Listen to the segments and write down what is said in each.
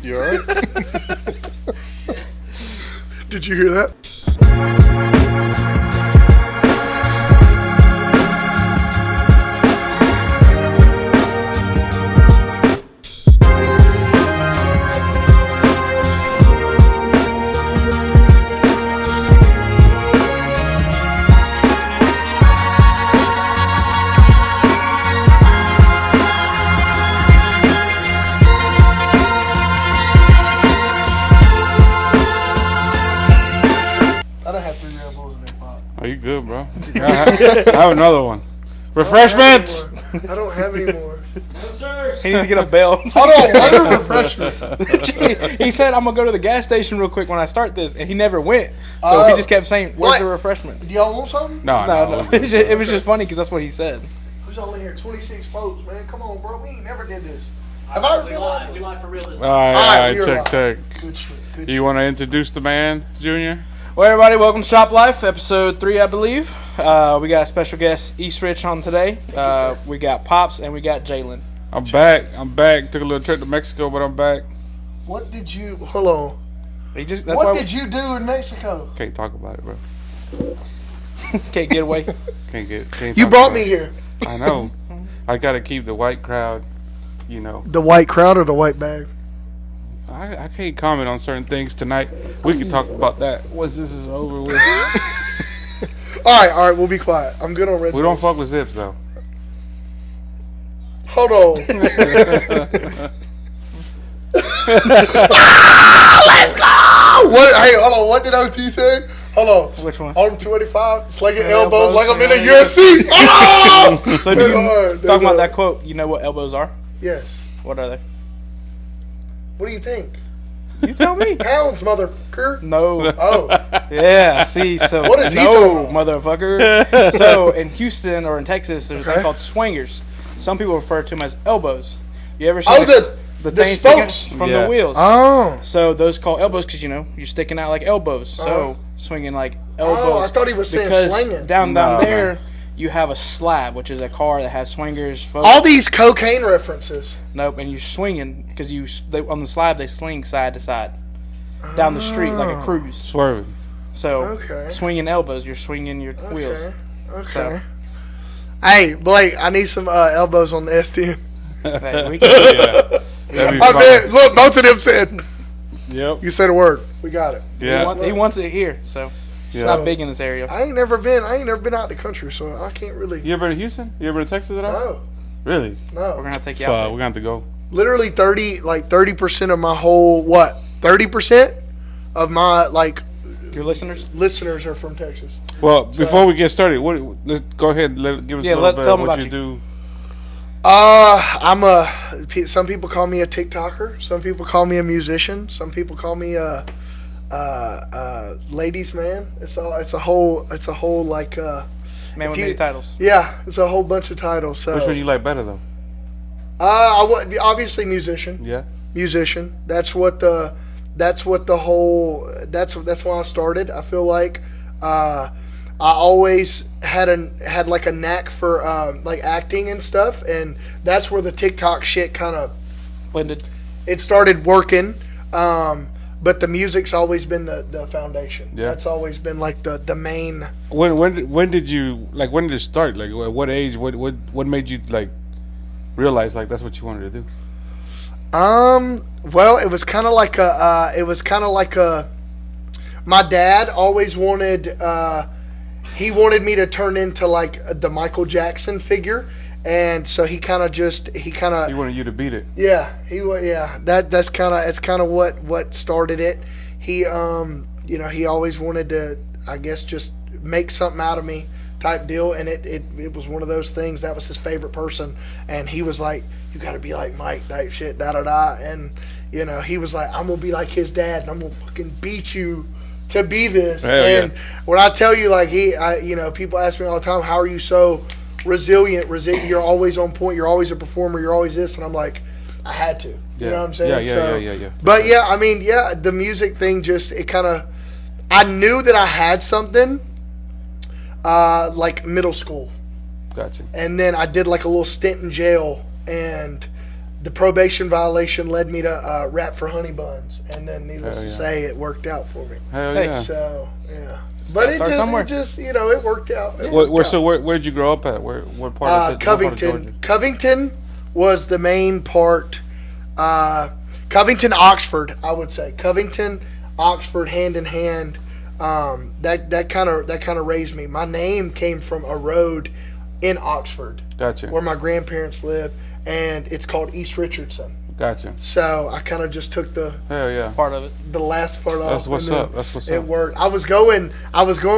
You alright? Did you hear that? Are you good, bro? I have another one. Refreshments! I don't have any more. No, sir. He needs to get a bell. Hold on, what are refreshments? He said, I'm going to go to the gas station real quick when I start this, and he never went. So he just kept saying, where's the refreshments? Do y'all want something? No. It was just funny because that's what he said. Who's all in here? 26 folks, man. Come on, bro. We ain't never did this. Have I ever been live? We live for real this time. All right, check. Good shit. You want to introduce the man, Junior? Well, everybody, welcome to Shop Life, episode 3, I believe. We got a special guest, East Rich, on today. We got Pops and we got Jalen. I'm back. Took a little trip to Mexico, but I'm back. What did you... Hold on. What did you do in Mexico? Can't talk about it, bro. Can't get away. Can't You talk brought about me it. here. I know. I got to keep the white crowd, you know. The white crowd or the white bag? I can't comment on certain things tonight. We can talk about that once this is over with. All right, we'll be quiet. I'm good on Red We don't fuck with zips, though. Hold on. Let's go! Hey, hold on. What did OT say? Hold on. Which one? On 285, slinging elbows like I'm in a UFC. Oh! So, talking about that quote, you know what elbows are? Yes. What are they? What do you think? You tell me. Pounds, motherfucker. No. Oh. Yeah, see, so What is he no, talking motherfucker. So in Houston or in Texas, there's a thing Okay. called swingers. Some people refer to them as elbows. You ever see The thing spokes. sticking from Yeah. the wheels? Oh. So those called elbows because you're sticking out like elbows. So swinging like elbows. Oh, I thought he was saying because slinging. down No, there, man. you have a slab, which is a car that has swingers. All these cocaine references. Nope, and you're swinging because on the slab they sling side to side down the street like a cruise. Swerving. So Okay. swinging elbows, you're swinging your wheels. Okay. So, Hey, Blake, I need some elbows on the S10. hey, we can, Yeah. That'd be I fun. bet. Look, both of them said. Yep. You said a word. We got it. Yeah. he wants it here, so it's Yeah. not big in this area. I ain't never been out the country, so I can't really. You ever been to Houston? You ever been to Texas at all? No, Really? We're no. gonna have to take you So out there. we're going to have to go. Literally 30% of my whole 30% of my Your listeners? listeners are from Texas. Well, before we get started, let's go ahead and give us Yeah, a little bit tell of them what about you you. do. Some people call me a TikToker. Some people call me a musician. Some people call me a ladies man. It's a whole like Man with you- many titles. yeah, it's a whole bunch of titles. So Which one you like better, though? I would obviously musician. Yeah? Musician. That's what the whole. That's why I started. I feel like I always had like a knack for like acting and stuff, and that's where the TikTok shit kind of Blended. it started working. But the music's always been the foundation. Yeah. That's always been like the main. When did you, like, when did it start? Like, at what age? What made you, like, realize, like, that's what you wanted to do? Well, it was kind of like my dad always wanted, he wanted me to turn into like the Michael Jackson figure. And so he kind of, He wanted you to beat it. yeah, that's kind of what started it. He, he always wanted to, I guess, just make something out of me type deal. And it was one of those things. That was his favorite person. And he was like, you got to be like Mike type shit, da-da-da. And, he was like, I'm going to be like his dad and I'm going to fucking beat you to be this. Hell and yeah. when I tell you, like, people ask me all the time, how are you so resilient? You're always on point. You're always a performer. You're always this. And I'm like, I had to. You know what I'm saying? Yeah. But yeah, I mean, yeah, the music thing I knew that I had something like middle school. Gotcha. And then I did like a little stint in jail and the probation violation led me to rap for Honey Buns, and then needless Hell to yeah. say, it worked out for me. Hell Hey, yeah. So yeah, but start somewhere. it just it worked out. It What, worked out. where'd you grow up at? What part of Covington. Georgia? Covington was the main part. Covington, Oxford, I would say. Covington, Oxford, hand in hand. That kind of raised me. My name came from a road in Oxford Gotcha. where my grandparents live, and it's called East Richardson. Gotcha. So I kind of just took the Hell yeah. Part of it. last part off. That's what's and then up. That's what's it up. worked. I was going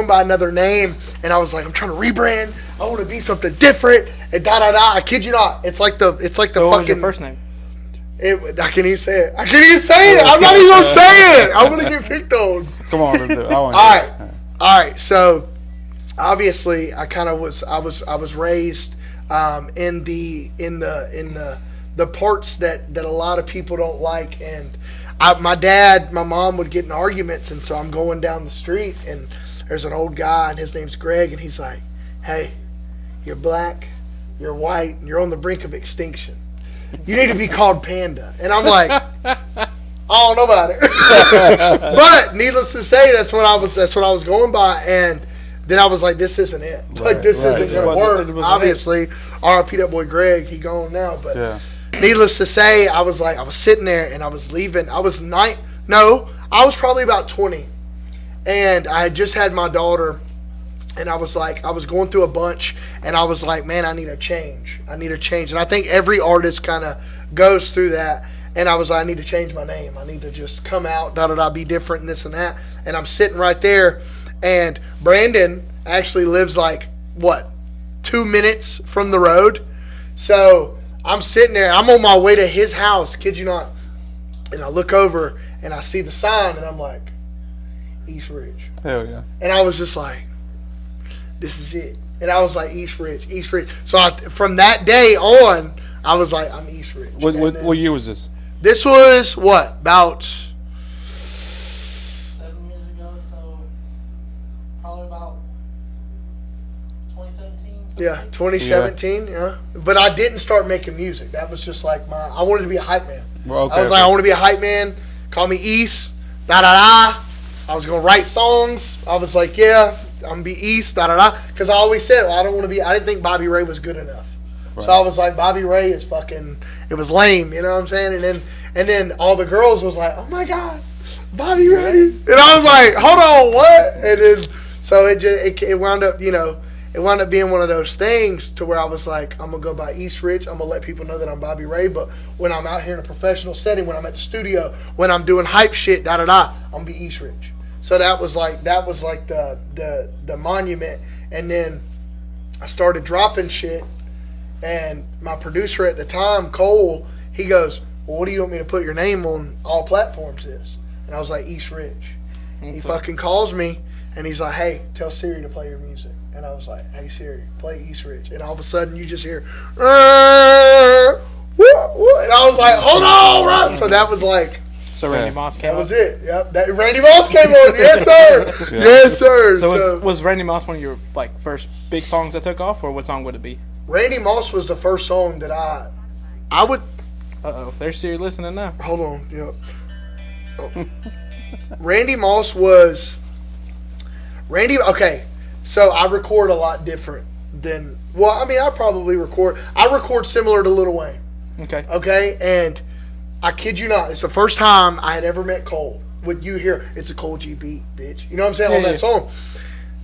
by another name, and I was like, I'm trying to rebrand. I want to be something different. And da da da. I kid you not. It's like the So what fucking. was your first name? I can't even say it. I'm not even gonna say it. I'm gonna get picked on. Come on, let's do it. I want All right. So obviously, I was raised in the parts that a lot of people don't like, and my mom would get in arguments, and so I'm going down the street, and there's an old guy, and his name's Greg, and he's like, "Hey, you're black, you're white, and you're on the brink of extinction. You need to be called Panda." And I'm like, I don't know about it. But needless to say, that's what I was going by, and then I was like, this isn't it. Like this right. isn't gonna It work. wasn't Obviously, R.I.P. that boy Greg, he gone now. But Yeah. needless to say, I was sitting there and I was leaving. I was probably about 20, and I had just had my daughter. And I was going through a bunch, and I was like, man, I need a change. And I think every artist kind of goes through that. And I was like, I need to change my name. I need to just come out, be different, and this and that. And I'm sitting right there, and Brandon actually lives 2 minutes from the road. So I'm sitting there. I'm on my way to his house, kid you not. And I look over, and I see the sign, and I'm like, East Ridge. Hell yeah. And I was just like, this is it. And I was like, East Ridge. So from that day on, I was like, I'm East Ridge. What year was this? This was about 7 years ago, so probably about 2017. 2017. Yeah. But I didn't start making music. That was just like I wanted to be a hype man. Well, okay, I was like, I want to be a hype man. Call me East. Da da da. I was gonna write songs. I was like, yeah, I'm gonna be East. Da da da. Because I always said, I didn't think Bobby Ray was good enough. Right. So I was like, Bobby Ray is it was lame, you know what I'm saying? And then all the girls was like, oh my God, Bobby Ray. And I was like, hold on, what? And then, so it wound up, it wound up being one of those things to where I was like, I'm going to go by East Ridge. I'm going to let people know that I'm Bobby Ray. But when I'm out here in a professional setting, when I'm at the studio, when I'm doing hype shit, I'm going to be East Ridge. So that was like the monument. And then I started dropping shit. And my producer at the time, Cole, he goes, well, what do you want me to put your name on all platforms is? And I was like, East Ridge. Okay. He fucking calls me, and he's like, hey, tell Siri to play your music. And I was like, hey, Siri, play East Ridge. And all of a sudden, you just hear, woo, woo. And I was like, hold on, right? So that was like, So Randy Moss came that was up. it. Yep. Randy Moss came on. Yes, sir. Yeah. Yes, sir. So was Randy Moss one of your first big songs that took off, or what song would it be? Randy Moss was the first song that I would. There's Siri listening now. Hold on. Yep. Oh. Randy Moss was. Okay, so I record a lot different than. Well, I mean, I record similar to Lil Wayne. Okay. Okay, and I kid you not, it's the first time I had ever met Cole. Would you hear? It's a Cole G beat, bitch. You know what I'm saying on that song.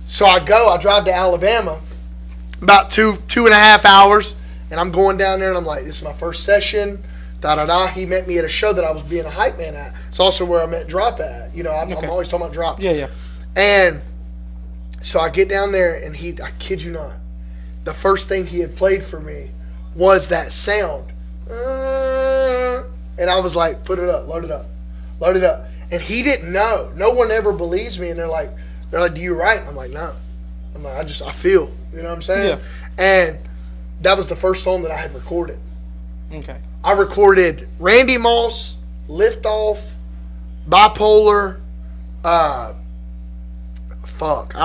So I drive to Alabama, about two and a half hours, and I'm going down there, and I'm like, this is my first session. Da da da. He met me at a show that I was being a hype man at. It's also where I met Drop at. I'm always talking about Drop. Yeah. And so I get down there, and I kid you not, the first thing he had played for me was that sound. And I was like, put it up, load it up. And he didn't know. No one ever believes me. And they're like, do you write? And I'm like, no. I'm like, I feel. You know what I'm saying? Yeah. And that was the first song that I had recorded. Okay. I recorded Randy Moss, Lift Off, Bipolar, I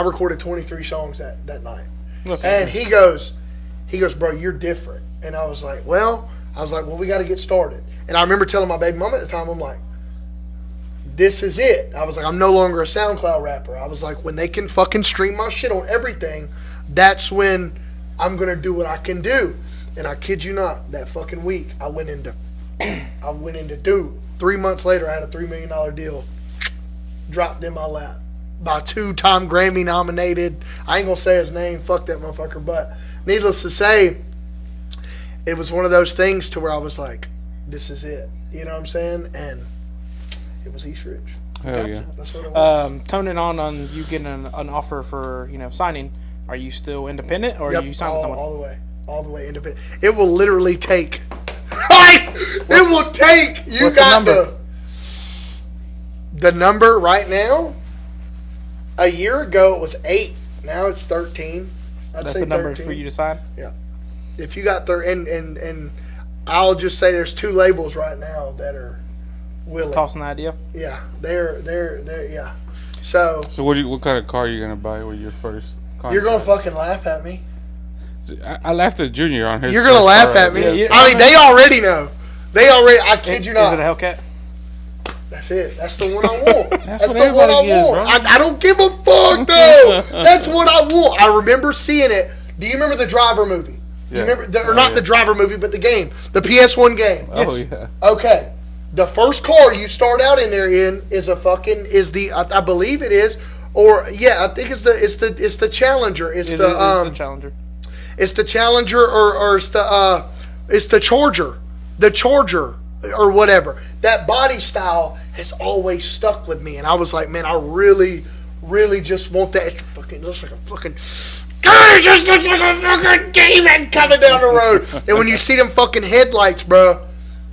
recorded 23 songs that night. Okay. And he goes, bro, you're different. And I was like, well, I was like, well, we got to get started. And I remember telling my baby mama at the time, I'm like, this is it. I was like, I'm no longer a SoundCloud rapper. I was like, when they can fucking stream my shit on everything, that's when I'm going to do what I can do. And I kid you not, that fucking week, I went into, dude, 3 months later, I had a $3 million deal dropped in my lap by 2-time Grammy nominated. I ain't going to say his name, fuck that motherfucker, but needless to say, it was one of those things to where I was like, this is it. You know what I'm saying? And it was East Ridge. Hell yeah. That's what it was. Toning on you getting an offer for signing. Are you still independent, or are you signed with someone? All the way independent. It will literally take. It will take. You What's the got number? The number right now. A year ago it was 8. Now it's 13. I'd That's say the number 13. for you to sign. Yeah. If you got and I'll just say there's 2 labels right now that are willing. Tossing the idea. Yeah, they're yeah. So what kind of car are you gonna buy with your first contract? you're gonna fucking laugh at me. I laughed at Junior on his. You're gonna first laugh car. at me. Yeah, I mean, they already know. I kid you not. Is it a Hellcat? That's it. That's the one I want. That's what the one I everybody gets, want. bro. I don't give a fuck though. That's what I want. I remember seeing it. Do you remember the Driver movie? You Yeah. remember, or Oh, not yeah. the Driver movie, but the game, the PS1 game. Oh yeah. Okay. The first car you start out in there is I believe it is, or yeah, I think it's the Challenger. It's It the is the Challenger. It's the Challenger or it's the Charger. The Charger or whatever. That body style has always stuck with me, and I was like, man, I really, really just want that. It looks like a fucking. God, it just looks like a fucking demon coming down the road. And when you see them fucking headlights, bro,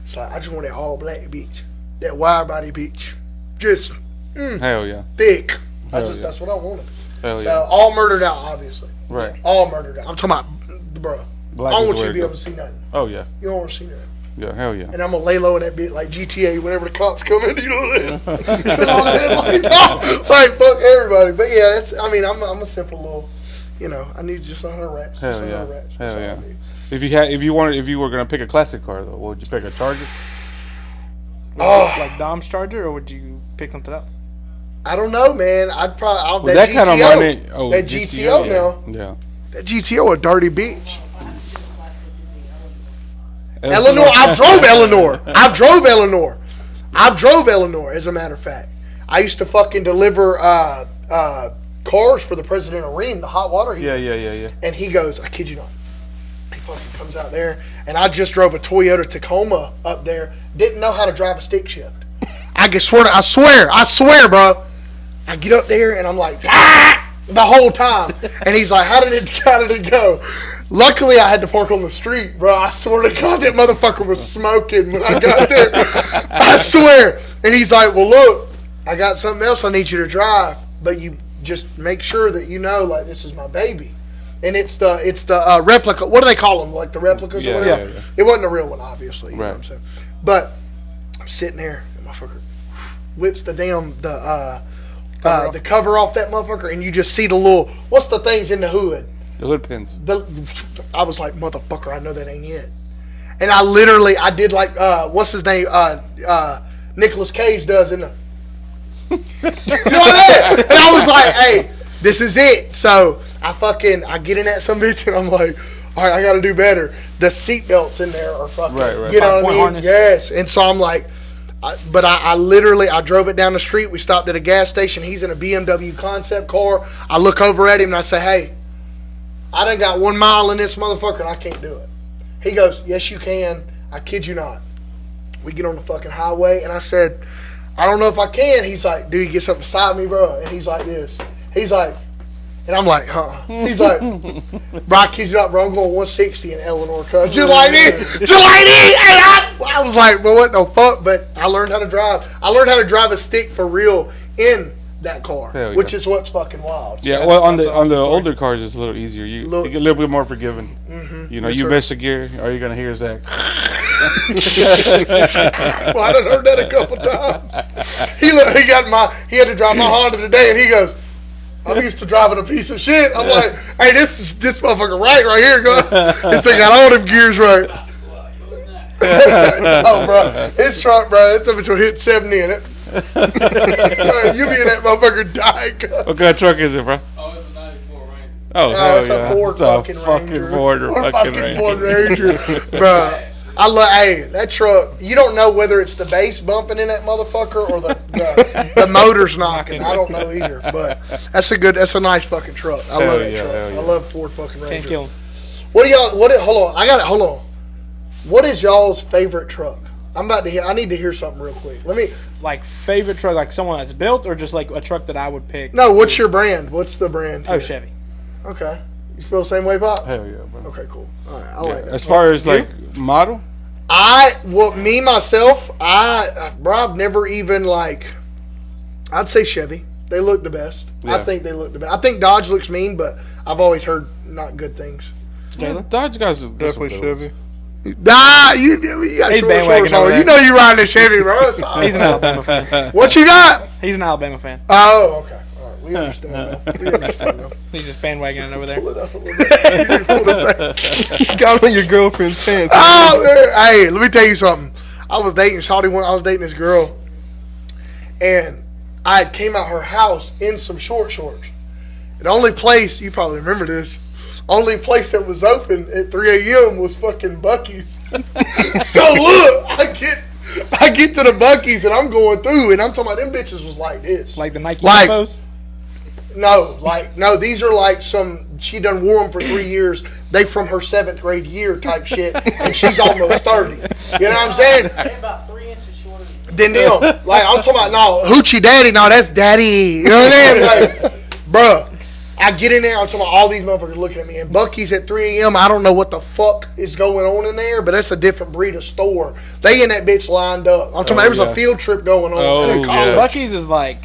it's like, I just want that all black beach, that wide body beach, just Hell yeah. thick. Hell yeah. That's what I wanted. Hell So yeah. all murdered out, obviously. Right. All murdered out. I'm talking about, bro. Black I don't is want you where to it be able goes. to see nothing. Oh yeah. You don't want to see nothing. Yeah. Hell yeah. And I'm gonna lay low in that bit like GTA whenever the cops come in. You know what I'm saying? Like fuck everybody. But yeah, I'm a simple little. I need just 100 racks. Hell Just 100 yeah. racks. Hell That's all yeah. I need. If you were gonna pick a classic car though, what would you pick? A Charger? Oh. Like Dom's Charger, or would you pick something else? I don't know, man. I'd probably With that that kind of GTO. money. Oh, That GTO now. Yeah. That GTO a dirty beach. Yeah. Eleanor, I've drove Eleanor, as a matter of fact. I used to fucking deliver cars for the president of Reen, the hot water heater. Yeah. And he goes, I kid you not. He fucking comes out there, and I just drove a Toyota Tacoma up there. Didn't know how to drive a stick shift. I swear, bro. I get up there, and I'm like, the whole time. And he's like, how did it go? Luckily, I had to park on the street, bro. I swear to God, that motherfucker was smoking when I got there. I swear. And he's like, well, look, I got something else I need you to drive, but you just make sure that you know, like, this is my baby. And it's the replica. What do they call them? Like the replicas or whatever? Yeah. It wasn't a real one, obviously. You know Right. what I'm saying? But I'm sitting there, and motherfucker whips the cover off that motherfucker, and you just see the little, what's the things in the hood? The hood pins. I was like, motherfucker, I know that ain't it. And I did like, what's his name? Nicolas Cage does in the. You know what I mean? And I was like, hey, this is it. So I get in that some bitch, and I'm like, all right, I got to do better. The seatbelts in there are fucking. Right. You know what I mean? Harness. Yes. And so I'm like, I literally drove it down the street. We stopped at a gas station. He's in a BMW concept car. I look over at him and I say, hey, I done got 1 mile in this motherfucker and I can't do it. He goes, yes, you can. I kid you not. We get on the fucking highway and I said, I don't know if I can. He's like, dude, you get something beside me, bro. And he's like this. He's like, and I'm like, huh. He's like, bro, I kid you not, bro. I'm going 160 in Eleanor, cuz. Just like this. And I was like, well, what the fuck? But I learned how to drive. I learned how to drive a stick for real in that car, Hell yeah. which is what's fucking wild. Yeah, well, on the older cars, it's a little easier. You get a little bit more forgiving. Mm-hmm. You know, Yes, you sir. miss a gear, all you're gonna hear is that. Well, I done heard that a couple times. He had to drive my Honda today, and he goes, I'm used to driving a piece of shit. I'm like, hey, this motherfucker right here, go. This thing got all them gears right. Oh, bro, his truck, bro, that bitch will hit 70 in it. You be in that motherfucker dying. What kind of truck is it, bro? Oh, it's a 94 Ranger. Oh, No, hell it's yeah. a Ford It's fucking fucking Ranger. Ford or fucking Ford Ranger. Ranger, bro. I love. Hey, that truck. You don't know whether it's the bass bumping in that motherfucker or the motor's knocking. I don't know either. But that's a nice fucking truck. I love that yeah, truck. hell yeah. I love Ford fucking Ranger. Can't kill him. What do y'all? Hold on. Hold on. What is y'all's favorite truck? I'm about to hear. I need to hear something real quick. Let me. Like favorite truck, like someone that's built, or just like a truck that I would pick? No. What's your brand? What's the brand? Oh, here? Chevy. Okay. You feel the same way, Bob? Hell yeah, bro. Okay, cool. All right. I Yeah. like that. As far as like model, Me myself, I've never even like. I'd say Chevy. They look the best. I Yeah. think they look the best. I think Dodge looks mean, but I've always heard not good things. Jalen? Dodge guys Definitely Chevy. Nah, you got He's short bandwagoning shorts over on. there. You know you riding a Chevy, bro. He's an Alabama fan. What you got? He's an Alabama fan. Oh, okay. All right, we understand now. We understand now. He's just bandwagoning over there. Pull it up a little bit. Pull it back. Got on your girlfriend's pants. Oh, hey, let me tell you something. I was dating Shawty when I was dating this girl, and I came out her house in some short shorts. The only place, you probably remember this, only place that was open at 3 a.m. was fucking Buc-ee's. So look, I get to the Buc-ee's and I'm going through and I'm talking about them bitches was like this. Like the Nike Like- Infos? No, these are like she done wore them for 3 years. They from her 7th grade year type shit, and she's almost 30. You know what I'm saying? They're about 3 inches shorter than Then them, like I'm talking about, no, hoochie daddy, no, that's daddy. You know what I'm saying? Like, bruh, I get in there, I'm talking about all these motherfuckers looking at me, and Buc-ee's at 3 a.m. I don't know what the fuck is going on in there, but that's a different breed of store. They in that bitch lined up. I'm talking about there was a field trip going on Oh, in college. yeah. Buc-ee's is like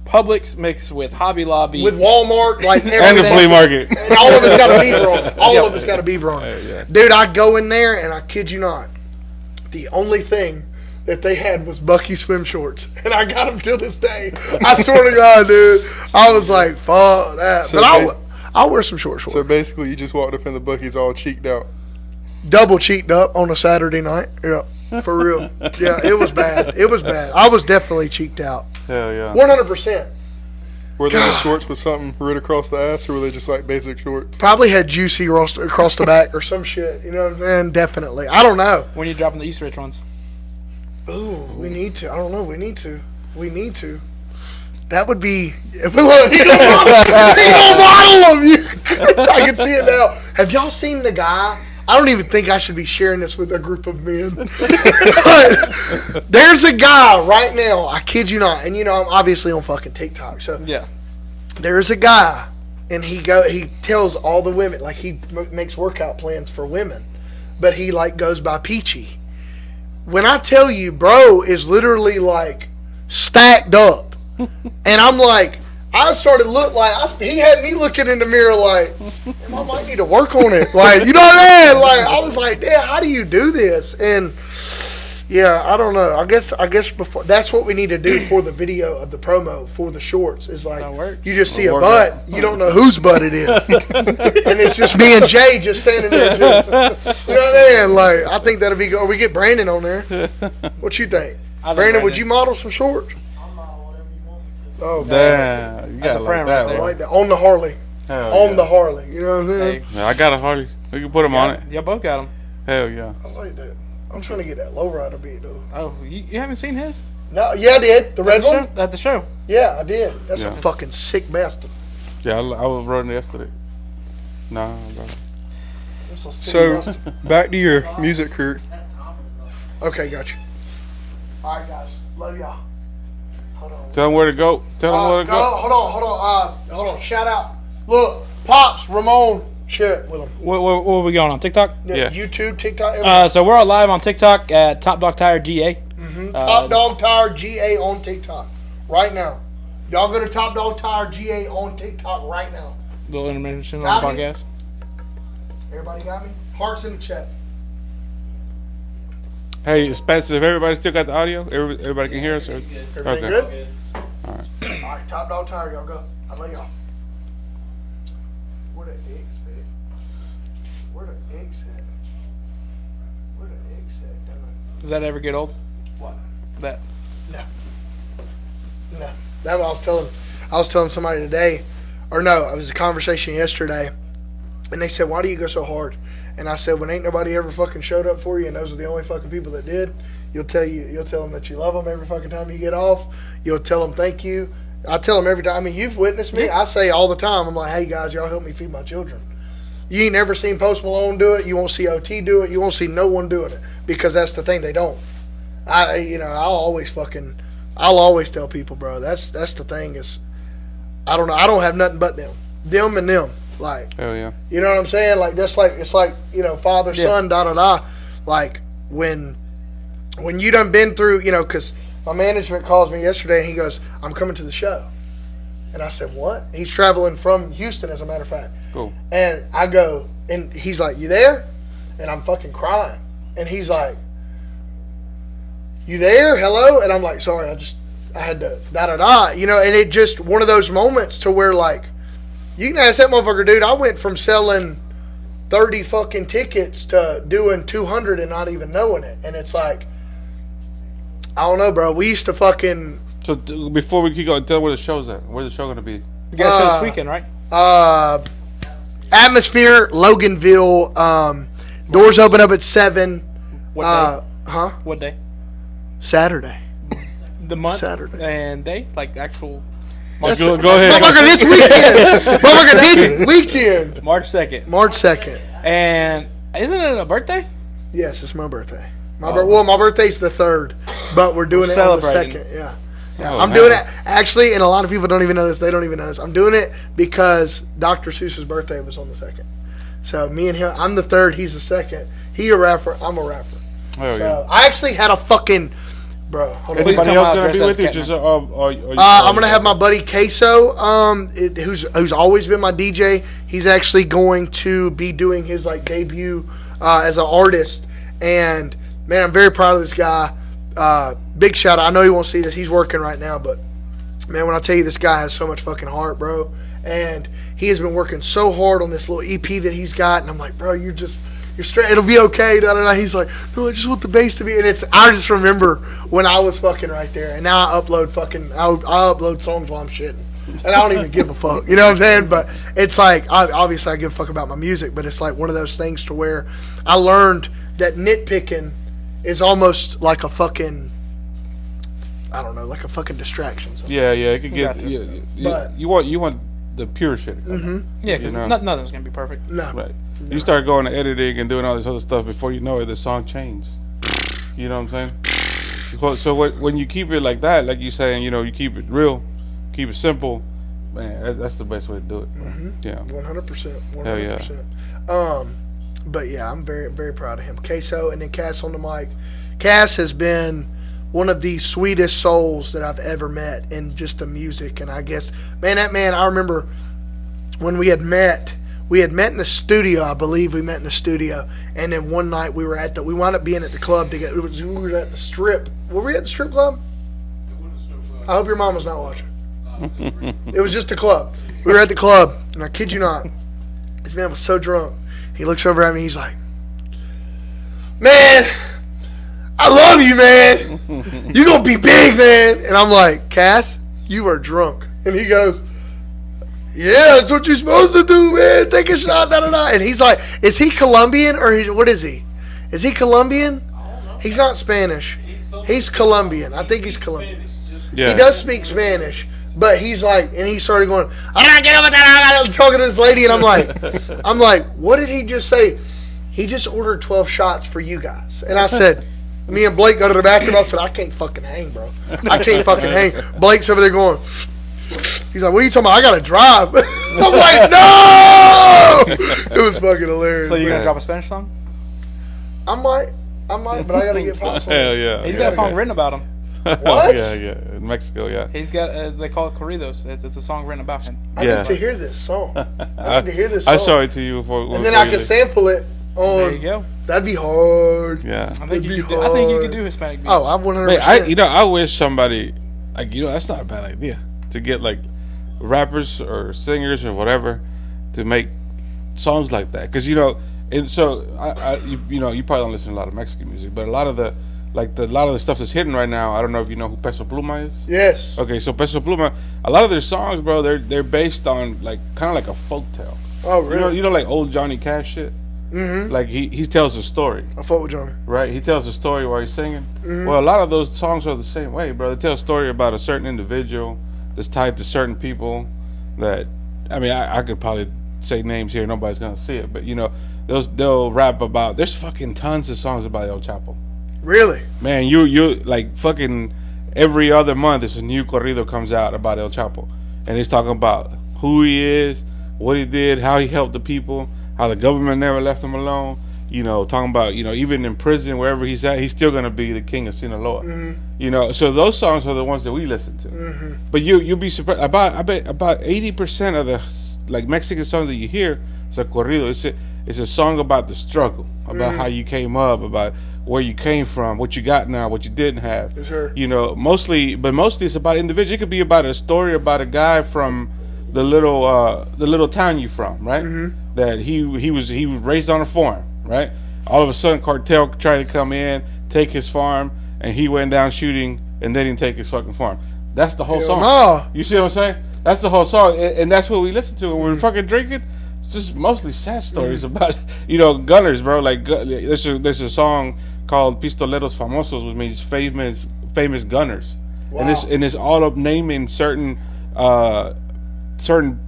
Publix mixed with Hobby Lobby. With Walmart, like and the everything. flea market. And all of it's got a beaver on it. All of it's got a beaver on it. Yeah. Dude, I go in there, and I kid you not, the only thing that they had was Buc-ee swim shorts. And I got them till this day. I swear to God, dude. I was like, fuck that. So But I'll wear some short shorts. So basically, you just walked up in the Buc-ee's all cheeked out. Double cheeked up on a Saturday night. Yeah, for real. Yeah, it was bad. It was bad. I was definitely cheeked out. Hell yeah. 100%. Were they the God. shorts with something right across the ass, or were they just like basic shorts? Probably had juicy across the back or some shit. You know what I'm saying? Definitely. I don't know. when you dropping the East Ridge ones. Ooh, we need to. I don't know. We need to. That would be. Look, he gonna model them. I can see it now. Have y'all seen the guy? I don't even think I should be sharing this with a group of men. But there's a guy right now. I kid you not. And you know I'm obviously on fucking TikTok. So Yeah. there's a guy, and he tells all the women, like he makes workout plans for women, but he like goes by Peachy. When I tell you, bro is literally like stacked up, and I'm like, I started he had me looking in the mirror like, I might need to work on it. Like, you know what I mean? Like, I was like, damn, how do you do this? And yeah, I don't know. I guess before that's what we need to do for the video of the promo for the shorts is like That'll work. you just see a Work butt, you don't know whose butt it is, and it's just me and Jay just standing there, just you know what I mean? Like, I think that'll be good. Or we get Brandon on there. What you think, I think Brandon? Would you model some shorts? I'm not whatever you want me to. Oh, man. Damn. You That's got a friend like right that, there. I bro. like that on the Harley, Hell on yeah. the Harley. You know what I'm saying? Hey, Yeah, I got a Harley. We can put them on it. y'all both got them. Hell yeah. I like that. I'm trying to get that lowrider beat though. Oh, you haven't seen his? No, yeah, I did. The red one. At the show. Yeah, I did. That's a Yeah. fucking sick bastard. Yeah, I was running yesterday. Nah, bro. That's a sick So bastard. back to your music career. That top is up. Okay, got you. All right, guys. Love y'all. Hold on. Tell them where to go. Tell them where to go. Hold on. Shout out. Look, Pops, Ramon, share it with them. Where are we going on TikTok? Yeah. YouTube, TikTok, everything. So we're all live on TikTok at Top Dog Tire GA. Top Dog Tire GA on TikTok right now. Y'all go to Top Dog Tire GA on TikTok right now. Little intermission on the Got me? podcast. Everybody got me? Hearts in the chat. Hey, Spencer, if everybody still got the audio, everybody can hear us. Or, Everything okay. good? All right. All right, Top Dog Tire, y'all go. I love y'all. Where the eggs at? Where the eggs at? Where the eggs at? Done. Does that ever get old? What? That. No. That's what I was telling somebody today, or no, it was a conversation yesterday, and they said, "Why do you go so hard?" And I said, "When ain't nobody ever fucking showed up for you, and those are the only fucking people that did, you'll tell them that you love them every fucking time you get off. You'll tell them thank you. I tell them every time. I mean, you've witnessed me. I say all the time. I'm like, hey guys, y'all help me feed my children. You ain't never seen Post Malone do it. You won't see OT do it. You won't see no one doing it because that's the thing, they don't. I'll always tell people, bro. That's the thing is, I don't know. I don't have nothing but them and them. Like, Hell yeah. you know what I'm saying? Like, just like it's like, father, son, da da da. Like when you done been through, because my management calls me yesterday and he goes, "I'm coming to the show," and I said, "What?" He's traveling from Houston, as a matter of fact. Cool. And I go, and he's like, "You there?" And I'm fucking crying, and he's like, "You there? Hello?" And I'm like, "Sorry, I had to da da da," and it just one of those moments to where like. You can ask that motherfucker, dude. I went from selling 30 fucking tickets to doing 200 and not even knowing it. And it's like, I don't know, bro. We used to fucking... So before we keep going, tell where the show's at. Where's the show going to be? You got a show this weekend, right? Atmosphere, Loganville. Doors open up at 7. What day? What day? Saturday. The month? Saturday. And day? Like actual... Go ahead. Motherfucker, this weekend. Motherfucker, this weekend. March 2nd. March 2nd. And isn't it a birthday? Yes, it's my birthday. My birthday's the 3rd, but we're doing it on the celebrating. 2nd. Yeah. Oh, I'm doing it, actually, and a lot of people don't even know this. They don't even know this. I'm doing it because Dr. Seuss's birthday was on the 2nd. So me and him, I'm the 3rd, he's the 2nd. He a rapper, I'm a rapper. Hell So yeah. I actually had a fucking... Bro, hold on. Please Anybody come else out going to dressed be as with you? Catman. Just, I'm gonna have my buddy Queso, who's always been my DJ. He's actually going to be doing his like debut as an artist, and man, I'm very proud of this guy. Big shout out. I know he won't see this. He's working right now, but man, when I tell you this guy has so much fucking heart, bro, and he has been working so hard on this little EP that he's got, and I'm like, bro, you're straight. It'll be okay. Da, da, da. He's like, no, I just want the bass to be. And I just remember when I was fucking right there. And now I upload songs while I'm shitting. And I don't even give a fuck. You know what I'm saying? But it's like, obviously I give a fuck about my music. But it's like one of those things to where I learned that nitpicking is almost like a fucking, I don't know, like a fucking distraction. Yeah, it could get... Gotcha. You want the pure shit. Mm-hmm. Yeah, because nothing's going to be perfect. No. Right. You start going to editing and doing all this other stuff before you know it, the song changed. You know what I'm saying? So when you keep it like that, like you saying, you keep it real, keep it simple, man, that's the best way to do it. Mm-hmm. Yeah. 100%. Hell yeah. But yeah, I'm very, very proud of him. Queso and then Cass on the mic. Cass has been one of the sweetest souls that I've ever met in just the music. And I guess, man, I remember when we had met in the studio. I believe we met in the studio, and then one night we wound up being at the club together. We were at the strip. Were we at the strip club? I hope your mom was not watching. It was just a club. We were at the club, and I kid you not, this man was so drunk. He looks over at me. He's like, "Man, I love you, man. You gonna be big, man." And I'm like, "Cass, you are drunk." And he goes, "Yeah, that's what you're supposed to do, man. Take a shot, da da da." And he's like, "Is he Colombian or what is he? Is he Colombian? He's not Spanish. He's Colombian. I think he's Colombian. Yeah. He does speak Spanish, but he's like," and he started going, "I gotta get over that." I'm talking to this lady, and I'm like, "What did he just say?" He just ordered 12 shots for you guys, and I said. Me and Blake go to the bathroom. I said, "I can't fucking hang, bro. I can't fucking hang." Blake's over there going. He's like, "What are you talking about? I gotta drive." I'm like, "No!" It was fucking hilarious. So you going to drop a Spanish song? I might, but I gotta get pops on Hell it. yeah. He's got a song written about him. What? Yeah. In Mexico, yeah. He's got, they call it corridos. It's a song written about him. I need to hear this song. I need to hear this song. I'll show it to you before. And then I can sample it on. There you go. That'd be hard. Yeah. I think you could do Hispanic music. Oh, I'm 100%. Wait, I wish somebody, like, that's not a bad idea to get like rappers or singers or whatever to make songs like that, because and so you probably don't listen to a lot of Mexican music, but a lot of the like a lot of the stuff that's hitting right now. I don't know if you know who Peso Pluma is. Yes. Okay, so Peso Pluma, a lot of their songs, bro, they're based on like kind of like a folktale. Oh, really? You know, like old Johnny Cash shit. Mm-hmm. Like he tells a story. I fuck with Johnny. Right, he tells a story while he's singing. Mm-hmm. Well, a lot of those songs are the same way, bro. They tell a story about a certain individual that's tied to certain people. That, I mean, I could probably say names here, nobody's gonna see it, but you know, they'll rap about. There's fucking tons of songs about El Chapo. Really? Man, you like fucking every other month there's a new corrido comes out about El Chapo, and he's talking about who he is, what he did, how he helped the people, how the government never left him alone. You know, talking about, you know, even in prison, wherever he's at, he's still gonna be the king of Sinaloa. Mm-hmm. You know, so those songs are the ones that we listen to. Mm-hmm. But you'll be surprised. I bet about 80% of the like Mexican songs that you hear is a corrido. It's a song about the struggle, about how you came up, about where you came from, what you got now, what you didn't have. Yes, sir. You know, mostly it's about individual. It could be about a story about a guy from the little town you from, right? Mm-hmm. That he was raised on a farm, right? All of a sudden, cartel tried to come in, take his farm, and he went down shooting, and they didn't take his fucking farm. That's the whole Hell song. no. You see what I'm saying? That's the whole song, and that's what we listen to when we're fucking drinking. It's just mostly sad stories about, you know, gunners, bro. Like there's a song called Pistoleros Famosos, which means famous gunners. Wow. And it's all up naming certain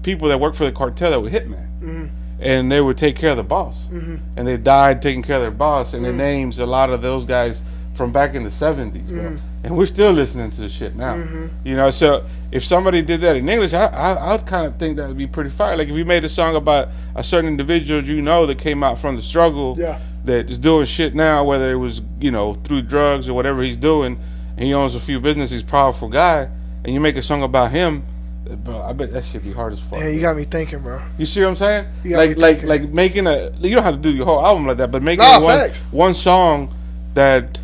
people that work for the cartel that were hitmen. And they would take care of the boss. And they died taking care of their boss, and it names a lot of those guys from back in the 70s, bro. And we're still listening to the shit now. You know, so if somebody did that in English, I'd kind of think that would be pretty fire. Like if you made a song about a certain individual you know that came out from the struggle, that is doing shit now, whether it was, you know, through drugs or whatever he's doing, and he owns a few businesses, he's a powerful guy, and you make a song about him, bro, I bet that shit be hard as fuck. Yeah, you got me thinking, bro. You see what I'm saying? You got me thinking. Like making you don't have to do your whole album like that, but making facts. one song that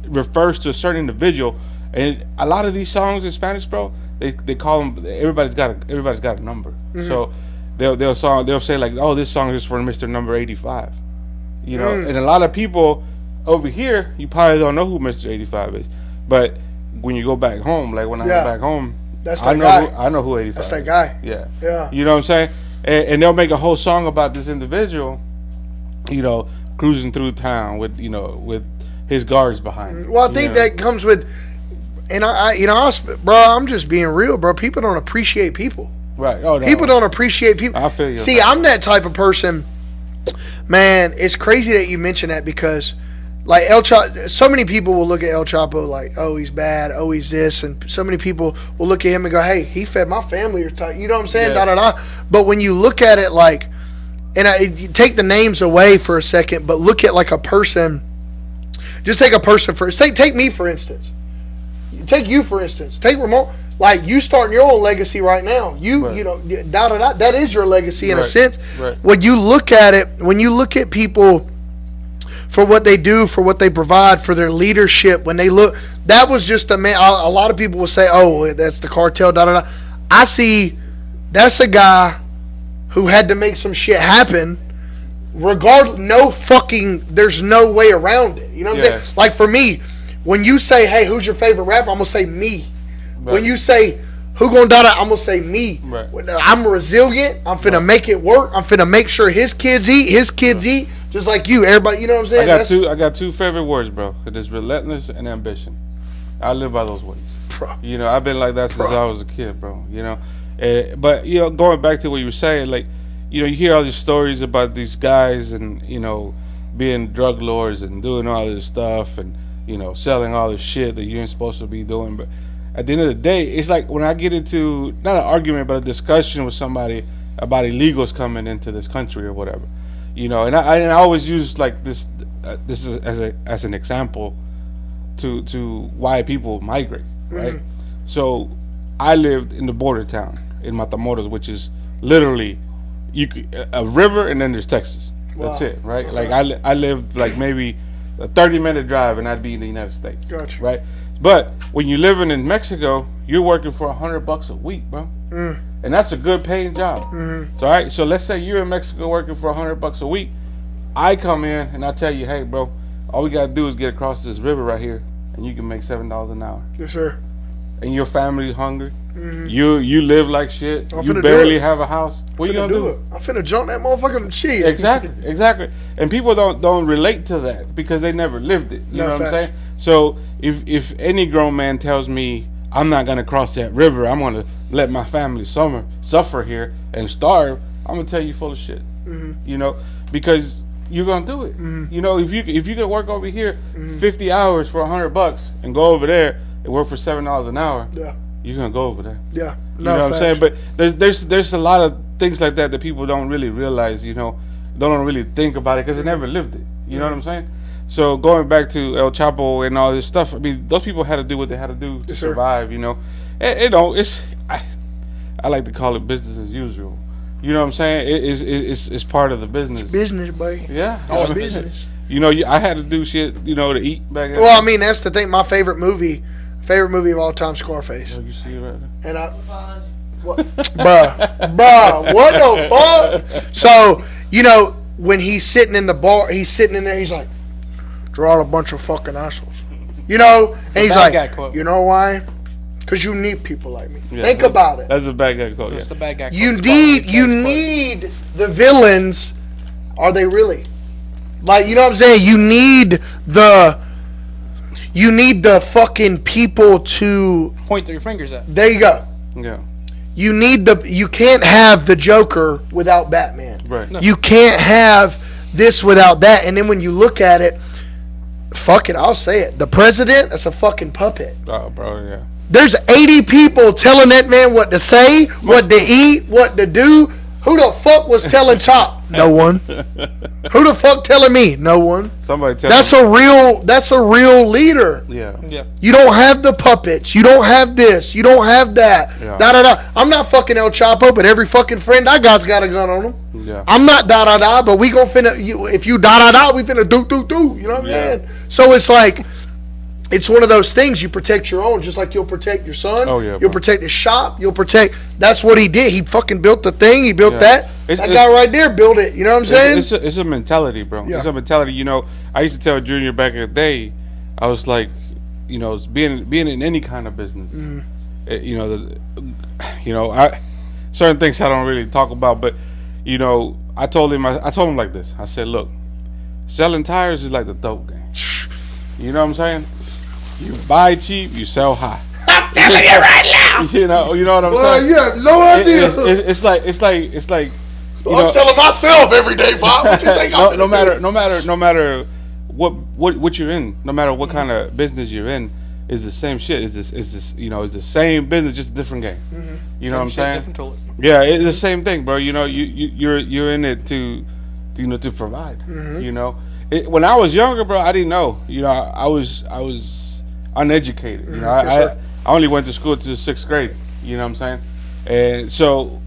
refers to a certain individual. And a lot of these songs in Spanish, bro, they call them, everybody's got a number. So they'll say like, oh, this song is for Mr. Number 85. You know, and a lot of people over here, you probably don't know who Mr. 85 is, but when you go back home, like when I go back home, I know who 85 That's that is. guy. Yeah. You know what I'm saying? And they'll make a whole song about this individual, you know, cruising through town with his guards behind him. Well, I think that comes with, and bro, I'm just being real, bro. People don't appreciate people. Right. Oh, no. People don't appreciate people. I feel you. See, I'm that type of person. Man, it's crazy that you mention that because, like, El Chapo, so many people will look at El Chapo like, oh, he's bad, oh, he's this, and so many people will look at him and go, hey, he fed my family, or you know what I'm saying, Yeah. da da da. But when you look at it like, and you take the names away for a second, but look at like a person. Just take a person for take me for instance. Take you for instance. Take Ramon. Like you starting your own legacy right now. You know, da da da. That is your legacy in a sense. Right. When you look at it, when you look at people for what they do, for what they provide, for their leadership, when they look, that was just a man. A lot of people will say, "Oh, that's the cartel." Da da da. I see. That's a guy who had to make some shit happen. Regardless, there's no way around it. You know what I'm saying? Like for me, when you say, hey, who's your favorite rapper? I'm going to say me. Right. When you say, who gonna die, I'm going to say me. Right. I'm resilient. I'm finna make it work. I'm finna make sure his kids eat, just like you. Everybody, you know what I'm saying? I got two favorite words, bro. It is relentless and ambition. I live by those ways. Bro. You know, I've been like that since I was a kid, bro. You know, but, you know, going back to what you were saying, like, you know, you hear all these stories about these guys and, you know, being drug lords and doing all this stuff and, you know, selling all this shit that you ain't supposed to be doing. But at the end of the day, it's like when I get into, not an argument, but a discussion with somebody about illegals coming into this country or whatever, you know, and I always use like this is as an example to why people migrate, right? So I lived in the border town in Matamoros, which is literally a river, and then there's Texas. That's it, right? Like I lived like maybe a 30-minute drive, and I'd be in the United States. Gotcha. Right? But when you're living in Mexico, you're working for $100 a week, bro, and that's a good paying job. So, all right, so let's say you're in Mexico working for $100 a week. I come in and I tell you, hey, bro, All we gotta do is get across this river right here, and you can make $7 an hour. Yes, sir. And your family's hungry. You live like shit. I'm You finna barely do it. have a house. What you gonna do? it. I'm finna jump that motherfucking shit. Exactly. And people don't relate to that because they never lived it. You No, know what I'm facts. saying? So if any grown man tells me I'm not gonna cross that river, I'm gonna let my family suffer here and starve, I'm gonna tell you full of shit. You know, because you're gonna do it. You know, if you can work over here 50 hours for $100 and go over there and work for $7 an hour, Yeah. you're gonna go over there. Yeah. You know what I'm saying? But there's a lot of things like that people don't really realize, you know, don't really think about it because they never lived it. You know what I'm saying? So going back to El Chapo and all this stuff, I mean, those people had to do what they had to do to Yes, sir. survive, you know. I like to call it business as usual. You know what I'm saying? It's part of the business. Business, boy. Yeah. It's I mean, business. You know, I had to do shit, you know, to eat back then. Well, I mean, that's the thing. My favorite movie of all time, Scarface. You see it right there? And I, Behind you. what, bruh, what the fuck? So, you know, when he's sitting in the bar, he's sitting in there, he's like, they're all a bunch of fucking assholes. You know? And he's bad guy like, quote. you know why? Because you need people like me. Yeah. Think about it. That's a bad guy quote. That's Yeah. the bad guy. You quote. need the villains. Are they really? Like, you know what I'm saying? You need the fucking people to, Point your fingers at. there you go. Yeah. You can't have the Joker without Batman. Right. No. You can't have this without that. And then when you look at it, fuck it, I'll say it. The president, that's a fucking puppet. Oh, bro, yeah. There's 80 people telling that man what to say, what to eat, what to do. Who the fuck was telling Chop? No one. Who the fuck telling me? No one. Somebody tell That's a real leader. Yeah. Yeah. You don't have the puppets. You don't have this. You don't have that. Yeah. Da da da. I'm not fucking El Chapo, but every fucking friend I got's got a gun on them. Yeah. I'm not da da da, but we gon' if you da da da, we finna do. You know what I'm Yeah. saying? So it's like, it's one of those things. You protect your own, just like you'll protect your son. Oh, yeah, You'll bro. protect his shop. You'll protect. That's what he did. He fucking built the thing. He built Yeah. that. It's- That it's- guy right there built it. You know what I'm saying? It's a mentality, bro. Yeah. It's a mentality. You know, I used to tell Junior back in the day, I was like, you know, being in any kind of business, certain things I don't really talk about, but you know, I told him like this. I said, look, selling tires is like the dope game. You know what I'm saying? You buy cheap, you sell high. I'm telling you right now. You know what I'm Well, saying? you have no idea. It's like. You I'm know, selling myself every day, Bob. What you think I'm no gonna matter what you're in, no matter what kind of business you're in, is the same shit. Is this it's the same business, just a different game. You know what I'm saying? Different tool. Yeah, it's the same thing, bro. You know, you're in it to provide. You know, when I was younger, bro, I didn't know. You know, I was uneducated. You know, Yes, sir. I only went to school to the 6th grade. You know what I'm saying? And so,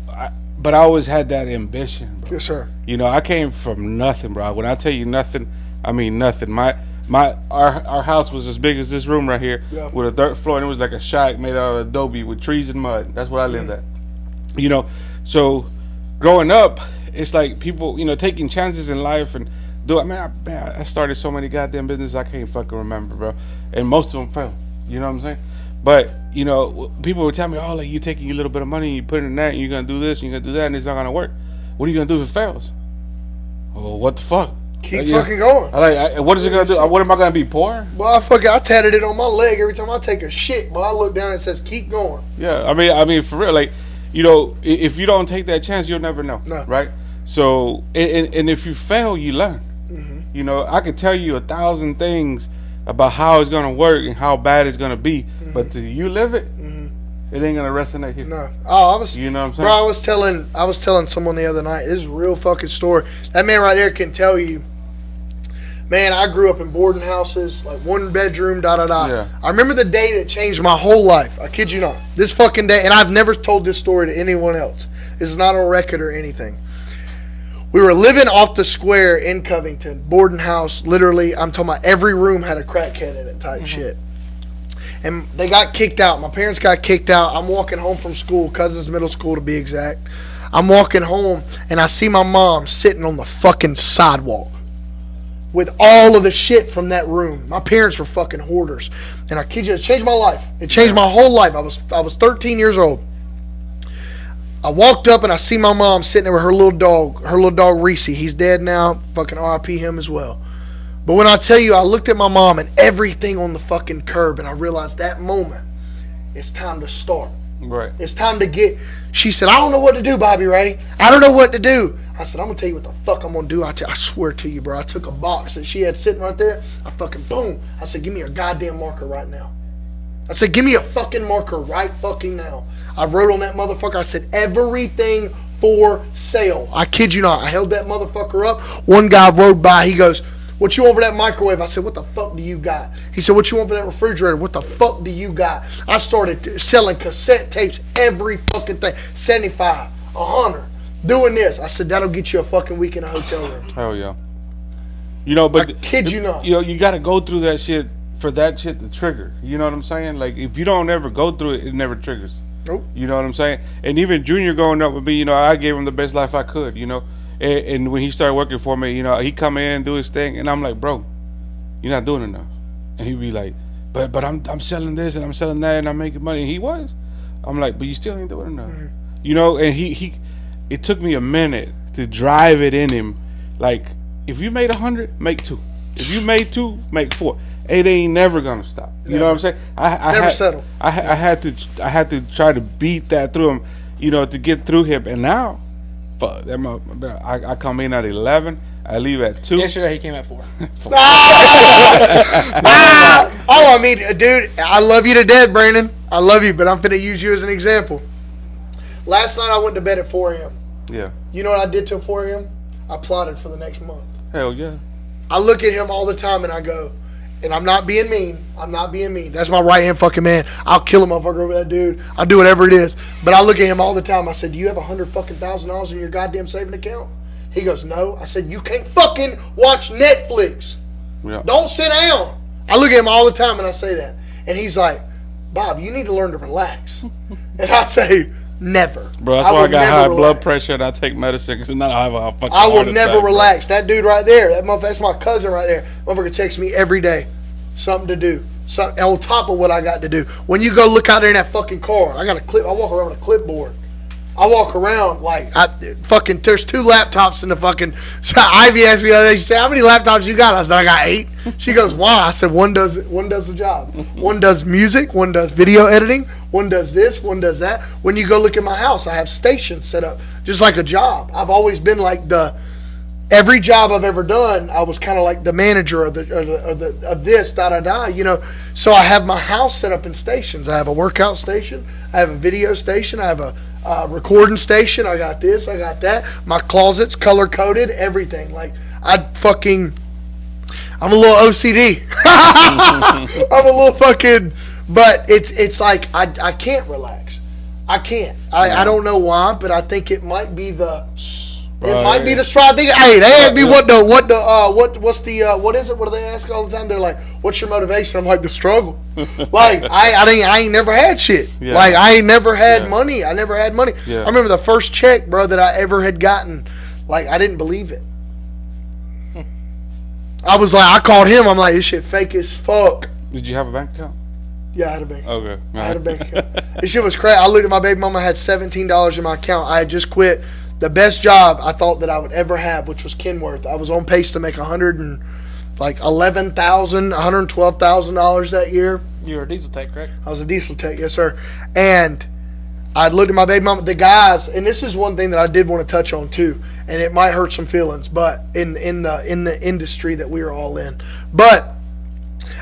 but I always had that ambition, bro. Yes, sir. You know, I came from nothing, bro. When I tell you nothing, I mean nothing. Our house was as big as this room right here, Yeah. with a dirt floor, and it was like a shack made out of adobe with trees and mud. That's where I lived at. You know, so growing up, it's like people, you know, taking chances in life and I started so many goddamn businesses I can't fucking remember, bro. And most of them failed. You know what I'm saying? But you know, people would tell me, "Oh, like you taking a little bit of money, you put it in that, and you're gonna do this, and you're gonna do that, and it's not gonna work. What are you gonna do if it fails? Oh, what the fuck? Keep fucking going. What is it gonna do? What am I gonna be poor? Well, I tatted it on my leg every time I take a shit. But I look down and it says, keep going. Yeah, I mean, for real, like, you know, if you don't take that chance, you'll never know, No. right? So, and if you fail, you learn. You know, I could tell you 1,000 things about how it's gonna work and how bad it's gonna be, but till you live it, it ain't gonna resonate here. No. Oh, I was. You know what I'm saying? Bro, I was telling someone the other night. This is a real fucking story. That man right there can tell you. Man, I grew up in boarding houses, like 1 bedroom, da da da. Yeah. I remember the day that changed my whole life. I kid you not. This fucking day, and I've never told this story to anyone else. This is not on record or anything. We were living off the square in Covington, boarding house. Literally, I'm talking about every room had a crackhead in it, type shit. And they got kicked out. My parents got kicked out. I'm walking home from school, Cousins Middle School to be exact. I'm walking home, and I see my mom sitting on the fucking sidewalk with all of the shit from that room. My parents were fucking hoarders. And I kid you, it changed my life. It changed my whole life. I was 13 years old. I walked up and I see my mom sitting there with her little dog Reese. He's dead now. Fucking RIP him as well. But when I tell you, I looked at my mom and everything on the fucking curb, and I realized that moment, it's time to start. Right. It's time to get. She said, I don't know what to do, Bobby Ray. I don't know what to do. I said, I'm going to tell you what the fuck I'm going to do. I swear to you, bro. I took a box that she had sitting right there. I fucking, boom. I said, give me a goddamn marker right now. I said, give me a fucking marker right fucking now. I wrote on that motherfucker. I said, everything for sale. I kid you not. I held that motherfucker up. One guy rode by. He goes, what you want for that microwave? I said, what the fuck do you got? He said, what you want for that refrigerator? What the fuck do you got? I started selling cassette tapes, every fucking thing. 75, 100, doing this. I said, that'll get you a fucking week in a hotel room. Hell yeah. You know, but I kid you not. You know, you got to go through that shit for that shit to trigger. You know what I'm saying? Like, if you don't ever go through it, it never triggers. Nope. You know what I'm saying? And even Junior growing up with me, you know, I gave him the best life I could, you know. And when he started working for me, you know, he come in and do his thing, and I'm like, bro, you're not doing enough. And he'd be like, but I'm selling this and I'm selling that and I'm making money. And he was. I'm like, but you still ain't doing enough. Mm-hmm. You know, and it took me a minute to drive it in him. Like, if you made 100, make 2. If you made 2, make 4. It ain't never gonna stop. You know what I'm saying? I settle. I had to try to beat that through him, you know, to get through him. And now, fuck, I come in at 11. I leave at 2. Yesterday he came at 4. Oh, I mean, dude, I love you to death, Brandon. I love you, but I'm finna use you as an example. Last night I went to bed at 4 a.m. Yeah. You know what I did till 4 a.m.? I plotted for the next month. Hell yeah. I look at him all the time and I go, and I'm not being mean. I'm not being mean. That's my right hand fucking man. I'll kill a motherfucker over that dude. I'll do whatever it is. But I look at him all the time. I said, do you have $100,000 in your goddamn saving account? He goes, no. I said, you can't fucking watch Netflix. Yeah. Don't sit down. I look at him all the time and I say that. And he's like, Bob, you need to learn to relax. And I say, never. Bro, that's why I got high blood pressure and I take medicine because now I have a fucking I will heart never attack, relax. That dude right there, that's my cousin right there. Motherfucker texts me every day. Something to do. Something on top of what I got to do. When you go look out there in that fucking car, I got a clip. I walk around with a clipboard. I walk around like there's 2 laptops in the fucking. So Ivy asked me the other day, she said, how many laptops you got? I said, I got 8. She goes, why? I said, one does the job. One does music, one does video editing, one does this, one does that. When you go look at my house, I have stations set up just like a job. I've always been like every job I've ever done, I was kind of like the manager of this, you know. So I have my house set up in stations. I have a workout station. I have a video station. I have a recording station. I got this. I got that. My closet's color coded. Everything. Like I'm a little OCD. I'm a little fucking. But it's like I can't relax. I can't. I don't know why, but I think it might be the. It might be the straw. Hey, they ask me what is it? What do they ask all the time? They're like, "What's your motivation?" I'm like, "The struggle." Like I ain't never had shit. Yeah. Like I ain't never had money. I never had money. Yeah. I remember the first check, bro, that I ever had gotten. Like I didn't believe it. I was like, I called him. I'm like, this shit fake as fuck. Did you have a bank account? Yeah, I had a bank account. Okay. I had a bank account. This shit was crazy. I looked at my baby mama. I had $17 in my account. I had just quit the best job I thought that I would ever have, which was Kenworth. I was on pace to make $112,000 that year. You were a diesel tech, correct? I was a diesel tech, yes sir. And I looked at my baby mama, the guys, and this is one thing that I did want to touch on too, and it might hurt some feelings, but in the industry that we were all in. But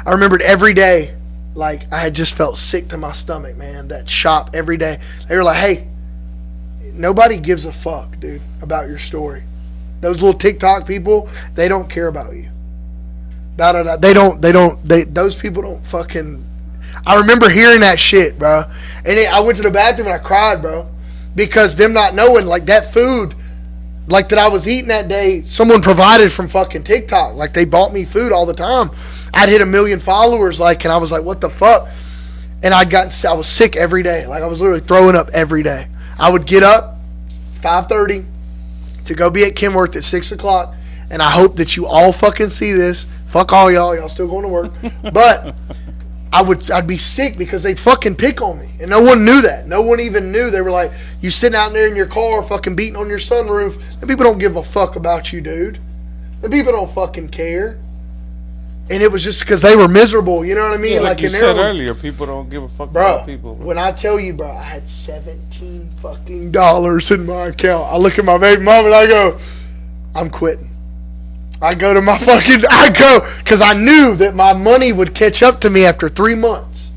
I remembered every day, like I had just felt sick to my stomach, man. That shop every day. They were like, hey, nobody gives a fuck, dude, about your story. Those little TikTok people, they don't care about you. Those people don't fucking. I remember hearing that shit, bro. And I went to the bathroom and I cried, bro. Because them not knowing, like, that food, like, that I was eating that day, someone provided from fucking TikTok. Like, they bought me food all the time. I'd hit 1 million followers, like, and I was like, what the fuck? And I was sick every day. Like, I was literally throwing up every day. I would get up 5:30 to go be at Kenworth at 6 o'clock, and I hope that you all fucking see this. Fuck all y'all. Y'all still going to work. But I'd be sick because they'd fucking pick on me. And no one knew that. No one even knew. They were like, you sitting out there in your car fucking beating on your sunroof. And people don't give a fuck about you, dude. And people don't fucking care. And it was just because they were miserable. You know what I mean? Yeah, like you in said earlier, people don't give a fuck about people. When I tell you, bro, I had $17 fucking in my account. I look at my baby mom and I go, I'm quitting. I go to my because I knew that my money would catch up to me after 3 months.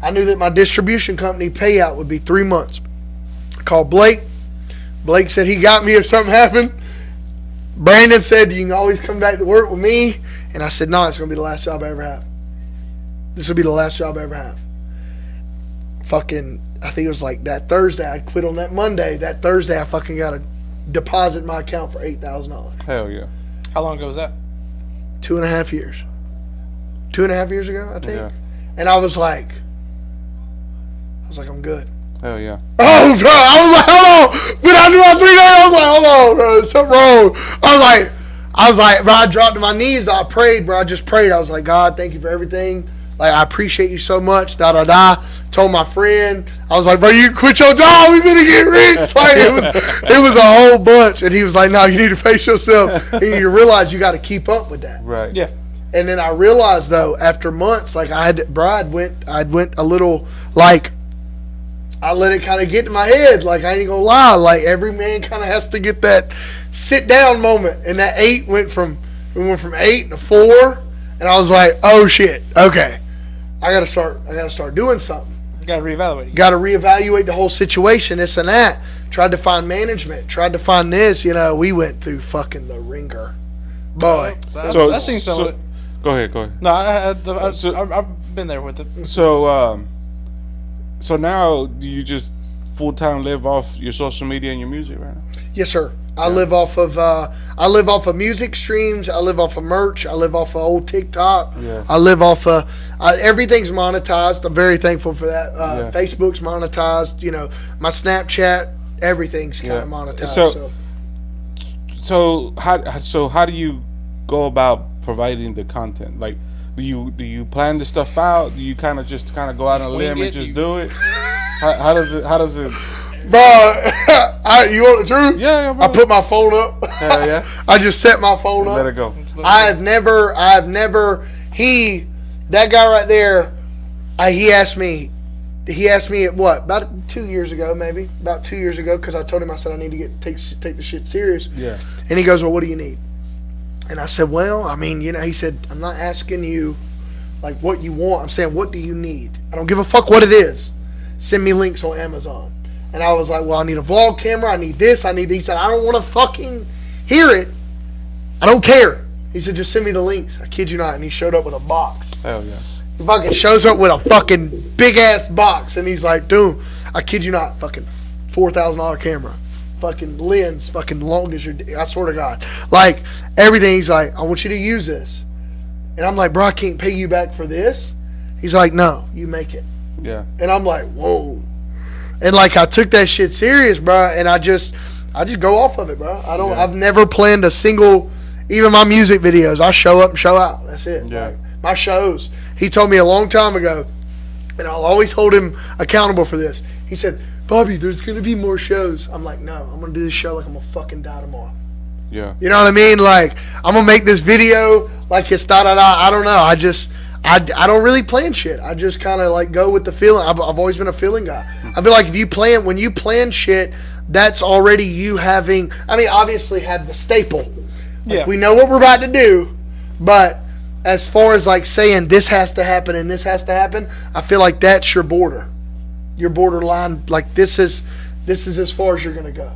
I knew that my distribution company payout would be 3 months. I called Blake. Blake said he got me if something happened. Brandon said you can always come back to work with me. And I said, no, it's going to be the last job I ever have. This will be the last job I ever have. Fucking, I think it was like that Thursday. I quit on that Monday. That Thursday, I fucking got a deposit in my account for $8,000. Hell yeah. How long ago was that? 2.5 years. 2.5 years ago, I think. Yeah. And I was like, I'm good. Hell yeah. Oh, bro, I was like, hold on. When I knew I was 3 days, I was like, hold on, bro, there's something wrong. I was like, bro, I dropped to my knees. I prayed, bro. I just prayed. I was like, God, thank you for everything. Like, I appreciate you so much. Told my friend, I was like, bro, you quit your job. We gonna get rich. Like, it was a whole bunch. And he was like, no, you need to face yourself. And you realize you got to keep up with that. Right. Yeah. And then I realized though, after months, like I'd went a little like. I let it kind of get to my head. Like, I ain't gonna lie. Like, every man kind of has to get that sit down moment. And that we went from 8 to 4. And I was like, oh shit, okay. I gotta start doing something. Got to reevaluate. Got to reevaluate the whole situation, this and that. Tried to find management. Tried to find this. You know, we went through fucking the ringer. Boy. That seems somewhat. Go ahead. No, I've been there with it. So now do you just full-time live off your social media and your music right now? Yes, sir. I live off of music streams. I live off of merch. I live off of old TikTok. Yeah. I live off of everything's monetized. I'm very thankful for that. Yeah. Facebook's monetized. You know, my Snapchat, everything's kind of monetized. So how do you go about providing the content? Like, do you plan the stuff out? Do you kind of go out on a limb and just do it? How does it? Bro, you want the truth? Yeah, bro. I put my phone up. Hell yeah. I just set my phone up. Let it go. I have never. That guy right there. He asked me at what, about 2 years ago, maybe about 2 years ago, because I told him, I said I need to take the shit serious. Yeah. And he goes, well, what do you need? And I said, well, I mean, you know, he said, I'm not asking you like what you want. I'm saying, what do you need? I don't give a fuck what it is. Send me links on Amazon. And I was like, well, I need a vlog camera. I need this. I need. He said, I don't want to fucking hear it. I don't care. He said, just send me the links. I kid you not. And he showed up with a box. Hell yeah. He fucking shows up with a fucking big ass box. And he's like, dude, I kid you not, fucking $4,000 camera. Fucking lens, fucking long as your dick. I swear to God. Like, everything. He's like, I want you to use this. And I'm like, bro, I can't pay you back for this. He's like, no, you make it. Yeah. And I'm like, whoa. And like, I took that shit serious, bro. And I just go off of it, bro. I've never planned a single, even my music videos. I show up and show out. That's it. Yeah. Like, my shows. He told me a long time ago, and I'll always hold him accountable for this. He said, Bobby, there's going to be more shows. I'm like, no, I'm going to do this show like I'm going to fucking die tomorrow. Yeah. You know what I mean? Like, I'm going to make this video like it's da-da-da. I don't know. I don't really plan shit. I just kind of like go with the feeling. I've always been a feeling guy. I feel like when you plan shit, that's already you having, I mean, obviously have the staple. Like, Yeah. we know what we're about to do, but as far as like saying this has to happen and this has to happen, I feel like that's your border. Your borderline, like this is as far as you're going to go.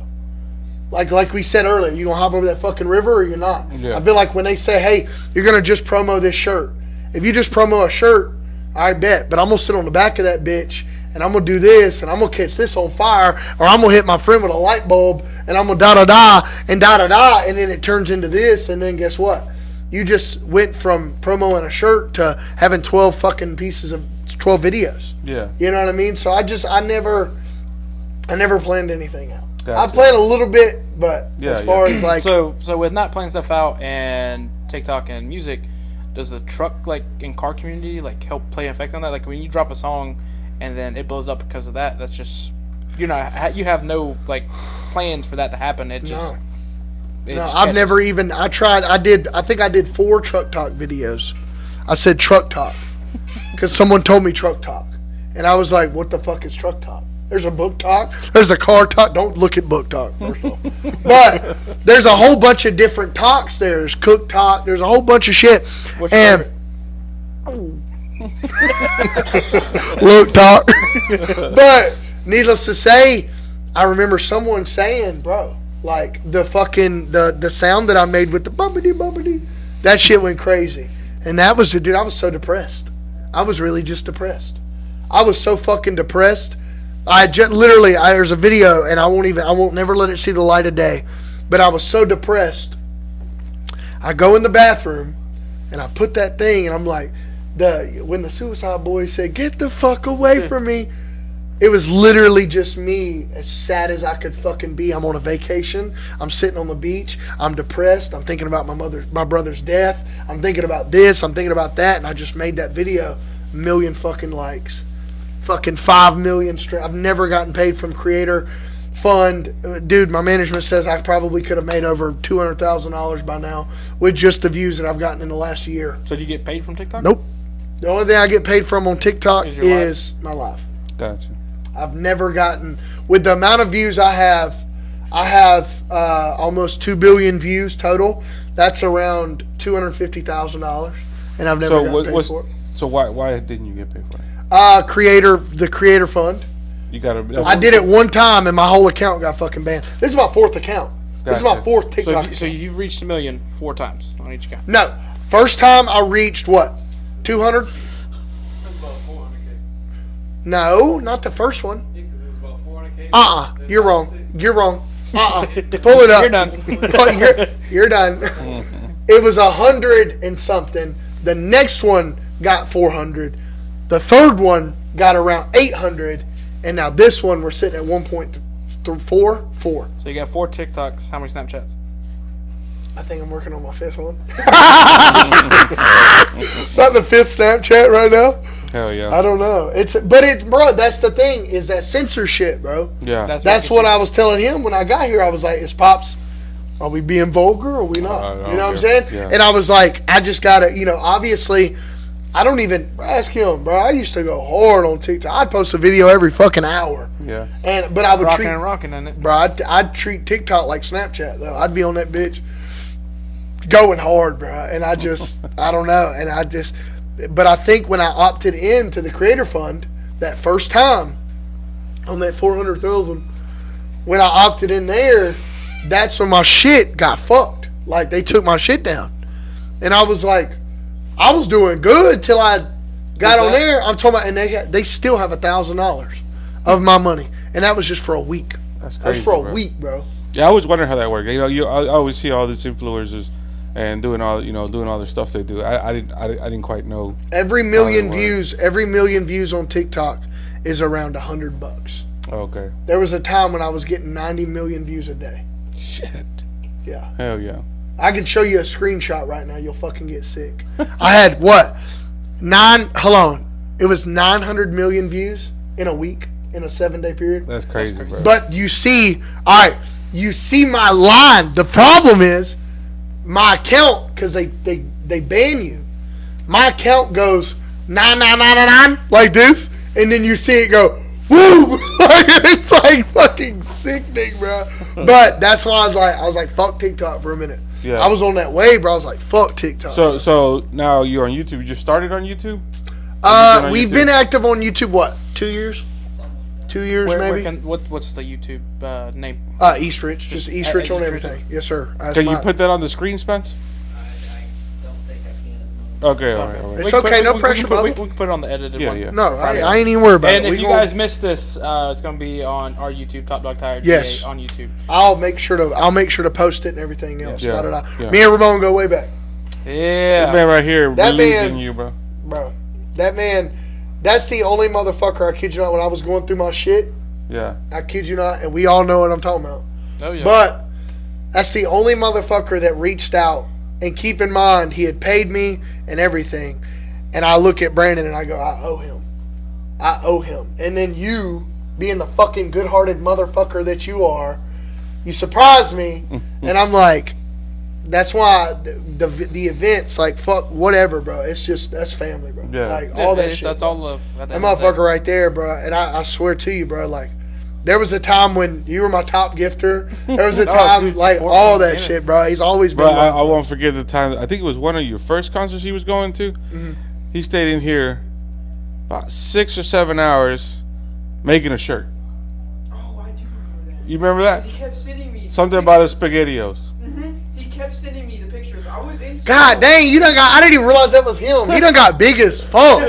Like we said earlier, you going to hop over that fucking river or you're not? Yeah. I feel like when they say, hey, you're going to just promo this shirt. If you just promo a shirt, I bet. But I'm going to sit on the back of that bitch, and I'm going to do this, and I'm going to catch this on fire, or I'm going to hit my friend with a light bulb, and I'm going to da-da-da, and then it turns into this, and then guess what? You just went from promoing a shirt to having 12 fucking pieces of 12 videos. Yeah. You know what I mean? So I never planned anything out. I plan a little bit, but as far as like, so with not playing stuff out and TikTok and music, does the truck like in car community like help play an effect on that? Like when you drop a song and then it blows up because of that, that's just you have no like plans for that to happen. It just no, just I've catches. never even. I tried. I think I did 4 truck talk videos. I said truck talk because someone told me truck talk, and I was like, "What the fuck is truck talk?" There's a book talk. There's a car talk. Don't look at book talk, first of all. But there's a whole bunch of different talks. There's cook talk. There's a whole bunch of shit. What's And look talk. But needless to say, I remember someone saying, bro, like the fucking the sound that I made with the bumpity bumpity, that shit went crazy. And that was the dude. I was so depressed. I was really just depressed. I was so fucking depressed. I just literally, there's a video, and I won't never let it see the light of day. But I was so depressed. I go in the bathroom, and I put that thing, and I'm like, when the Suicide Boys said, "Get the fuck away from me," it was literally just me, as sad as I could fucking be. I'm on a vacation. I'm sitting on the beach. I'm depressed. I'm thinking about my brother's death. I'm thinking about this. I'm thinking about that, and I just made that video. 1 million fucking likes. Fucking 5 million straight. I've never gotten paid from Creator Fund. Dude, my management says I probably could have made over $200,000 by now with just the views that I've gotten in the last year. So do you get paid from TikTok? Nope. The only thing I get paid from on TikTok Is your is my life. Gotcha. I've never gotten, with the amount of views I have almost 2 billion views total. That's around $250,000, and I've never gotten paid for it. So why didn't you get paid for it? The Creator Fund. You gotta. I did it one time, and my whole account got fucking banned. This is my 4th account. This is my Gotcha. 4th TikTok. So account. you've reached 1 million 4 times on each account. No, first time I reached what, 200? It was about 400K. No, not the first one. Yeah, because it was about 400K. You're wrong. You're wrong. Pull it up. You're done. You're done. It was 100 and something. The next one got 400. The third one got around 800, and now this one we're sitting at 1.4. So you got 4 TikToks. How many Snapchats? I think I'm working on my 5th one. Not the 5th Snapchat right now. Hell yeah. I don't know. Bro. That's the thing, is that censorship, bro. Yeah. That's what I was telling him when I got here. I was like, "Is Pops, are we being vulgar or are we not?" You know what I'm saying? Yeah. And I was like, I just gotta, obviously, I don't even ask him, bro. I used to go hard on TikTok. I'd post a video every fucking hour. Yeah. But I would Rocking, isn't it? bro. I'd treat TikTok like Snapchat though. I'd be on that bitch, going hard, bro. And I just, I don't know. But I think when I opted into the Creator Fund that first time on that 400,000, when I opted in there, that's when my shit got fucked. Like they took my shit down, and I was like, I was doing good till I got on there. I'm talking about, and they still have $1,000 of my money, and that was just for a week. That's That was crazy, for a bro. week, bro. Yeah, I was wondering how that worked. I always see all these influencers and doing all the stuff they do. I didn't quite know. Every million worked. views on TikTok is around $100. Okay. There was a time when I was getting 90 million views a day. Shit. Yeah. Hell yeah. I can show you a screenshot right now. You'll fucking get sick. I had what? Hold on. It was 900 million views in a week, in a 7-day period. That's crazy, bro. But you see, you see my line. The problem is my account, because they ban you. My account goes 9999 like this, and then you see it go woo. Like, it's like fucking sickening, bro. But that's why I was like, fuck TikTok for a minute. Yeah. I was on that wave, bro. I was like, fuck TikTok. So now you're on YouTube. You just started on YouTube? We've been active on YouTube, what, 2 years? 2 years, maybe? What's the YouTube name? East Rich. Just East Rich on East Rich. everything. Yes, sir. That's Can you my- put that on the screen, Spence? I don't think I can. Okay, all right. It's okay, no pressure, We Bubba. can put it on the edited Yeah, one. yeah. No, I ain't even worried about And it. if you guys missed this, it's gonna be on our YouTube, Top Dog Tire. Yes. GA on YouTube. I'll make sure to post it and everything else. Yeah, Da-da-da. yeah. Me and Ramon go way back, Yeah. That man right here That believes man- in you, bro. bro. That man, that's the only motherfucker, I kid you not, when I was going through my shit, Yeah. I kid you not, and we all know what I'm talking about. Oh yeah. But that's the only motherfucker that reached out. And keep in mind, he had paid me and everything. And I look at Brandon and I go, I owe him. I owe him. And then you, being the fucking good-hearted motherfucker that you are, you surprise me. And I'm like, that's why the events, like, fuck, whatever, bro. It's just, that's family, bro. Yeah. Like, all that It's- shit. That's all love. At the That end of the motherfucker day. right there, bro. And I swear to you, bro, like, there was a time when you were my top gifter. There was a Oh, time, dude, like, support all me, that damn it. shit, bro. He's always been Bro, I my- won't forget the time. I think it was one of your first concerts he was going to. He stayed in here about 6 or 7 hours making a shirt. Oh, I do remember that. You remember that? He kept sending me Something about his SpaghettiOs. He kept sending me the pictures. I was in. God dang, you done got, I didn't even realize that was him. He done got big as fuck.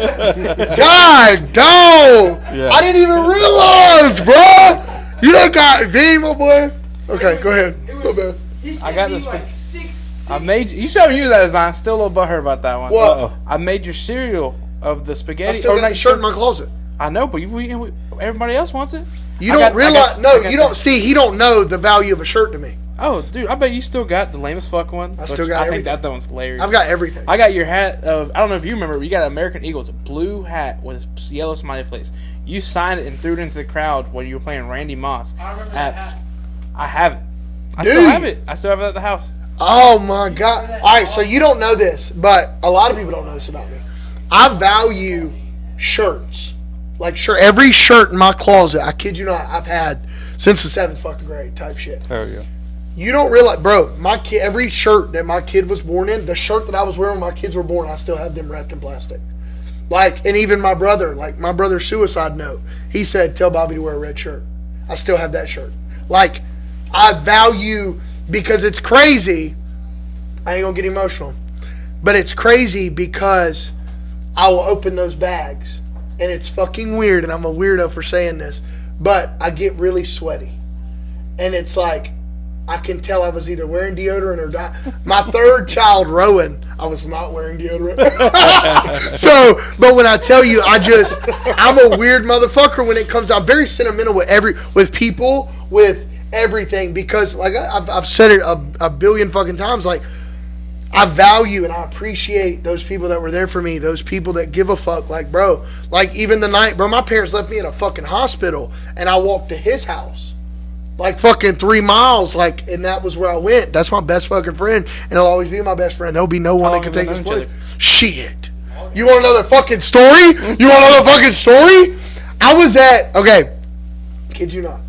God, dog. Yeah. I didn't even realize, bro. You done got big, my boy. Okay, go ahead. It My was, bad. he sent I got me this like pic- six. I made you showed you that design. Still a little butthurt about that one. What? Uh-oh. I made your cereal of the I spaghetti. still or got not the shirt in your- my closet. I know, but everybody else wants it. You I don't got- realize, I no, got you don't see, he don't know the value of a shirt to me. Oh, dude, I bet you still got the lamest fuck one. I still which got I think everything. that one's hilarious. I've got everything. I got your hat of, I don't know if you remember, but you got an American Eagles, a blue hat with a yellow smiley face. You signed it and threw it into the crowd when you were playing Randy Moss. I remember at- that. I have it. I Dude. still have it. I still have it at the house. Oh my God. All right, so you don't know this, but a lot of people don't know this about me. I value shirts. Like every shirt in my closet, I kid you not, I've had since the 7th fucking grade type shit. Hell yeah. You don't realize, bro, my kid, every shirt that my kid was born in, the shirt that I was wearing when my kids were born, I still have them wrapped in plastic. Like, and even my brother, like my brother's suicide note, he said, tell Bobby to wear a red shirt. I still have that shirt. Like, I value, because it's crazy, I ain't gonna get emotional, but it's crazy because I will open those bags, and it's fucking weird, and I'm a weirdo for saying this, but I get really sweaty. And it's like, I can tell I was either wearing deodorant or not. My third child, Rowan, I was not wearing deodorant. So, but when I tell you, I'm a weird motherfucker when it comes. I'm very sentimental with people, with everything, because like I've said it a billion fucking times. Like, I value and I appreciate those people that were there for me, those people that give a fuck. Like, bro, like even the night, bro, my parents left me in a fucking hospital, and I walked to his house. Like fucking 3 miles, like, and that was where I went. That's my best fucking friend, and he'll always be my best friend. There'll be no one How that can long take have his you known place. each Shit. You want another fucking story? You want another fucking story? I was at, okay, kid you not.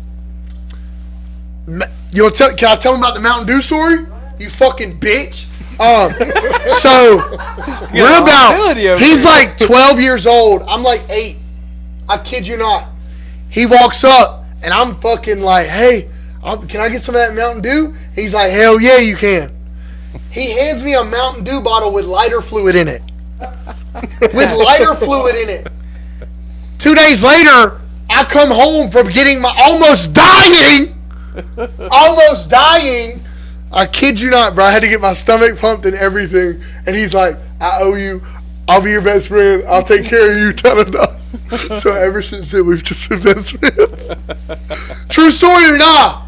You want to tell? Can I tell him about the Mountain Dew story? You fucking bitch. So we're about. hostility over He's here. like 12 years old. I'm like 8. I kid you not. He walks up and I'm fucking like, hey, can I get some of that Mountain Dew? He's like, hell yeah, you can. He hands me a Mountain Dew bottle with lighter fluid in it. With lighter fluid in it. 2 days later, I come home from getting my almost dying. I kid you not, bro. I had to get my stomach pumped and everything. And he's like, I owe you. I'll be your best friend. I'll take care of you. Da-da-da. So ever since then, we've just been best friends. True story or not?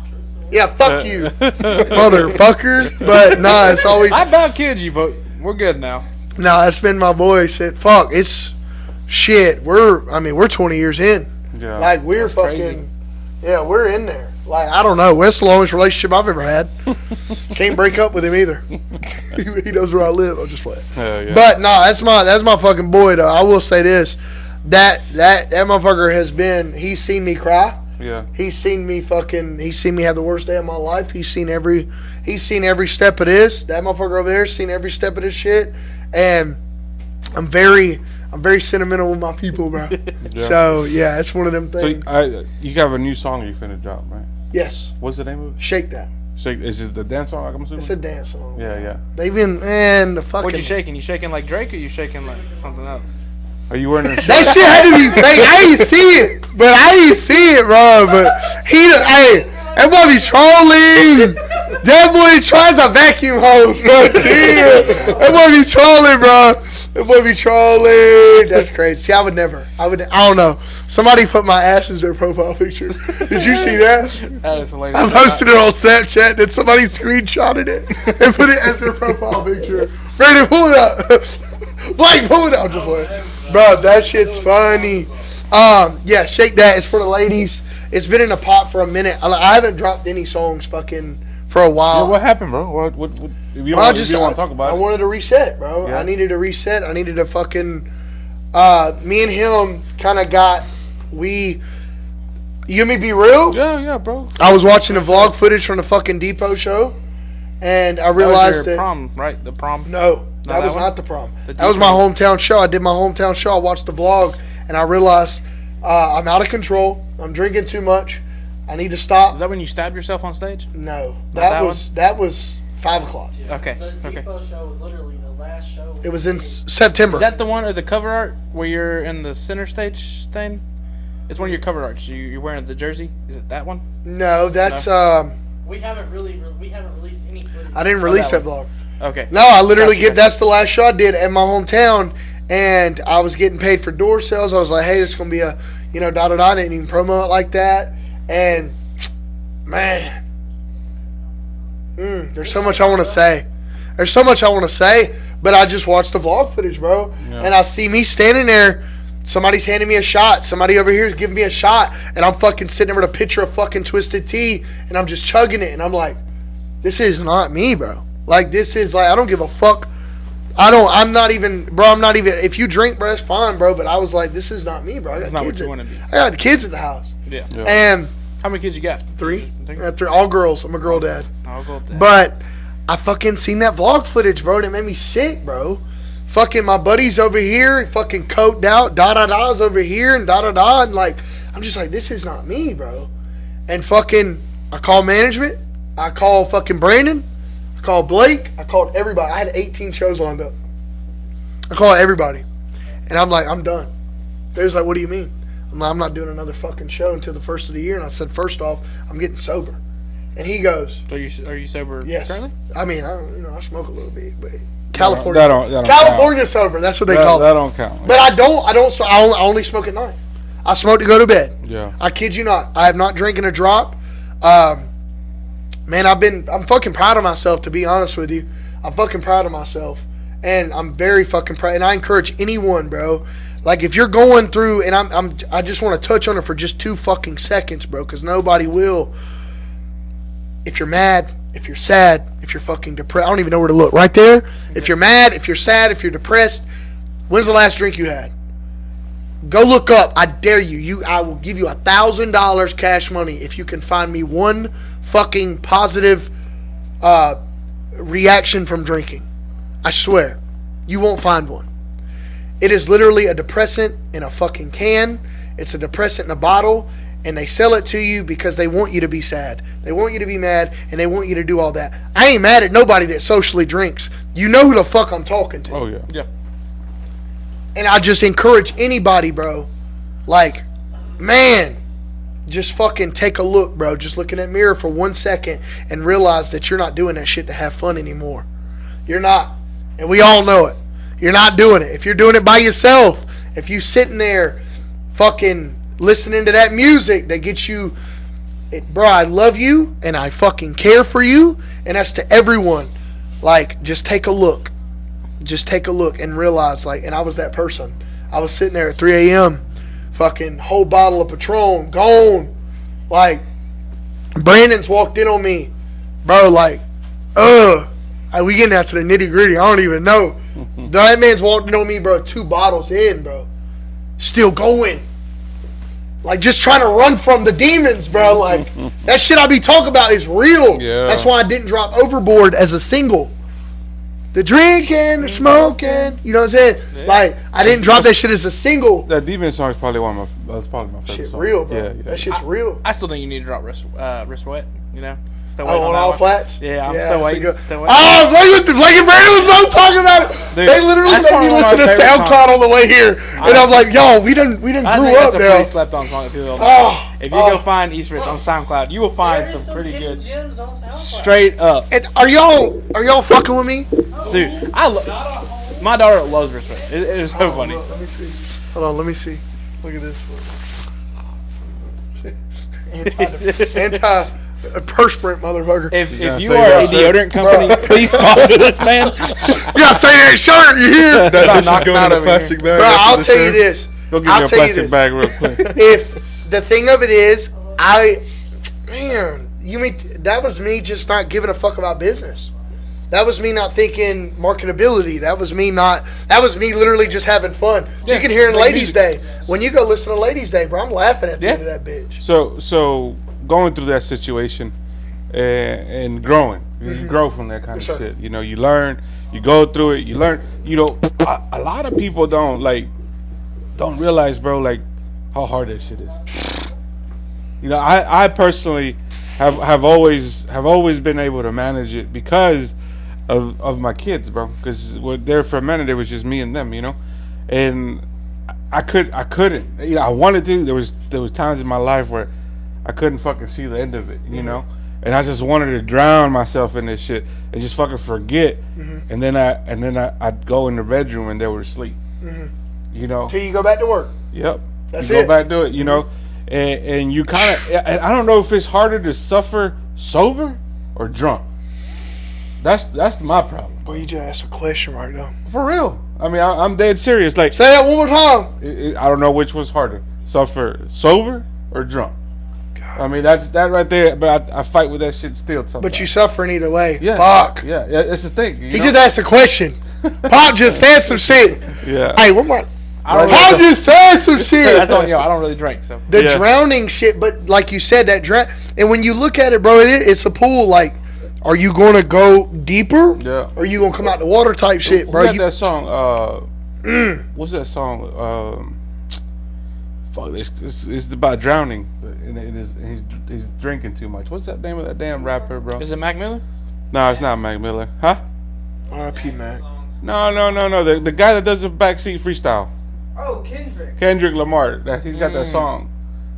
Yeah, fuck you, motherfucker. But nah, it's always I about killed you, but we're good now. no. That's been my boy. Said fuck. It's shit. We're 20 years in. Yeah. Like we're That's fucking crazy. yeah. We're in there. Like I don't know. That's the longest relationship I've ever had. Can't break up with him either. He knows where I live. I'm just playing. Hell yeah. But no, that's my fucking boy though. I will say this. That motherfucker has been. He's seen me cry. Yeah. He's seen me have the worst day of my life. He's seen every step of this. That motherfucker over there's seen every step of this shit. And I'm very sentimental with my people, bro. Yeah. So yeah, it's one of them So things. you have a new song you finna drop, right? Yes. What's the name of it? Shake that. Shake. Is it the dance song? I'm assuming. It's a dance song. Yeah, yeah. They've been the fucking What you shaking? You shaking like Drake, or you shaking like something else? Are you wearing a shirt? That shit had to be fake. I ain't see it, bro. But that boy be trolling. That boy tries to vacuum hose, bro. Chill. That boy be trolling, bro. It would be trolling. That's crazy. See, I would never. I don't know. Somebody put my ass as their profile picture. Did you see that? That is hilarious. I posted it on Snapchat. Then somebody screenshotted it and put it as their profile picture. Brandon, pull it up. Blake, pull it up. Just like, bro, that shit's funny. Yeah, shake that. It's for the ladies. It's been in the pot for a minute. I haven't dropped any songs fucking for a while. Yeah, what happened, bro? What if you don't, if you don't want to talk about I it? wanted to reset, bro. Yeah. I needed to reset. I needed to fucking. Me and him kind of got. You and me be real? Yeah, bro. I was watching the vlog footage from the fucking Depot show, and I realized that was your prom, right? The prom. No, that was one? not the prom. The That was my hometown show. I did my hometown show. I watched the vlog, and I realized I'm out of control. I'm drinking too much. I need to stop. Is that when you stabbed yourself on stage? No, that that was 5 o'clock. Okay. The Okay. Depot show was literally the last show. It was in September. Is that the one or the cover art where you're in the center stage thing? It's one of your cover arts. You're wearing the jersey. Is it that one? No, that's We haven't released any footage. I didn't release that that vlog. Okay. No, I literally Gotcha. that's the last show I did at my hometown, and I was getting paid for door sales. I was like, hey, this is gonna be a I didn't even promo it like that, and man, there's so much I want to say. There's so much I want to say, but I just watched the vlog footage, bro, and I see me standing there. Somebody's handing me a shot. Somebody over here is giving me a shot, and I'm fucking sitting there with a pitcher of fucking Twisted Tea, and I'm just chugging it, and I'm like, this is not me, bro. Like, this is like, I don't give a fuck. I'm not even, if you drink, bro, that's fine, bro, but I was like, this is not me, bro. I got not kids what you wanna be. I got kids in the house. Yeah. And How many kids you got? 3. All girls. I'm a girl dad. I'll go with that. But I fucking seen that vlog footage, bro, and it made me sick, bro. Fucking my buddies over here, fucking coked out, da-da-da's over here, and da-da-da, and like, I'm just like, this is not me, bro. And fucking, I call management, I call fucking Brandon, I called Blake, I called everybody. I had 18 shows lined up. I called everybody. And I'm like, I'm done. They was like, what do you mean? I'm like, I'm not doing another fucking show until the first of the year. And I said, first off, I'm getting sober. And he goes, Are you sober yes. currently? I mean, I smoke a little bit, but California, That don't California sober. That's what they call That it. don't count. But I only smoke at night. I smoke to go to bed. Yeah. I kid you not. I have not drinking a drop. Man, I'm fucking proud of myself, to be honest with you. I'm fucking proud of myself. And I'm very fucking proud. And I encourage anyone, bro. Like, if you're going through, and I just want to touch on it for just 2 fucking seconds, bro, because nobody will. If you're mad, if you're sad, if you're fucking depressed, I don't even know where to look. Right there. If you're mad, if you're sad, if you're depressed, when's the last drink you had? Go look up. I dare you. I will give you $1,000 cash money if you can find me one fucking positive reaction from drinking. I swear. You won't find one. It is literally a depressant in a fucking can. It's a depressant in a bottle. And they sell it to you because they want you to be sad. They want you to be mad, and they want you to do all that. I ain't mad at nobody that socially drinks. You know who the fuck I'm talking to. Oh, yeah. Yeah. And I just encourage anybody, bro. Like, man, just fucking take a look, bro. Just look in that mirror for 1 second and realize that you're not doing that shit to have fun anymore. You're not. And we all know it. You're not doing it. If you're doing it by yourself, if you sitting there fucking listening to that music that gets you, bro, I love you and I fucking care for you, and that's to everyone. Like, just take a look. Just take a look and realize, like, and I was that person. I was sitting there at 3 a.m., fucking whole bottle of Patron, gone. Like, Brandon's walked in on me, bro, like, we getting out to the nitty gritty. I don't even know. That man's walked in on me, bro, 2 bottles in, bro. Still going. Like, just trying to run from the demons, bro. Like, that shit I be talking about is real. Yeah. That's why I didn't drop Overboard as a single. The drinking, the smoking, you know what I'm saying? Yeah. Like, I didn't drop that shit as a single. That Demon song is probably that's probably my favorite Shit song. real, bro. Yeah, yeah. That shit's real. I still think you need to drop wrist wet. You know. Still Oh, on that all one. flats? Yeah, I'm Yeah, still that's a waiting. good- Still waiting. Oh, Blake and Brandon was both talking about it. Dude, They literally that's made me one of listen my to favorite SoundCloud songs. on the way here. And I'm like, yo, we didn't I grew think up that's a there. pretty slept on song that people don't know. Oh, If you go find East Ridge on SoundCloud, you will find There is some pretty hidden good. gems on SoundCloud. Straight up, And are y'all fucking with me? dude. My daughter loves respect. It is so funny. Let me see. Hold on, let me see. Look at this. Anti-perspirant motherfucker. If gotta you say are a that shirt. deodorant company, please sponsor this man. You gotta say that shirt, you hear? This is knocking going out in a over plastic bag. Bro, after I'll the tell you show. this. Go get I'll your tell you plastic this. bag real quick. If the thing of it is, you mean that was me just not giving a fuck about business. That was me not thinking marketability. That was me literally just having fun. Yeah, you can hear in like Ladies' music. Day. When you go listen to Ladies' Day, bro, I'm laughing at the end of that bitch. So going through that situation and growing, you grow from that kind Yes, of sir. shit. You know, you learn, you go through it, you learn. You know, a lot of people don't realize, bro, like how hard that shit is. You know, I personally have always been able to manage it because of my kids, bro. Because there for a minute it was just me and them, you know, and I couldn't. You know, I wanted to. There was times in my life where I couldn't fucking see the end of it, you know, and I just wanted to drown myself in this shit and just fucking forget. And then I'd go in the bedroom and they were asleep, you know. Till you go back to work. Yep. That's you it. go back to it, you know, and you kind of. I don't know if it's harder to suffer sober or drunk. That's my problem. Boy, you just asked a question right now. For real. I mean, I'm dead serious. Like, Say that one more time. I don't know which was harder, suffer sober or drunk. I mean, that's that right there. But I fight with that shit still. Sometimes. But you suffering either way. yeah, Fuck. Yeah, it's the thing. He just asked a question. Pop just said some shit. Yeah. Hey, one more. I don't Pop really, just said some shit. that's on you. I don't really drink, so. The Yeah. drowning shit, but like you said, that drown. And when you look at it, bro, it's a pool. Like, are you going to go deeper? Yeah. Or are you going to come out the water type shit, bro? Who got You, that song? What's that song? Fuck, it's about drowning, and he's drinking too much. What's that name of that damn rapper, bro? Is it Mac Miller? No, it's not Mac Miller, huh? R.I.P. Mac. No. The guy that does the backseat freestyle, Oh, Kendrick. Kendrick Lamar. He's got that song.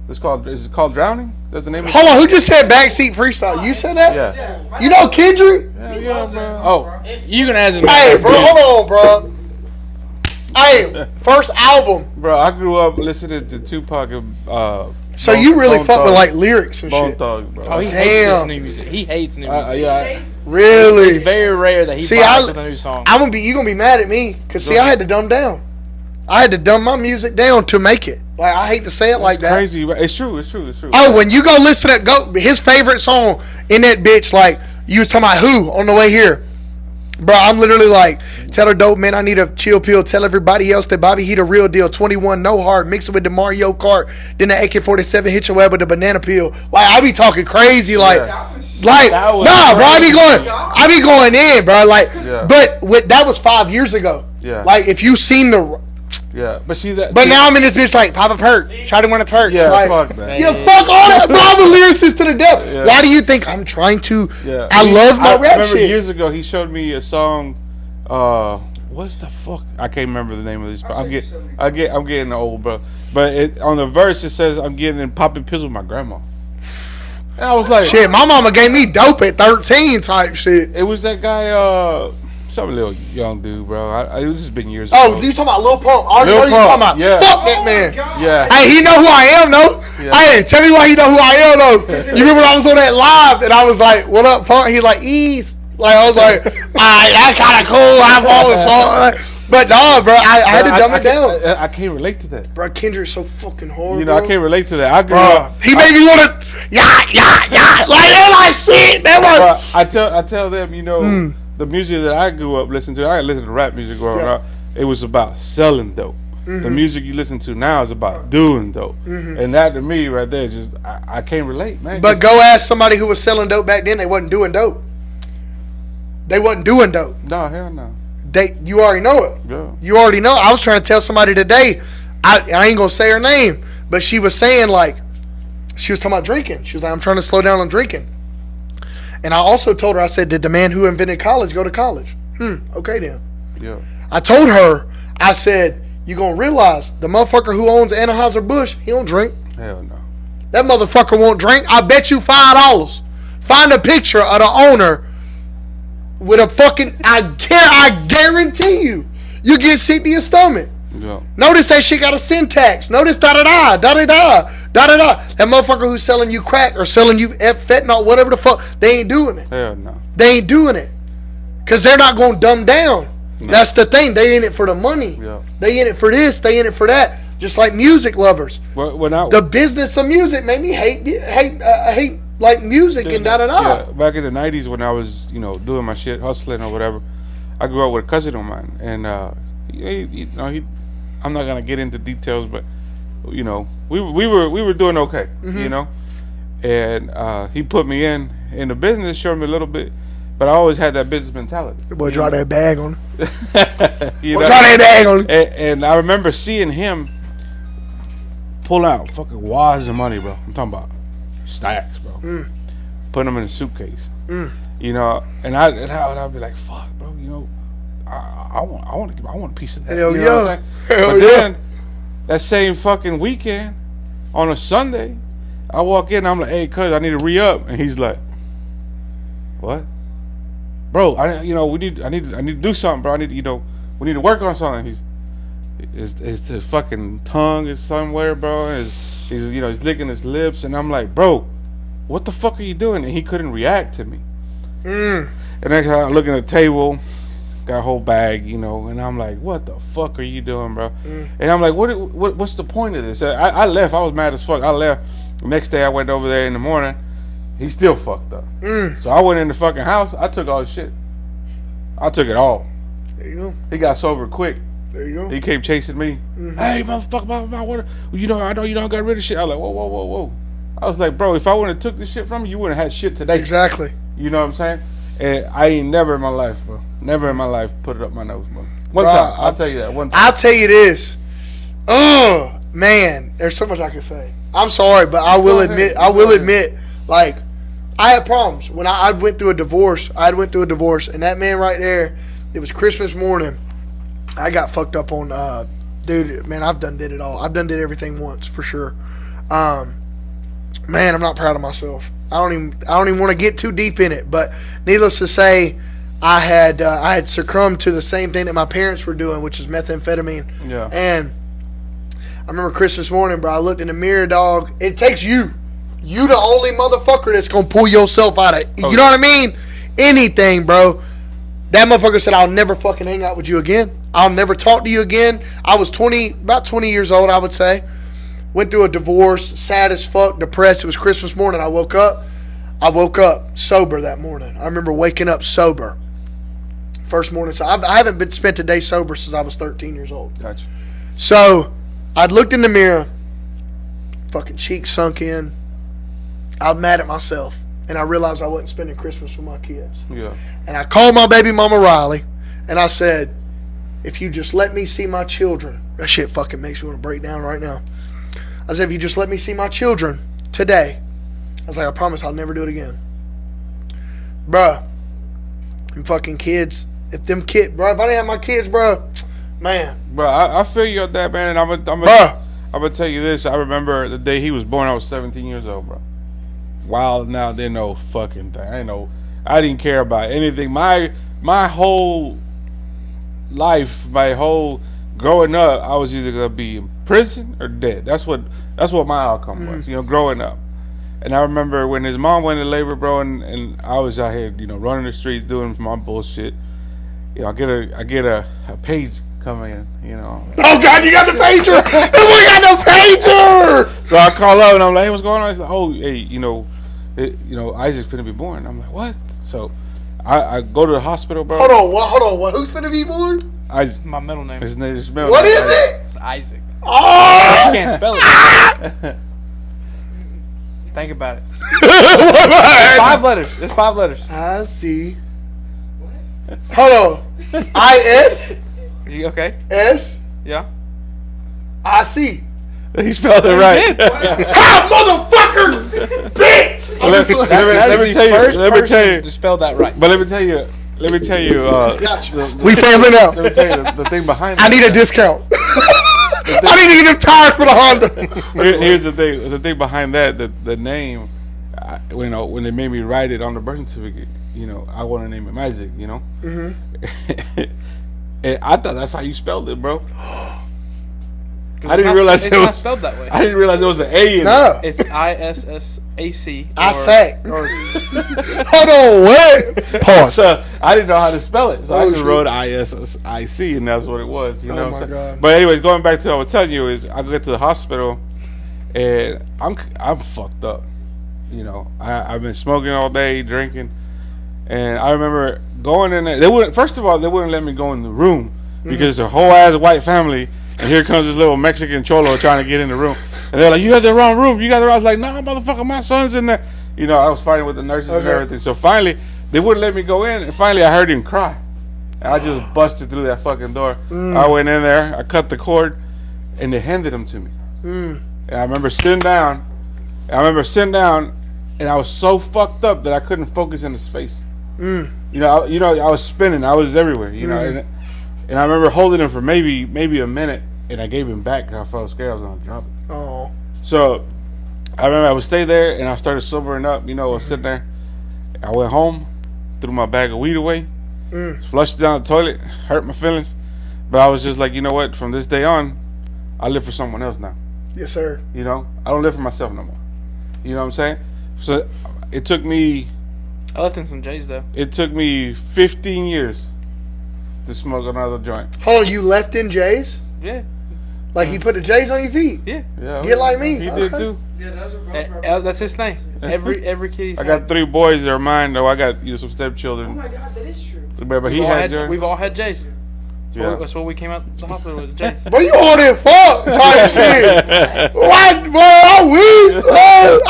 Is it called Drowning? That's the name of it? Hold on, who just said backseat freestyle? You said that? Yeah. You know Kendrick? Yeah, bro. Oh, you can ask him. Hey, bro, hold on, bro. Hey, first album. Bro, I grew up listening to Tupac and So you really Bone fuck with Thugs. like lyrics and Bone shit. Thugs, bro. Oh, he Damn. hates this new music. He hates new music. Yeah. Really? It's very rare that he See, pops with a new song. you gonna be mad at me because see, I had to dumb down. I had to dumb my music down to make it. Like I hate to say it like that. Crazy, but it's true. Oh, when you go listen to his favorite song in that bitch, like you was talking about who on the way here, bro. I'm literally like, tell her dope man, I need a chill pill. Tell everybody else that Bobby he the real deal. 21 no hard, mix it with the Mario Kart. Then the AK-47 hit your web with the banana peel. Like I be talking crazy, like. Yeah. Like, That was nah, bro, crazy. I be going in, bro. Like, Yeah. but that was 5 years ago. Yeah. Like, if you seen the, Yeah, but see that. but now I'm in this bitch like, pop a perk, try to want a turk. Yeah, like, fuck that. yeah, fuck all that. Bro, I'm a lyricist to the death. Yeah. Why do you think I'm trying to? Yeah. I love my I rap remember shit. years ago he showed me a song. What's the fuck? I can't remember the name of this. But I'm getting old, bro. But on the verse it says I'm getting in popping pills with my grandma. And I was like, Shit, my mama gave me dope at 13 type shit. It was that guy, some little young dude, bro. It was just been years Oh, ago. you talking about Lil Pump? I already know Lil you talking Pump, about. yeah. Fuck that man. Yeah. Hey, he know who I am, though. Yeah. Hey, tell me why he know who I am, though. You remember when I was on that live and I was like, "What up, Pump?" He like, "Ease." Like I was like, "Alright, that's kind of cool." I'm falling. But nah, bro, I had to dumb it down. I can't relate to that. Bro, Kendrick's so fucking hard. You know, bro. I can't relate to that. I grew Bro, up. he made me want to, like that, like shit. That was. Bro, I tell them, you know, the music that I grew up listening to. I listened to rap music growing Yeah. up. It was about selling dope. The music you listen to now is about doing dope, and that to me right there, just I can't relate, man. But go ask somebody who was selling dope back then. They wasn't doing dope. They wasn't doing dope. No, hell no. You already know it. Yeah. You already know. I was trying to tell somebody today. I ain't gonna say her name, but she was saying like, she was talking about drinking. She was like, I'm trying to slow down on drinking. And I also told her, I said, did the man who invented college go to college? Okay then. Yeah. I told her, I said, you gonna realize the motherfucker who owns Anheuser-Busch, he don't drink. Hell no. That motherfucker won't drink. I bet you $5. Find a picture of the owner with a fucking, I guarantee you, You get sick to your stomach. Yeah. Notice that shit got a syntax. Notice da-da-da, da-da-da, da-da-da. That motherfucker who's selling you crack or selling you fentanyl, whatever the fuck, they ain't doing it. Hell no. They ain't doing it. Because they're not going to dumb down. No. That's the thing. They in it for the money. Yeah. They in it for this. They in it for that. Just like music lovers. When I, The business of music made me hate like music and da-da-da. Yeah, back in the 90s when I was, doing my shit, hustling or whatever, I grew up with a cousin of mine. And, I'm not going to get into details, but, we were doing okay, And he put me in the business, showed me a little bit. But I always had that business mentality. Boy, draw that bag on him. You Boy, know? draw that bag on him. And I remember seeing him pull out fucking wads of money, bro. I'm talking about stacks, bro. Putting them in a suitcase. And I'd be like, fuck, bro. I want a piece of that. Hell you know yeah. what I'm saying? Hell But yeah. then that same fucking weekend, on a Sunday, I walk in. I'm like, hey, cuz, I need to re-up, and he's like, what? Bro, I need to do something, bro. We need to work on something. His fucking tongue is somewhere, bro. He's licking his lips, and I'm like, bro, what the fuck are you doing? And he couldn't react to me. And then I look at the table, got a whole bag, and I'm like, what the fuck are you doing, bro? And I'm like, what's the point of this? I left. I was mad as fuck. I left. The next day I went over there in the morning. He still fucked up. So I went in the fucking house. I took all his shit. I took it all. There you go. He got sober quick. There you go. He came chasing me. Hey, motherfucker, blah, blah, blah, what? I know you don't got rid of shit. I was like, whoa. I was like, bro, if I wouldn't have took this shit from you, you wouldn't have had shit today. Exactly. You know what I'm saying? And I ain't never in my life, bro. Never in my life put it up my nose, bro. One Bro, time. I'll tell you that. One time. I'll tell you this. Oh, man. There's so much I can say. I'm sorry, but I will admit, like, I had problems. When I went through a divorce, and that man right there, it was Christmas morning. I got fucked up on, dude, man, I've done did it all. I've done did everything once, for sure. Man, I'm not proud of myself. I don't even want to get too deep in it, but needless to say, I had succumbed to the same thing that my parents were doing, which is methamphetamine. Yeah. And I remember Christmas morning, bro, I looked in the mirror, dog. It takes you. You the only motherfucker that's going to pull yourself out of, you know what I mean? Anything, bro. That motherfucker said, I'll never fucking hang out with you again. I'll never talk to you again. I was about 20 years old, I would say. Went through a divorce, sad as fuck, depressed. It was Christmas morning. I woke up sober that morning. I remember waking up sober. First morning. So I haven't been spent a day sober since I was 13 years old. Gotcha. So I'd looked in the mirror, fucking cheeks sunk in. I was mad at myself, and I realized I wasn't spending Christmas with my kids. Yeah. And I called my baby mama Riley, and I said, if you just let me see my children, that shit fucking makes me want to break down right now. I said, if you just let me see my children today, I was like, I promise I'll never do it again. Bruh, them fucking kids, if I didn't have my kids, bruh, man. Bro, I feel you on that, man, and I'm gonna tell you this. I remember the day he was born, I was 17 years old, bro. Wild now, didn't know fucking thing. I didn't care about anything. My whole life, my whole growing up, I was either gonna be in prison or dead. That's what my outcome was, growing up. And I remember when his mom went into labor, bro, and I was out here, running the streets doing my bullshit. I get a page coming in, Oh God, you got the pager! We got no pager! So I call up and I'm like, hey, what's going on? He's like, oh, hey, Isaac's finna be born. I'm like, what? So I go to the hospital, bro. Hold on, what? Who's finna be born? Isaac. My middle name. His middle What name is it? It's Isaac. Oh! You can't spell it. Think about it. It's 5 letters. I see. Hold on. I-S? You okay? S? Yeah. I see. He spelled it right. Ha, motherfucker! Bitch! Let me tell you to spell that right. But let me tell you. Gotcha. We family now. Let me tell you the thing behind. I need a discount. I need to get them tires for the Honda. Here's the thing. The thing behind that, the name. When they made me write it on the birth certificate, I want to name him Isaac. And I thought that's how you spelled it, bro. I It's didn't not- realize it's it not was. spelled that way. I didn't realize it was an A in it. No. It's ISSAC. Isaac. Or Hold on, what? Pause. So I didn't know how to spell it, so I Oh, just shit. wrote ISSIC, and that's what it was. You know Oh, what I'm my saying? God. But anyways, going back to what I was telling you is, I get to the hospital, and I'm fucked up. You know, I've been smoking all day, drinking, and I remember going in there. They wouldn't. First of all, they wouldn't let me go in the room because it's a whole ass white family. And here comes this little Mexican cholo trying to get in the room. And they're like, you got the wrong room. You got the wrong. I was like, nah, motherfucker, my son's in there. You know, I was fighting with the nurses and Okay. everything. So finally, they wouldn't let me go in. And finally, I heard him cry. And I just busted through that fucking door. I went in there. I cut the cord. And they handed him to me. And I remember sitting down. And I was so fucked up that I couldn't focus in his face. You know, I was spinning. I was everywhere. You know, and I remember holding him for maybe a minute, and I gave him back because I felt scared I was gonna drop it. Oh. So I remember I would stay there, and I started sobering up. You know, I was sitting there. I went home, threw my bag of weed away, flushed it down the toilet, hurt my feelings, but I was just like, you know what? From this day on, I live for someone else now. Yes, sir. You know, I don't live for myself no more. You know what I'm saying? So it took me I left in some J's though. 15 years to smoke another joint. Hold on, you left in J's? Yeah. Like you put the J's on your feet? Yeah. Yeah, Get like me. He did Okay. too. Yeah, those are both That's his thing. Every kid he's I got 3 boys that are mine, though. I got some stepchildren. Oh my god, that is true. But he had yours. We've all had J's. Yeah. That's what we came out the hospital with, J's. Bro, you on it fuck type shit. What? Bro,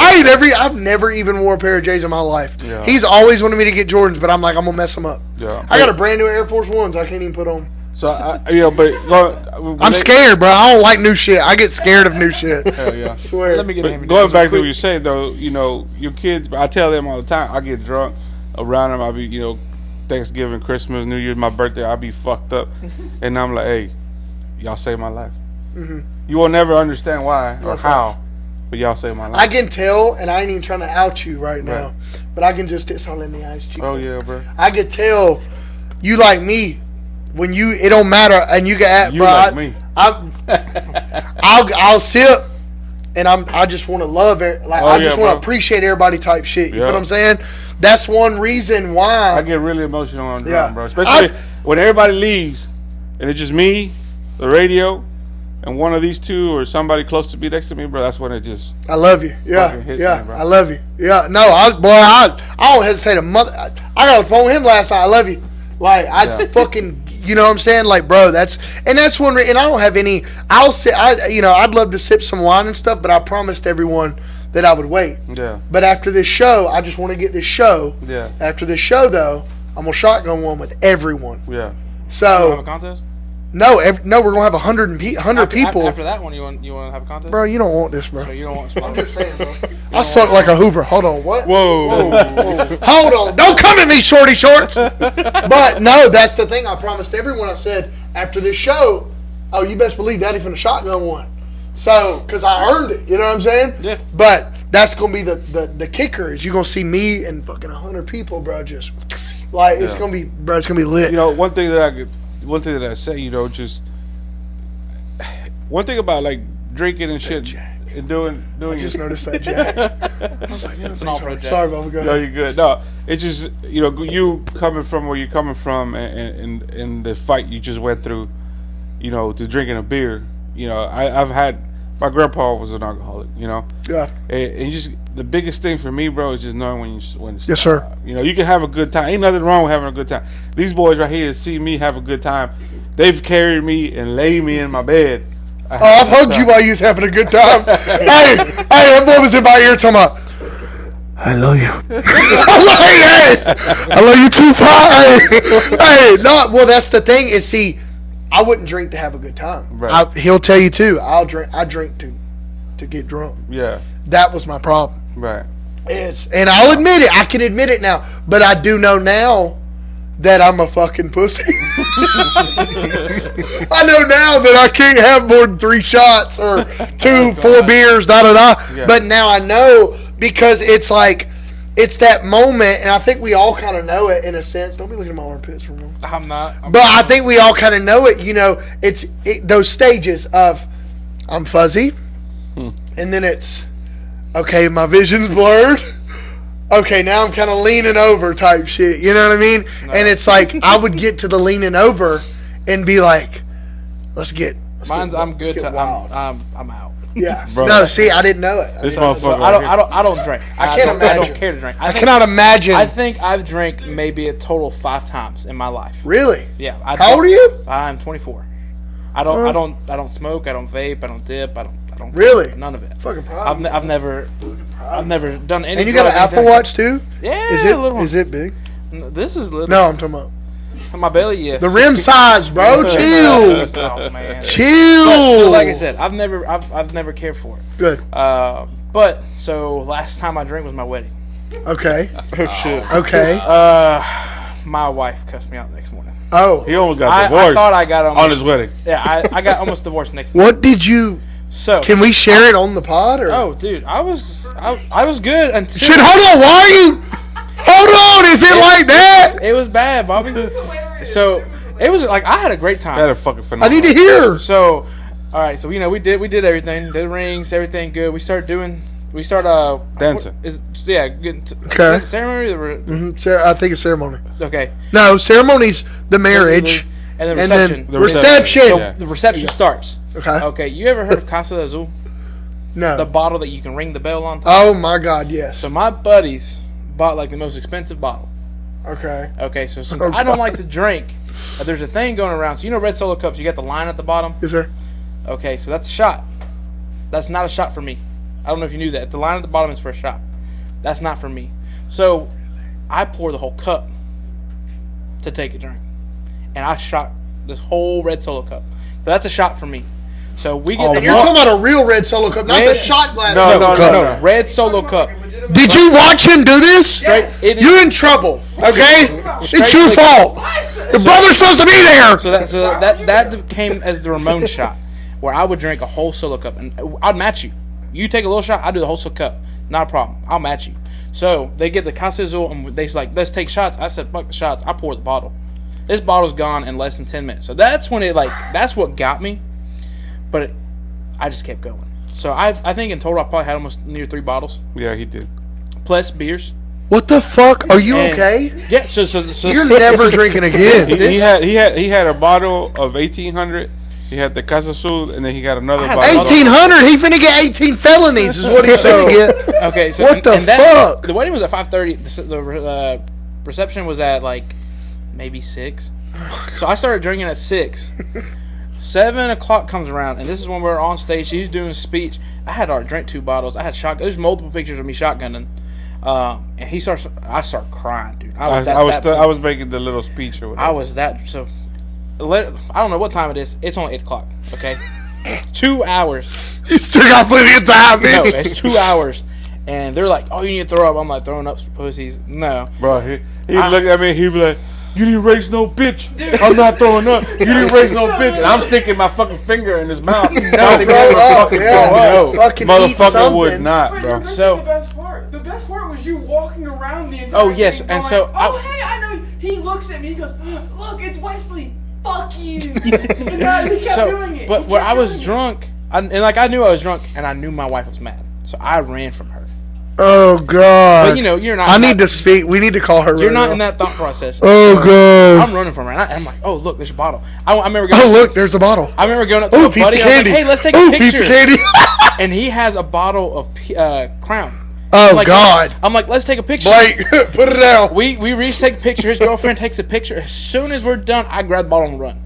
I've never even wore a pair of J's in my life. Yeah. He's always wanted me to get Jordans, but I'm like, I'm gonna mess them up. Yeah. I got a brand new Air Force Ones I can't even put on. So I'm scared, bro. I don't like new shit. I get scared of new shit. Hell yeah. Swear. Let me get him. But going back to what you said, though, you know, your kids. I tell them all the time. I get drunk around them. I be, you know, Thanksgiving, Christmas, New Year's, my birthday. I be fucked up, and I'm like, hey, y'all saved my life. You will never understand why or how, but y'all saved my life. I can tell, and I ain't even trying to out you right now, but I can just, it's all in the eyes, Chico. Oh yeah, bro. I can tell you like me when you, it don't matter, and you can, You bro. like me. I'll sip, and I just want to love it. Like I just want to appreciate everybody type shit. You feel what I'm saying? That's one reason why I get really emotional on drum, Yeah. bro. Especially when everybody leaves, and it's just me, the radio, and one of these two or somebody close to be next to me, bro. That's when it just. I love you. Yeah, Fucking hits yeah, me, bro. I love you. Yeah, no, I don't hesitate a mother. I got to phone him last night. I love you. Like I fucking, you know what I'm saying? Like, bro, that's one. And I don't have any. I'd love to sip some wine and stuff, but I promised everyone that I would wait. Yeah. But after this show, I just want to get this show. Yeah. After this show, though, I'm gonna shotgun one with everyone. Yeah. Have a So contest? no, we're gonna have 100 people. After that one, you want to have a contest? Bro, you don't want this, bro. So you don't want smoke. I'm just saying, bro. I suck like a Hoover. Hold on, what? Whoa. Hold on. Don't come at me, shorty shorts. But no, that's the thing. I promised everyone. I said, after this show, oh, you best believe Daddy finna shotgun one. So, because I earned it. You know what I'm saying? Yeah. But that's going to be the kicker is you're going to see me and fucking 100 people, bro, just like, it's going to be, bro, it's going to be lit. You know, one thing that I say, you know, just one thing about like drinking and shit and doing. I just noticed that, Jack. I was like, yeah, It's an off-road Jack. sorry, Bubba, go No, ahead. you're good. No, it's just, you know, you coming from where you're coming from and the fight you just went through, you know, to drinking a beer. You know, I've had, my grandpa was an alcoholic, you know. Yeah. And just the biggest thing for me, bro, is just knowing when to Yes, stop. sir. You know, you can have a good time. Ain't nothing wrong with having a good time. These boys right here see me have a good time. They've carried me and laid me in my bed. Oh, I've hugged you while you was having a good time. hey, that boy was in my ear talking about, I love you. I'm like, hey, I love you too, Pa. Hey, no, well, that's the thing is, see, I wouldn't drink to have a good time. Right. He'll tell you too. I drink to get drunk. Yeah, That was my problem. right. And I'll admit it. I can admit it now. But I do know now that I'm a fucking pussy. I know now that I can't have more than 3 shots or 4 beers, da da da. Yeah. But now I know because it's like it's that moment, and I think we all kind of know it in a sense. Don't be looking at my armpits for a moment. I'm not. But I think we all kind of know it. You know, it's those stages of I'm fuzzy, and then it's okay. My vision's blurred. Okay, now I'm kind of leaning over type shit. You know what I mean? No. And it's like I would get to the leaning over and be like, "Let's get." I'm good to I'm out. Yeah. Bro. No, see, I didn't know it. This So motherfucker. I don't drink. I can't imagine. I don't care to drink. I cannot imagine. I think I've drank maybe a total 5 times in my life. Really? Yeah. How old are you? I'm 24. I don't smoke. I don't vape. I don't dip. I don't. Really? None of it. Fucking proud. I've never done any. And you got an Apple Watch too? Yeah. Is it? A little one. Is it big? This is little. No, I'm talking about My belly, yes. the rim size, bro. Chill. Oh man. Chill. So, like I said, I've never cared for it. Good. But so last time I drank was my wedding. Okay. Oh shit. Okay. My wife cussed me out the next morning. Oh. He almost got I divorced thought I got almost, on his wedding. Yeah, I got almost divorced next morning. What did you? So Can we share it on the pod or? Oh, dude, I was good until. Shit, hold on. Why are you? Hold on. Is it like that? It was bad, Bobby. So it was like I had a great time. That a fucking I phenomenal. need to hear. So, all right. So we did everything. Did rings, everything good. We started Dancing. Getting Okay. is that the ceremony. I think it's ceremony. Okay. No, ceremony's the marriage. And then And reception. then The reception. reception. So Yeah. the reception starts. Okay. Okay. You ever heard of Casa de Azul? No. The bottle that you can ring the bell on top. Oh my God, yes. So my buddies bought like the most expensive bottle. Okay. Okay, so since Oh, I don't God. like to drink, there's a thing going around. So you know red Solo cups, you got the line at the bottom. Yes, sir. Okay, so that's a shot. That's not a shot for me. I don't know if you knew that. The line at the bottom is for a shot. That's not for me. So I pour the whole cup to take a drink, and I shot this whole red Solo cup. So that's a shot for me. So we get the And you're talking about a real red Solo cup, not the Red- shot glass No, Solo no, cup. no. red Solo cup. Did you watch him do this? It- You're in trouble, okay? It's your like- fault. The brother's supposed to be there. So that came as the Ramon shot, where I would drink a whole Solo cup, and I'd match you. You take a little shot, I do the whole Solo cup. Not a problem. I'll match you. So they get the Casa Azul, and they's like, let's take shots. I said, fuck the shots. I pour the bottle. This bottle's gone in less than 10 minutes. So that's when that's what got me. But I just kept going. So I think in total I probably had almost near 3 bottles, Yeah, he did. plus beers. What the fuck? Are you And- okay? Yeah. So You're never drinking again. He had a bottle of 1800. He had the Casa Azul, and then he got another I had bottle. 1800. He finna get 18 felonies. Is what he's finna get. Okay. So What the and that- fuck? The wedding was at 5:30. The reception was at like maybe 6. So I started drinking at 6. 7 o'clock comes around, and this is when we're on stage. He's doing a speech. I had already drank 2 bottles. I had there's multiple pictures of me shotgunning. And I start crying, dude. I was making the little speech or whatever. I was that so. I don't know what time it is. It's only 8 o'clock. Okay, 2 hours. You still got plenty of time, No, man. it's 2 hours, and they're like, "Oh, you need to throw up." I'm like, "Throwing up's for pussies." No, Bro, he looked at me. He be like, "You didn't raise no bitch. I'm not throwing up. You didn't raise no bitch." And I'm sticking my fucking finger in his mouth. Throw up, yeah. No. Fucking eat Motherfucker would something. not, Wait, bro. you're missing So- the best part. The best part was you walking around the entire Oh, yes, thing and going, so oh, hey, I know you. He looks at me, he goes, look, it's Wesley. Fuck you. And then he kept doing it. But He when kept I was doing it. drunk, I knew I was drunk, and I knew my wife was mad, so I ran from her. Oh God. But you know, you're not. I need to speak. We need to call her. You're right not now. in that thought process. Oh So, God. I'm running from her, and I'm like, oh look, there's a bottle. I remember going. Oh look, there's a bottle. I remember going up to Oh, a piece buddy. of And I was candy. like, hey, let's take Oh, a piece picture. of candy. And he has a bottle of Crown. Oh I'm like, God. I'm like, let's take a picture. Blake, put it down. We reach to take a picture. His girlfriend takes a picture. As soon as we're done, I grab the bottle and run.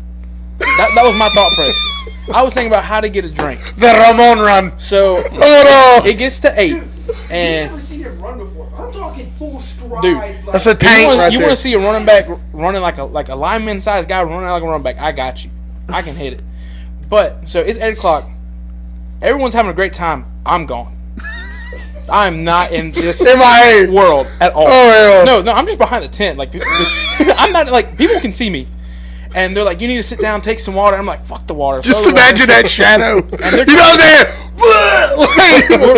That was my thought process. I was thinking about how to get a drink. The Ramon run. So Hold on. it gets to 8, I've and never seen him run before. I'm talking full stride. Dude, like, That's a you tank want right to there. see a running back running like a lineman sized guy running like a running back? I got you. I can hit it. But so it's 8 o'clock. Everyone's having a great time. I'm gone. I'm not in this MIA. world at all. Oh, yeah. No, I'm just behind the tent. Like I'm not like people can see me, and they're like, "You need to sit down, take some water." I'm like, "Fuck the water." Just Throw the water. imagine that shadow. they're- You know there.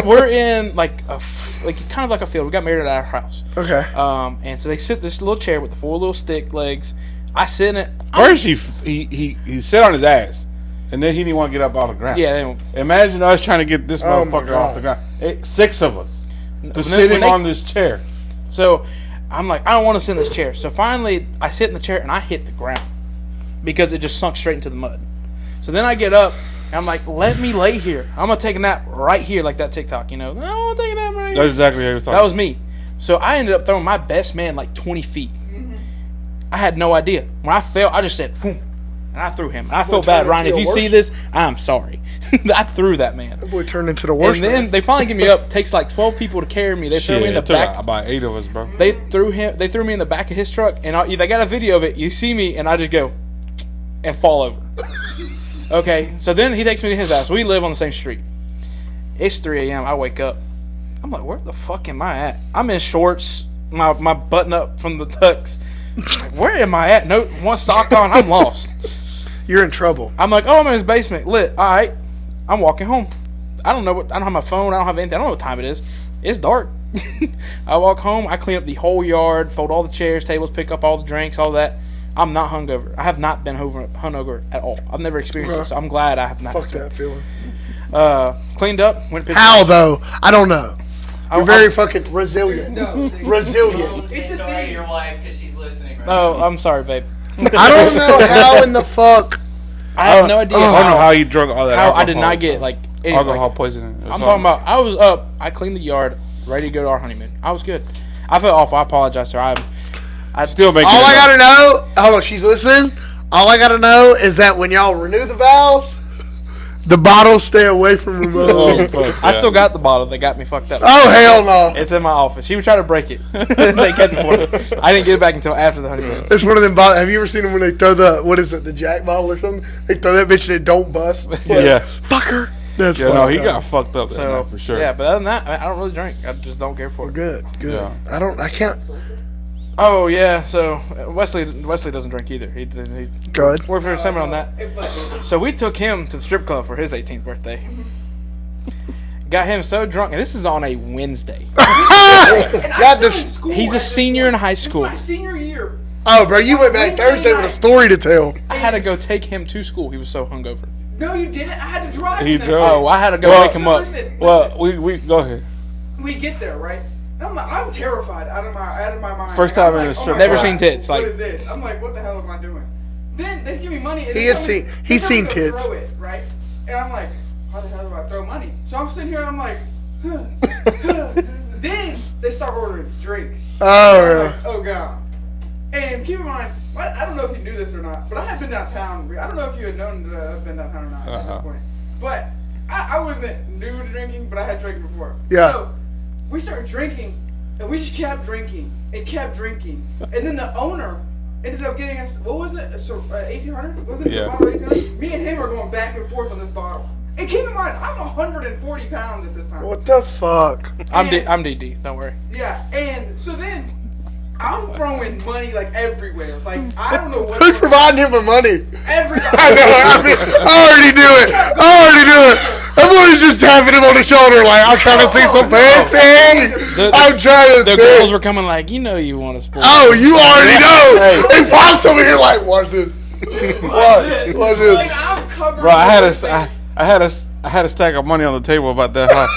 we're in like kind of like a field. We got married at our house. Okay. And so they sit this little chair with the 4 little stick legs. I sit in it. First, he sat on his ass, and then he didn't want to get up off the ground. Yeah. Imagine us trying to get this Oh, my motherfucker God. off the ground. 6 of us to When sit they- on this chair. So I'm like, I don't want to sit in this chair. So finally, I sit in the chair and I hit the ground because it just sunk straight into the mud. So then I get up and I'm like, let me lay here. I'm gonna take a nap right here, like that TikTok. I want to take a nap right here. That's exactly what he was talking. That was me. So I ended up throwing my best man like 20 feet. I had no idea. When I fell, I just said, "Boom," and I threw him. And I felt bad, turned Ryan. If into you your see worst? this, I'm sorry. I threw that man. That boy turned into the worst. And then they finally get me up. It takes like 12 people to carry me. They throw me in the it took back. about 8 of us, bro. They threw me in the back of his truck, and they got a video of it. You see me, and I just go and fall over. Okay, so then he takes me to his house. We live on the same street. It's 3 a.m. I wake up. I'm like, where the fuck am I at? I'm in shorts, my button up from the tux. Like, where am I at? No one sock on. I'm lost. You're in trouble. I'm like, oh, I'm in his basement. Lit. All right. I'm walking home. I don't have my phone. I don't have anything. I don't know what time it is. It's dark. I walk home. I clean up the whole yard, fold all the chairs, tables, pick up all the drinks, all that. I'm not hungover. I have not been hungover at all. I've never experienced it, so I'm glad I have not. Fuck that feeling. Cleaned up. Went to How though? I don't know. You're I- very fucking resilient. No, Resilient. it's a Sorry to thing. your wife because she's listening right Oh, I'm sorry, babe. I don't know how in the fuck. I have no idea I don't know how he drunk all that how alcohol. I did not get like any, alcohol like, poisoning. I'm talking about. I was up. I cleaned the yard, ready to go to our honeymoon. I was good. I felt awful. I apologize, sir. I still making. All I gotta know. Hold on, she's listening. All I gotta know is that when y'all renew the vows, the bottles stay away from Ramon. Oh, fuck, I yeah. still got the bottle. They got me fucked up. Oh hell no! It's in my office. She would try to break it. They kept it for me. I didn't get it back until after the honeymoon. It's one of them bottles. Have you ever seen them when they throw the Jack bottle or something? They throw that bitch and it don't bust. Yeah. Fucker. That's Yeah, no, he fucked up. got fucked up that So night for sure. yeah, but other than that, I don't really drink. I just don't care for it. Good. Yeah. I can't. Oh yeah, so Wesley doesn't drink either. He Good. we're pretty similar on that. So we took him to the strip club for his 18th birthday. Got him so drunk, and this is on a Wednesday. And I'm Got still this- in school He's a at this senior in point. high This is school. my senior year. Oh, bro, you went back Thursday with a story to tell. I had to go take him to school. He was so hungover. No, you didn't. I had to drive. He him there. drove. Oh, I had to go Well, wake him up. Listen, Well, we go ahead. we get there, right? And I'm terrified out of my mind. First Like, time I'm in like, a oh strip my Never God, seen tits, What like- is this? I'm like, what the hell am I doing? Then they give me money. And He they has tell me- seen- they he's tell me seen to tits. Throw it, right? And I'm like, how the hell do I throw money? So I'm sitting here and I'm like, huh. Then they start ordering drinks. Oh, And I'm really? like, oh god. And keep in mind, I don't know if you knew this or not, but I had been downtown. I don't know if you had known that I've been downtown or not at Uh-huh. this point. But I wasn't new to drinking, but I had drank before. Yeah. So we started drinking, and we just kept drinking and kept drinking. And then the owner ended up getting us, what was it? So, 1800? Was it Yeah. a bottle of 1800? Me and him are going back and forth on this bottle. And keep in mind, I'm 140 pounds at this time. What the fuck? I'm And- I'm DD. Don't worry. Yeah, and so then I'm throwing money like everywhere. Like I don't know what. Who's providing him with money? Everybody. I know. I already do it. That boy's just tapping him on the shoulder like, I'm trying to see some bad thing. I'm trying to The see. girls were coming like, you know, you want to sport. Oh, you already know. Hey. They pops over here like, watch this. Watch Like this. I'm covered. Bro, I had with a stack of money on the table about that high.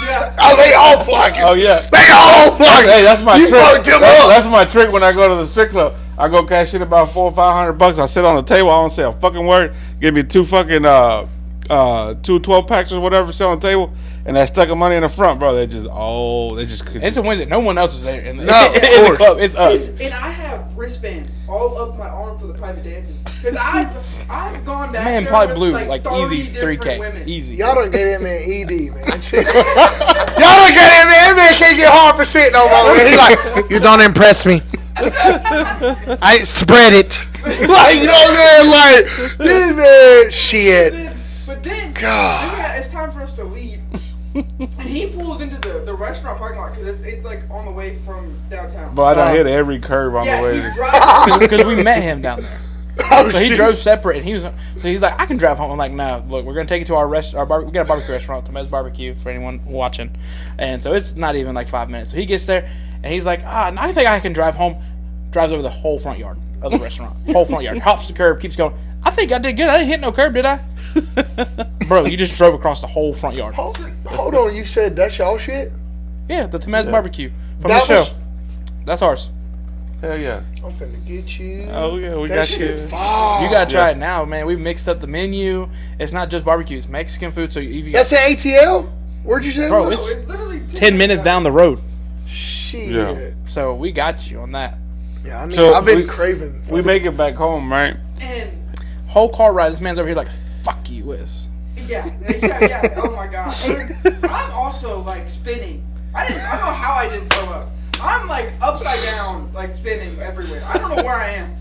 Yeah. Oh, they all fucking. Oh yeah. They all fucking. Hey, that's my you trick. fucked him That's, up. that's my trick when I go to the strip club. I go cash in about $400 or $500. I sit on the table. I don't say a fucking word. Give me two fucking 2 12 packs or whatever. Sit on the table, and that stack of money in the front, bro. They just It's a Wednesday. No one else is there in the, No, of in the course. club. It's us. And I have wristbands all up my arm for the private dances because I've gone back. Man there probably with, blew like like 30 easy different 3K. women. Easy. Y'all done get that man ED, man. Y'all done get that man. That man can't get hard for shit no more, man. He like, you don't impress me. I spread it. Like, you know what I'm saying? Like, this man, shit. But then God. it's time for us to leave. And he pulls into the restaurant parking lot because it's like on the way from downtown. Bro, I done hit every curve on yeah, the way. he drives. Because we met him down there. Oh, So he shit. drove separate, and he's like, I can drive home. I'm like, no, look, we're gonna take you to we got a barbecue restaurant, Tomez Barbecue, for anyone watching, and so it's not even like 5 minutes. So he gets there, and he's like, I think I can drive home. Drives over the whole front yard of the restaurant, whole front yard, hops the curb, keeps going. I think I did good. I didn't hit no curb, did I? Bro, you just drove across the whole front yard. Hold on, you said that's y'all shit? Yeah, the Tomez Barbecue from That the was- show. That's ours. Hell yeah. I'm finna get you. Oh yeah, we That got shit you. fire. You gotta try it now, man. We mixed up the menu. It's not just barbecue; it's Mexican food. So you That's an ATL? Where'd you say? Bro, it No, was? it's literally 10 minutes down the road. Shit. Yeah. So we got you on that. Yeah, So I've been we- craving. We make it back home, right? And Whole car ride. This man's over here like, fuck you, Wiz. yeah. Oh my god. And I'm also like spinning. I don't know how I didn't throw up. I'm like upside down, like spinning everywhere. I don't know where I am.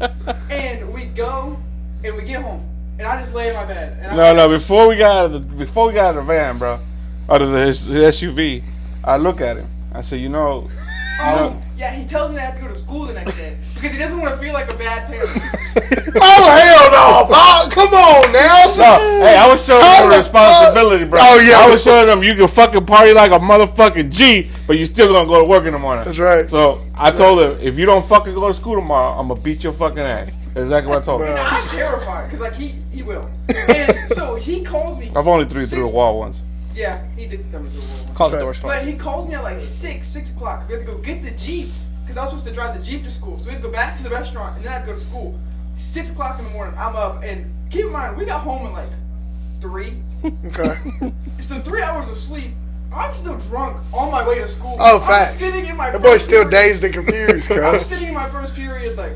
And we go, and we get home, and I just lay in my bed. And No. Before we got out of the van, bro, out of his SUV, I look at him. I said, Oh, yeah. He tells me I have to go to school the next day because he doesn't want to feel like a bad parent. Oh, hell no. Oh, come on now. No, hey, I was showing How them the responsibility, bro. Oh, yeah. I was showing them you can fucking party like a motherfucking G, but you still gonna go to work in the morning. That's right. So I told him, if you don't fucking go to school tomorrow, I'm gonna beat your fucking ass. Exactly what I told him. And I'm terrified because like he will. And so he calls me. I've only threw through the wall once. Yeah, he did throw me through the wall. Close the Right. doors But closed. he calls me at like 6 o'clock. We had to go get the Jeep because I was supposed to drive the Jeep to school. So we had to go back to the restaurant and then I had to go to school. 6 o'clock in the morning, I'm up, and keep in mind we got home at like 3. Okay. So 3 hours of sleep. I'm still drunk on my way to school. Oh, I'm facts. sitting in my. That boy's first still period. dazed and confused, I'm cuz. sitting in my first period, like.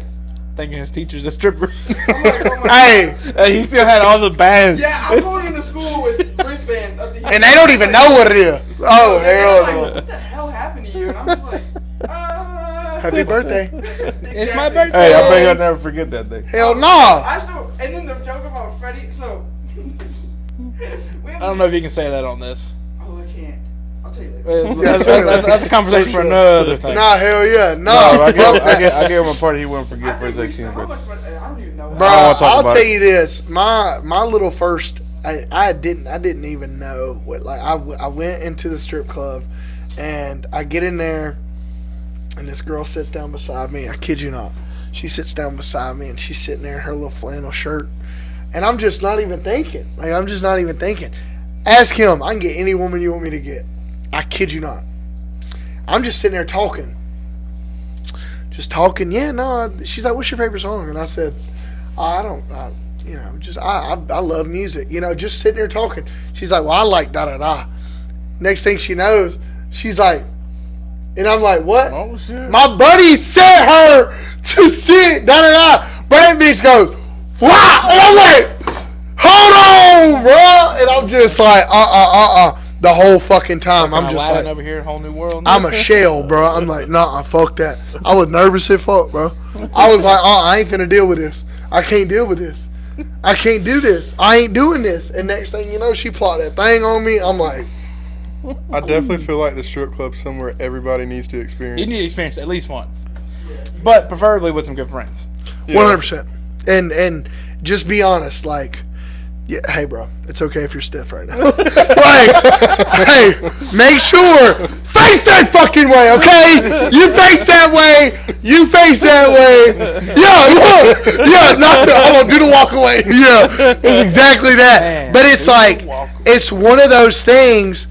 Thinking his teacher's a stripper. I'm like, oh my Hey, God. Hey, he still had all the bands. Yeah, I'm going into school with wristbands up to here. and they don't even know what it is. Oh, They're hell like, no. what the hell happened to you? And I'm just like, Happy birthday. It's my birthday. Hey, I bet you'll never forget that day. Hell no. I still, and then the joke about Freddie. So we have I don't know if you can say that on this. Oh, I can't. I'll tell you later. That's a conversation for another thing. Nah, hell yeah. No, No, I fuck gave, that. I gave him a party he wouldn't I forget for think his we 18th spent how birthday. much money? I don't even know. Bro, I don't wanna talk I'll about tell it. you this. My little first, I didn't even know what, like, I went into the strip club and I get in there and this girl sits down beside me. I kid you not. She sits down beside me and she's sitting there in her little flannel shirt. And I'm just not even thinking. Like, I'm just not even thinking. Ask him. I can get any woman you want me to get. I kid you not. I'm just sitting there talking. Just talking. Yeah, no. She's like, what's your favorite song? And I said, I love music. Just sitting there talking. She's like, well, I like da-da-da. Next thing she knows, she's like, and I'm like, what? Oh, shit. My buddy sent her to sit da-da-da. Brand bitch goes, wow. And I'm like, hold on, bro. And I'm just like, the whole fucking time. I'm just Aladdin like, over here, whole new world. I'm a shell, bro. I'm like, nah, fuck that. I was nervous as fuck, bro. I was like, I ain't finna deal with this. I can't deal with this. I can't do this. I ain't doing this. And next thing you know, she plotted that thing on me. I'm like, I definitely feel like the strip club's somewhere everybody needs to experience. You need to experience it at least once, but preferably with some good friends. Yeah. 100%. And just be honest, like, yeah, hey, bro, it's okay if you're stiff right now. Like, hey, make sure, face that fucking way, okay? You face that way. You face that way. Yeah, not the, hold on, do the walk away. Yeah, it's exactly that. Man, But it's do the like, walk away. it's one of those things.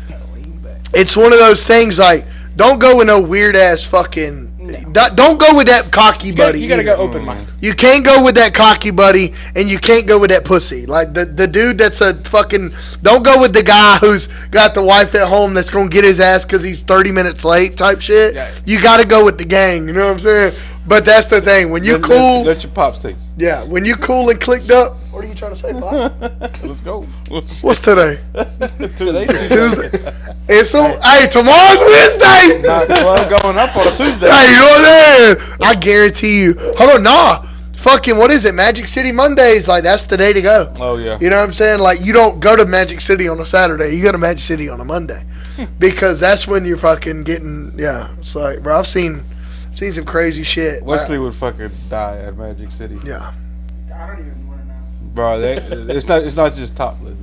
It's one of those things like, don't go with no weird ass fucking. Don't go with that cocky buddy. You gotta either. go open minded. You can't go with that cocky buddy, and you can't go with that pussy. Like the dude that's a fucking. Don't go with the guy who's got the wife at home that's gonna get his ass because he's 30 minutes late type shit. Yeah. You gotta go with the gang. You know what I'm saying? But that's the thing. When you cool, Let your pops take. yeah. When you cool and clicked up. What are you trying to say, Pop? Let's go. What's today? Today's Tuesday. It's hey, tomorrow's Wednesday. Not 12 going up on a Tuesday. Hey, you know what I'm saying? I guarantee you. Hold on, nah. Fucking, what is it? Magic City Mondays. Like, that's the day to go. Oh, yeah. You know what I'm saying? Like, you don't go to Magic City on a Saturday. You go to Magic City on a Monday. Because that's when you're fucking getting, yeah. It's like, bro, I've seen some crazy shit. Wesley would fucking die at Magic City. Yeah. I don't even want to know. Bro, it's not just topless.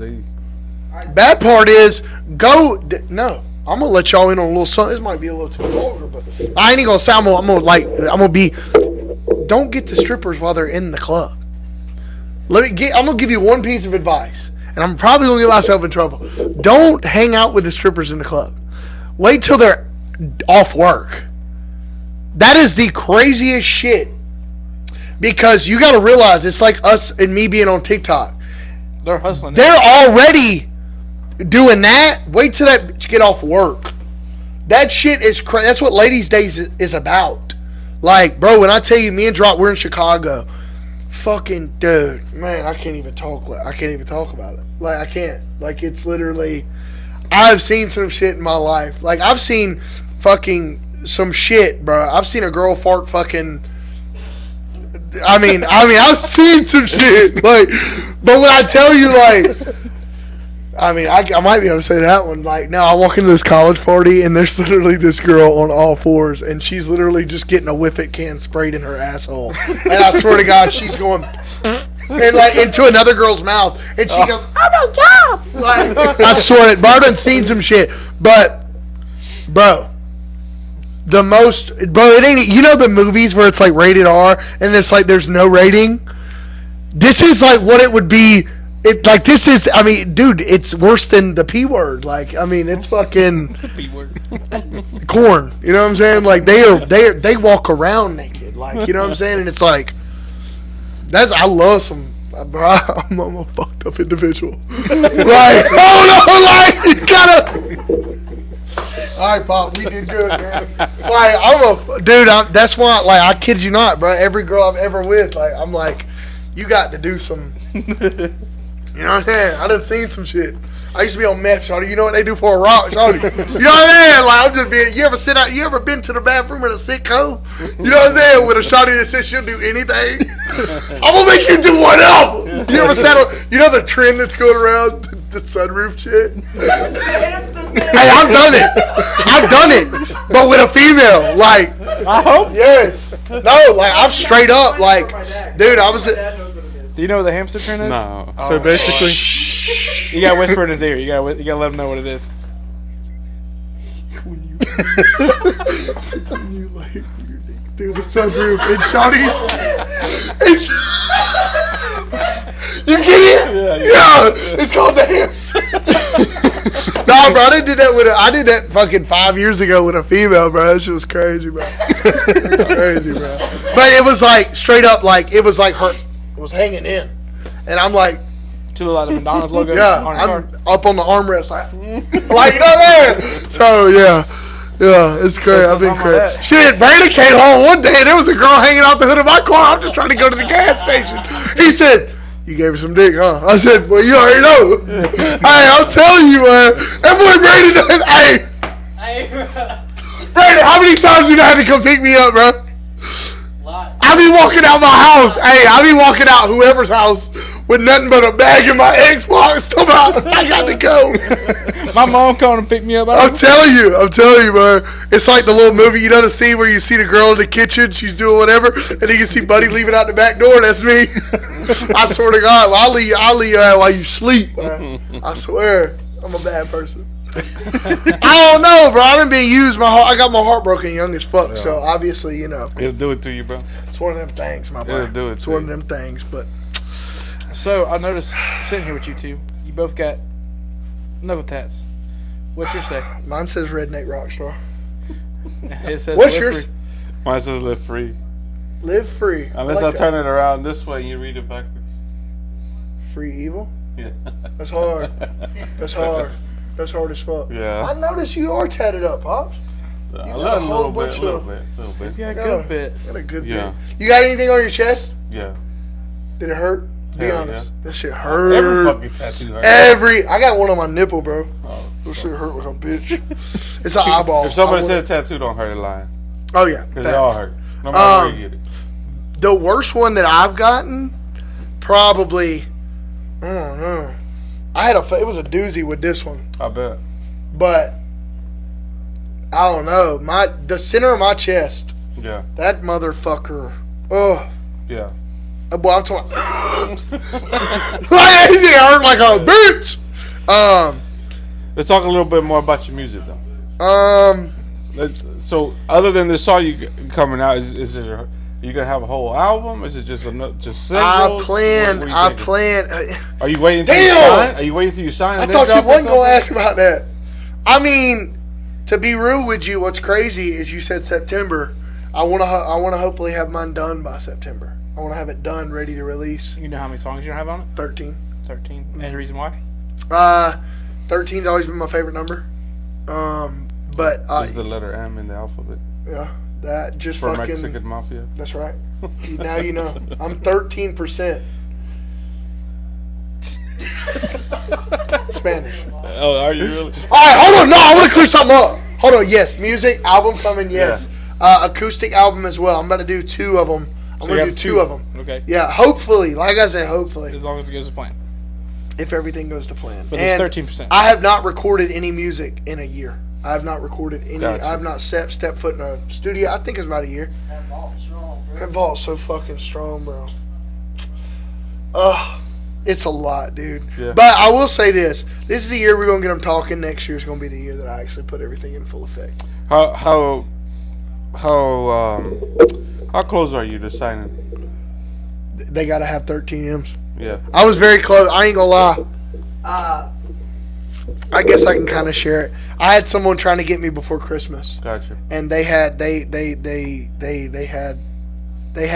Bad part is, no. I'm gonna let y'all in on a little something. This might be a little too vulgar, but I ain't gonna say I'm gonna be. Don't get the strippers while they're in the club. I'm gonna give you one piece of advice, and I'm probably gonna get myself in trouble. Don't hang out with the strippers in the club. Wait till they're off work. That is the craziest shit. Because you gotta realize it's like us and me being on TikTok. They're hustling. They're already doing that. Wait till that bitch get off work. That shit is crazy. That's what Ladies' Days is about. Like, bro, when I tell you, me and Drop, we're in Chicago. Fucking dude, man, I can't even talk about it. Like, I can't. Like, it's literally. I've seen some shit in my life. Like, I've seen fucking some shit, bro. I've seen a girl fart fucking. I mean, I've seen some shit. Like, but when I tell you, like. I mean, I might be able to say that one. Like, now I walk into this college party, and there's literally this girl on all fours, and she's literally just getting a Whippet can sprayed in her asshole. And I swear to God, she's going and like into another girl's mouth, and she goes, "Oh my God!" Like, I swear it. But I've done seen some shit, but bro, it ain't. You know the movies where it's like rated R, and it's like there's no rating. This is like what it would be. This is, I mean, dude, it's worse than the P word. Like, I mean, it's fucking P word. corn. You know what I'm saying? Like, they walk around naked. Like, you know what I'm saying? And it's like, I love some, bro, I'm a fucked up individual. Like, oh no, like, you gotta. All right, Pop, we did good, man. Like, that's why, like, I kid you not, bro. Every girl I'm ever with, like, I'm like, you got to do some. You know what I'm saying? I done seen some shit. I used to be on meth, shawty. You know what they do for a rock, shawty? You know what I'm saying? Like, I'm just being. You ever been to the bathroom in a sitcom? You know what I'm saying? With a shawty that says she'll do anything. I'm gonna make you do whatever. You ever sat on? You know the trend that's going around, the sunroof shit. Hey, I've done it, but with a female. Like, I hope. yes, no, like I'm straight up, like, dude, I was. Do you know what the hamster trend is? No. So basically, You gotta whisper in his ear. You gotta let him know what it is. It's when you like through the sunroof and shawty. You get it? Yeah. It's called the hamster. Nah, bro, I did that fucking 5 years ago with a female, bro. That shit was crazy, bro. It was crazy, bro. But it was like straight up, like it was like her was hanging in, and I'm like. To the McDonald's logo. Yeah, on I'm your up on the armrest, like you know there. So yeah, it's crazy. I've been crazy. Shit, Brandon came home one day and there was a girl hanging out the hood of my car. I'm just trying to go to the gas station. He said, "You gave her some dick, huh?" I said, "Well, you already know." Hey, I'm telling you, man. That boy Brandon does. Hey, Brandon, how many times you had to come pick me up, bro? I be walking out my house. Hey, I be walking out whoever's house with nothing but a bag in my Xbox. I got to go. My mom called and picked me up. I'm telling you, man. It's like the little movie, you know, the scene where you see the girl in the kitchen, she's doing whatever, and then you see Buddy leaving out the back door. That's me. I swear to God, I'll leave you out while you sleep, man. I swear, I'm a bad person. I don't know, bro. I've been used. I got my heart broken young as fuck. Yeah. So obviously, you know, It'll do it to you, bro. it's one of them things, my bro. It'll do it It's to one you. of them things, but. So I noticed sitting here with you two, you both got knuckle tats. What's yours say? Mine says redneck rockstar. It says What's live yours? free. Mine says live free. Live free. Unless like I turn it around this way and you read it backwards. Free evil. Yeah. That's hard. That's hard. That's hard as fuck. Yeah. I noticed you are tatted up, Pops. A got a little, whole little bunch bit, little of- bit, little He's bit. got a good bit. Got a good Yeah. bit. You got anything on your chest? Yeah. Did it hurt? Be Hell honest. yeah. That shit hurt. Every fucking tattoo hurts. I got one on my nipple, bro. Oh. That shit hurt like a bitch. It's an eyeball. If somebody I said wanna- tattoo don't hurt, they're lying. oh yeah. Because that. they all hurt. No matter where you get it. The worst one that I've gotten, probably, I don't know. It was a doozy with this one, I bet. but I don't know. The center of my chest, Yeah. that motherfucker. Oh, Yeah. Well, I'm talking. Like, he hurt like a bitch. Let's talk a little bit more about your music, though. So, other than this song you coming out, is it? Are you gonna have a whole album? Is it just singles? I plan. Are you waiting till you sign? Are you waiting till you sign? I thought you wasn't gonna ask about that. I mean, to be real with you, what's crazy is you said September. I wanna hopefully have mine done by September. I wanna have it done, ready to release. You know how many songs you have on it? 13. 13. Any reason why? 13's always been my favorite number. But is the letter M in the alphabet? Yeah, that just for fucking Mexican mafia. That's right. Now you know. I'm 13%. Spanish. Oh, are you really? All right, hold on. No, I want to clear something up. Hold on. Yes, music album coming. Yes, acoustic album as well. I'm about to do 2 of them. I'm going to do 2 of them. Okay. Yeah, hopefully. Like I said, hopefully. As long as it goes to plan. If everything goes to plan. But it's 13%. I have not recorded any music in a year. I have not recorded any. Gotcha. I have not stepped foot in a studio. I think it's about a year. That vault's strong, bro. That vault's so fucking strong, bro. It's a lot, dude. Yeah. But I will say this: this is the year we're gonna get them talking. Next year is gonna be the year that I actually put everything in full effect. How close are you to signing? They gotta have 13 M's. Yeah. I was very close. I ain't gonna lie. I guess I can kind of share it. I had someone trying to get me before Christmas, Gotcha. and they had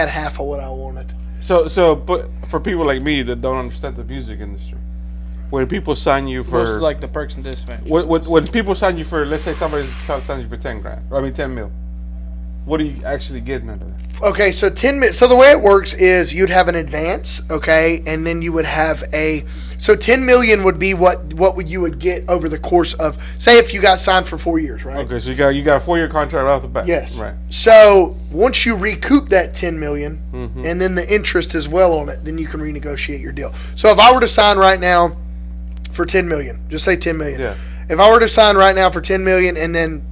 half of what I wanted. But for people like me that don't understand the music industry, when people sign you for Those are like the perks and disadvantages. when people sign you for, let's say somebody signs you for 10 grand, or 10 mil, what are you actually getting out of that? Okay, so 10 minutes. So the way it works is you'd have an advance, okay, and then you would have so 10 million would be what you would get over the course of, say, if you got signed for 4 years, right? Okay, so you got a 4-year contract off the bat. Yes. Right. So once you recoup that 10 million, Mm-hmm. and then the interest as well on it, then you can renegotiate your deal. So if I were to sign right now for 10 million, just say 10 million. Yeah. If I were to sign right now for 10 million, and then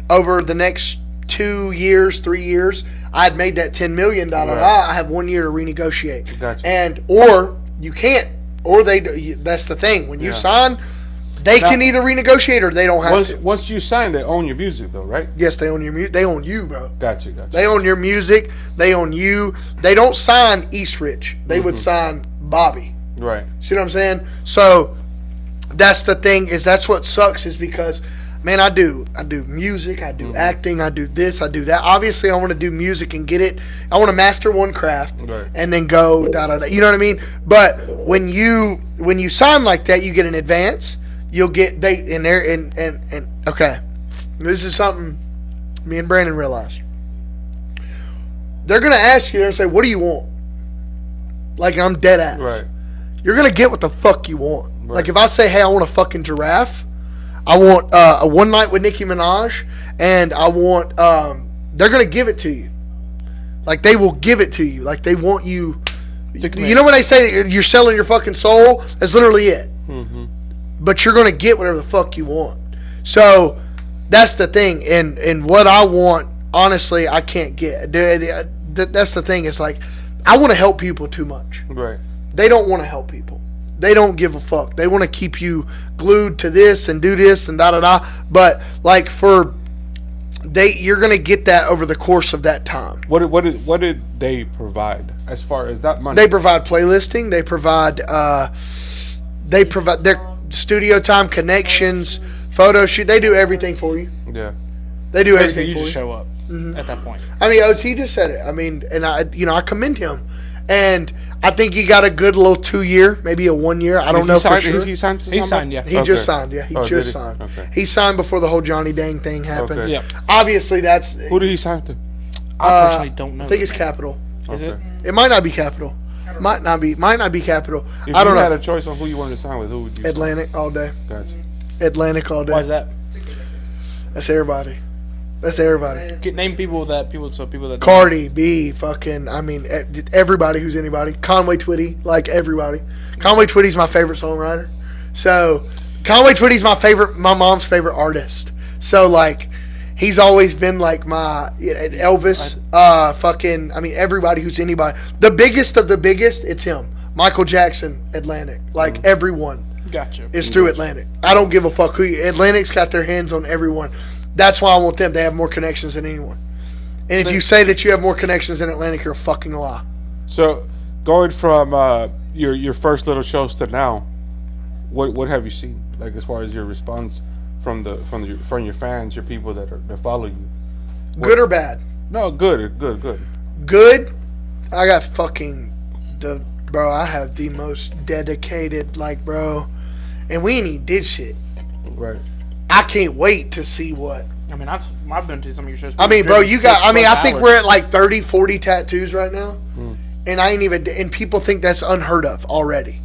over the next 2 years, 3 years, I'd made that 10 million. Right. I have 1 year to renegotiate. Gotcha. Or you can't, or that's the thing. When you sign, they can either renegotiate or they don't have to. Once you sign, they own your music, though, right? Yes, they own your music. They own you, bro. Gotcha. They own your music. They own you. They don't sign Eastrich. They would sign Bobby. Right. See what I'm saying? So that's the thing. That's what sucks, is because, man, I do music, I do acting, I do this, I do that. Obviously, I want to do music and get it. I want to master one craft, Right. and then go da da da. You know what I mean? But when you sign like that, you get an advance. You'll get and okay. This is something me and Brandon realized. They're gonna ask you. They're gonna say, "What do you want?" Like, I'm dead ass. Right. You're gonna get what the fuck you want. Right. Like, if I say, "Hey, I want a fucking giraffe," I want a one night with Nicki Minaj, and I want they're gonna give it to you. Like, they will give it to you. Like, they want you. You know when they say you're selling your fucking soul? That's literally it. Mm-hmm. But you're gonna get whatever the fuck you want. So that's the thing. And what I want, honestly, I can't get. That's the thing. It's like, I want to help people too much. Right. They don't want to help people. They don't give a fuck. They want to keep you glued to this and do this and da da da. But like, you're gonna get that over the course of that time. What did they provide as far as that money? They provide playlisting. They provide their studio time, connections, photo shoot. They do everything for you. Yeah. They do Basically, everything you for just you. show up at that point. I mean, OT just said it. I mean, and I commend him. And I think he got a good little 2 year, maybe a 1 year. I don't know for sure. He signed. He signed, yeah. He Okay. just signed, yeah. He Oh, just did he? signed. Okay. He signed before the whole Johnny Dang thing happened. Okay. Yep. Obviously, that's. Who did he sign to? I personally don't know. I think it's the name. Capital. Is it? It might not be Capital. Might not be Capital. If I don't you had know. a choice on who you wanted to sign with, who would you? Atlantic all day. Sign? Gotcha. Atlantic all day. Why is that? That's everybody. That's everybody. Name people that. Cardi B, fucking, I mean, everybody who's anybody. Conway Twitty, like everybody. Conway Twitty's my favorite songwriter. So, Conway Twitty's my mom's favorite artist. So, like, He's always been like my Elvis. I mean, everybody who's anybody. The biggest of the biggest, it's him. Michael Jackson, Atlantic. Like everyone. Gotcha. Is through Atlantic. I don't give a fuck who Atlantic's got their hands on everyone. That's why I want them. They have more connections than anyone. And if you say that you have more connections than Atlantic, you're a fucking lie. So, going from your first little shows to now, what have you seen? Like as far as your response from your fans, your people that follow you. Good or bad? No, good. Good. I got bro. I have the most dedicated, like, bro, and we ain't even did shit. Right. I can't wait to see what. I mean, I've been to some of your shows. I mean, bro, I think we're at like 30, 40 tattoos right now. And I ain't even, and people think that's unheard of already.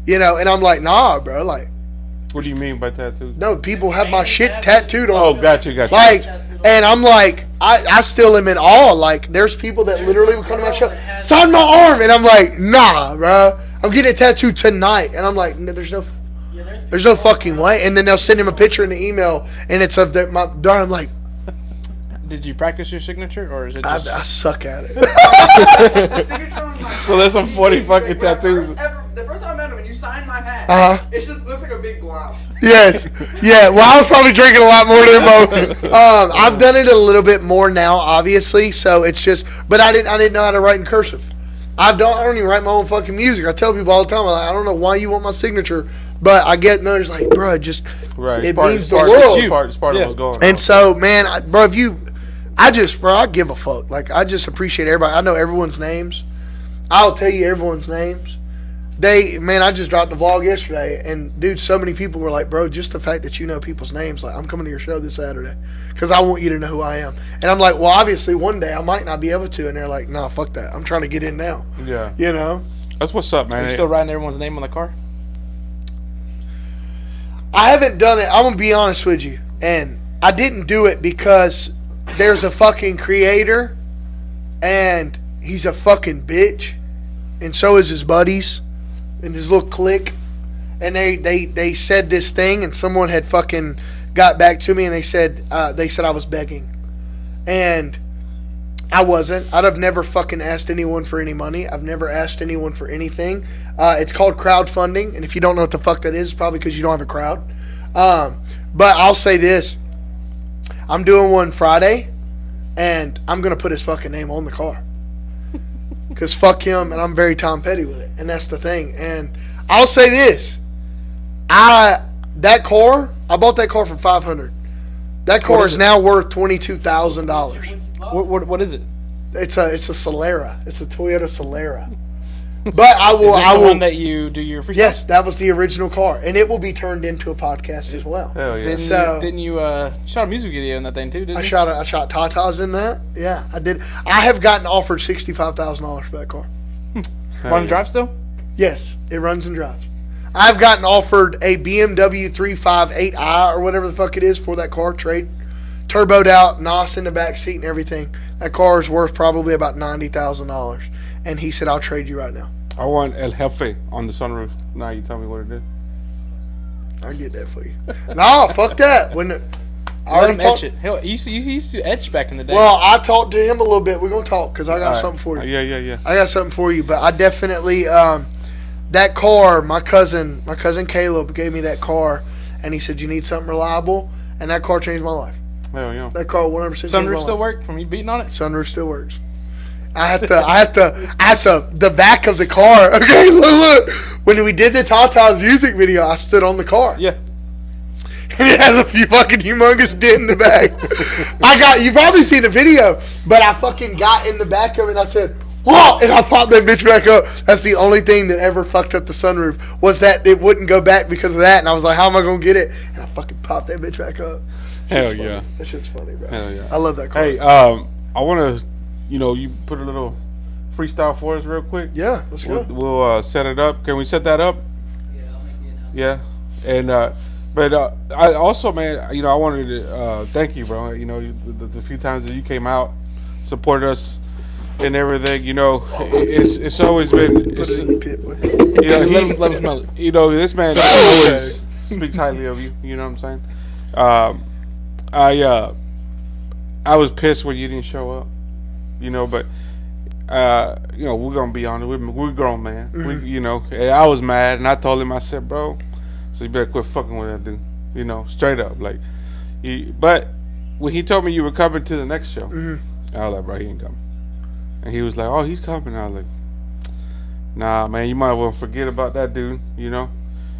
And I'm like, nah, bro, like. What do you mean by tattoos? No, people have my shit tattooed on. Oh, gotcha. Like, and I'm like, I still am in awe. Like, there's people that literally would come to my show, sign my arm, and I'm like, nah, bro, I'm getting a tattoo tonight. And I'm like, no, there's no fucking way. And then they'll send him a picture in the email, and it's of my daughter. I'm like, did you practice your signature, or is it just... I suck at it. The signature on my So there's some 40 fucking tattoos. The first time I met him, and you signed my hat, it just looks like a big blob. Yes. Yeah. Well, I was probably drinking a lot more than Mo. I've done it a little bit more now, obviously. So it's just, but I didn't know how to write in cursive. I don't even write my own fucking music. I tell people all the time, I don't know why you want my signature, but I get noticed like, bro, just right. It means the world. world. It's part of what's going on. And so, man, I give a fuck. Like, I just appreciate everybody. I know everyone's names. I'll tell you everyone's names. I just dropped the vlog yesterday, and dude, so many people were like, bro, just the fact that you know people's names, like, I'm coming to your show this Saturday because I want you to know who I am. And I'm like, well, obviously one day I might not be able to, and they're like, nah, fuck that. I'm trying to get in now. Yeah. That's what's up, man. Are you still writing everyone's name on the car? I haven't done it. I'm going to be honest with you. And I didn't do it because there's a fucking creator, and he's a fucking bitch, and so is his buddies and his little clique. And they said this thing, and someone had fucking got back to me, and they said I was begging, and I wasn't. I'd have never fucking asked anyone for any money. I've never asked anyone for anything. It's called crowdfunding, and if you don't know what the fuck that is, it's probably because you don't have a crowd. But I'll say this. I'm doing one Friday, and I'm going to put his fucking name on the car. Because fuck him, and I'm very Tom Petty with it. And that's the thing. And I'll say this. I bought that car for $500. That car is now worth $22,000. What is it? It's a Solera. It's a Toyota Solera. But I will. Is this the one that you do your freestyle? Yes, that was the original car, and it will be turned into a podcast as well. Hell yeah! Didn't you shot a music video in that thing too? Didn't you? I shot tatas in that. Yeah, I did. I have gotten offered $65,000 for that car. Run and drive still? Yes, it runs and drives. I've gotten offered a BMW 358i or whatever the fuck it is for that car, trade, turboed out, NOS in the back seat and everything. That car is worth probably about $90,000, and he said, "I'll trade you right now." I want El Jefe on the sunroof. Now you tell me what it is. I'll get that for you. No, fuck that. I already etch it. Hell, he used to etch back in the day. Well, I talked to him a little bit. We're gonna talk because I got something for you. Yeah. I got something for you, but I definitely that car. My cousin Caleb gave me that car, and he said you need something reliable, and that car changed my life. Hell yeah. That car 100%. Sunroof still work from you beating on it? Sunroof still works. I have the back of the car. Okay, look. When we did the Tata's music video, I stood on the car. Yeah. And it has a few fucking humongous dent in the back. You've probably seen the video, but I fucking got in the back of it and I said, whoa, and I popped that bitch back up. That's the only thing that ever fucked up the sunroof, was that it wouldn't go back because of that. And I was like, how am I going to get it? And I fucking popped that bitch back up. Hell yeah. That shit's funny, bro. Hell yeah. I love that car. Hey, I want to, you put a little freestyle for us real quick. Yeah, let's go. We'll set it up. Can we set that up? Yeah, I'll make the announcement. Yeah. And, but I also, man, I wanted to thank you, bro. The few times that you came out, supported us and everything. It's always been. Put it in the pit, boy. Let him smell it. This man always speaks highly of you. You know what I'm saying? I was pissed when you didn't show up. You know, but you know, we're gonna be honest. We're grown, man. Mm-hmm. You know, and I was mad, and I told him, I said, bro, so you better quit fucking with that dude. You know, straight up, like. But when he told me you were coming to the next show, Mm-hmm. I was like, bro, he ain't coming. And he was like, oh, he's coming. I was like, nah, man, you might as well forget about that dude. You know,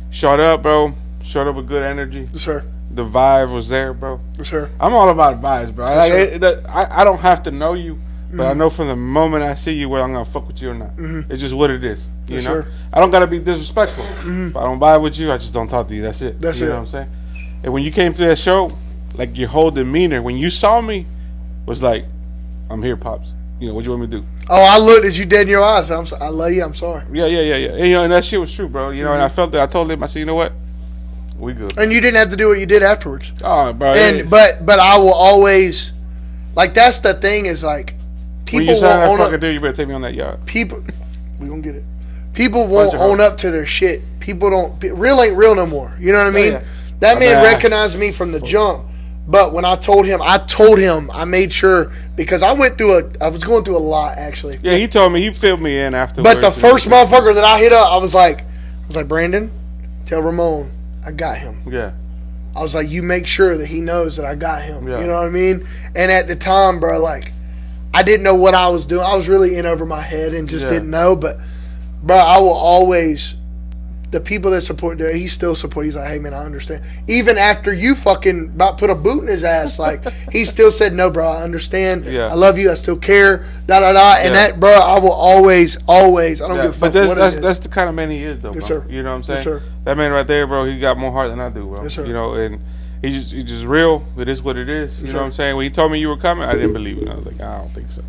showed up, bro. Showed up with good energy. Yes, sir. The vibe was there, bro. Yes, sir. I'm all about vibes, bro. Yes, sir. I don't have to know you, but I Mm-hmm. know from the moment I see you whether I'm gonna fuck with you or not. Mhm. It's just what it is. You Yes, know, sir. I don't gotta be disrespectful. Mhm. If I don't vibe with you, I just don't talk to you. That's it. That's you it. know what I'm saying? And when you came to that show, like your whole demeanor when you saw me was like, I'm here, pops. You know, what do you want me to do? Oh, I looked at you dead in your eyes. I love you. I'm sorry. Yeah. And, you know, and that shit was true, bro. You know, and I felt that. I told him, I said, you know what? We good. And you didn't have to do what you did afterwards. Oh, bro. And but I will always, like, that's the thing is like when people you sign that won't fucking own deal, you better take me on that yacht. up. People, we gonna get it. People won't your own heart. up to their shit. People don't. Real ain't real no more. You know what I mean? yeah. That man Man. recognized me from the jump. But when I told him, I made sure because I was going through a lot actually. Yeah, he told me he filled me in afterwards. But the first motherfucker that I hit up, I was like, Brandon, tell Ramon I got him. Yeah. I was like, you make sure that he knows that I got him. Yeah. You know what I mean? And at the time, bro, like, I didn't know what I was doing. I was really in over my head and just Yeah. didn't know. But, bro, I will always, the people that support there, he still support. He's like, hey, man, I understand. Even after you fucking about put a boot in his ass, like, he still said, no, bro, I understand. Yeah. I love you. I still care. And Yeah. that, bro, I will always, I don't Yeah, give a fuck but what it is. that's the kind of man he is, though, bro. Yes, sir. You know what I'm saying? Yes, sir. That man right there, bro, he got more heart than I do, bro. Yes, sir. You know, and he's just real. It is what it is. You Yes, know sir. what I'm saying? When he told me you were coming, I didn't believe it. I was like, I don't think so.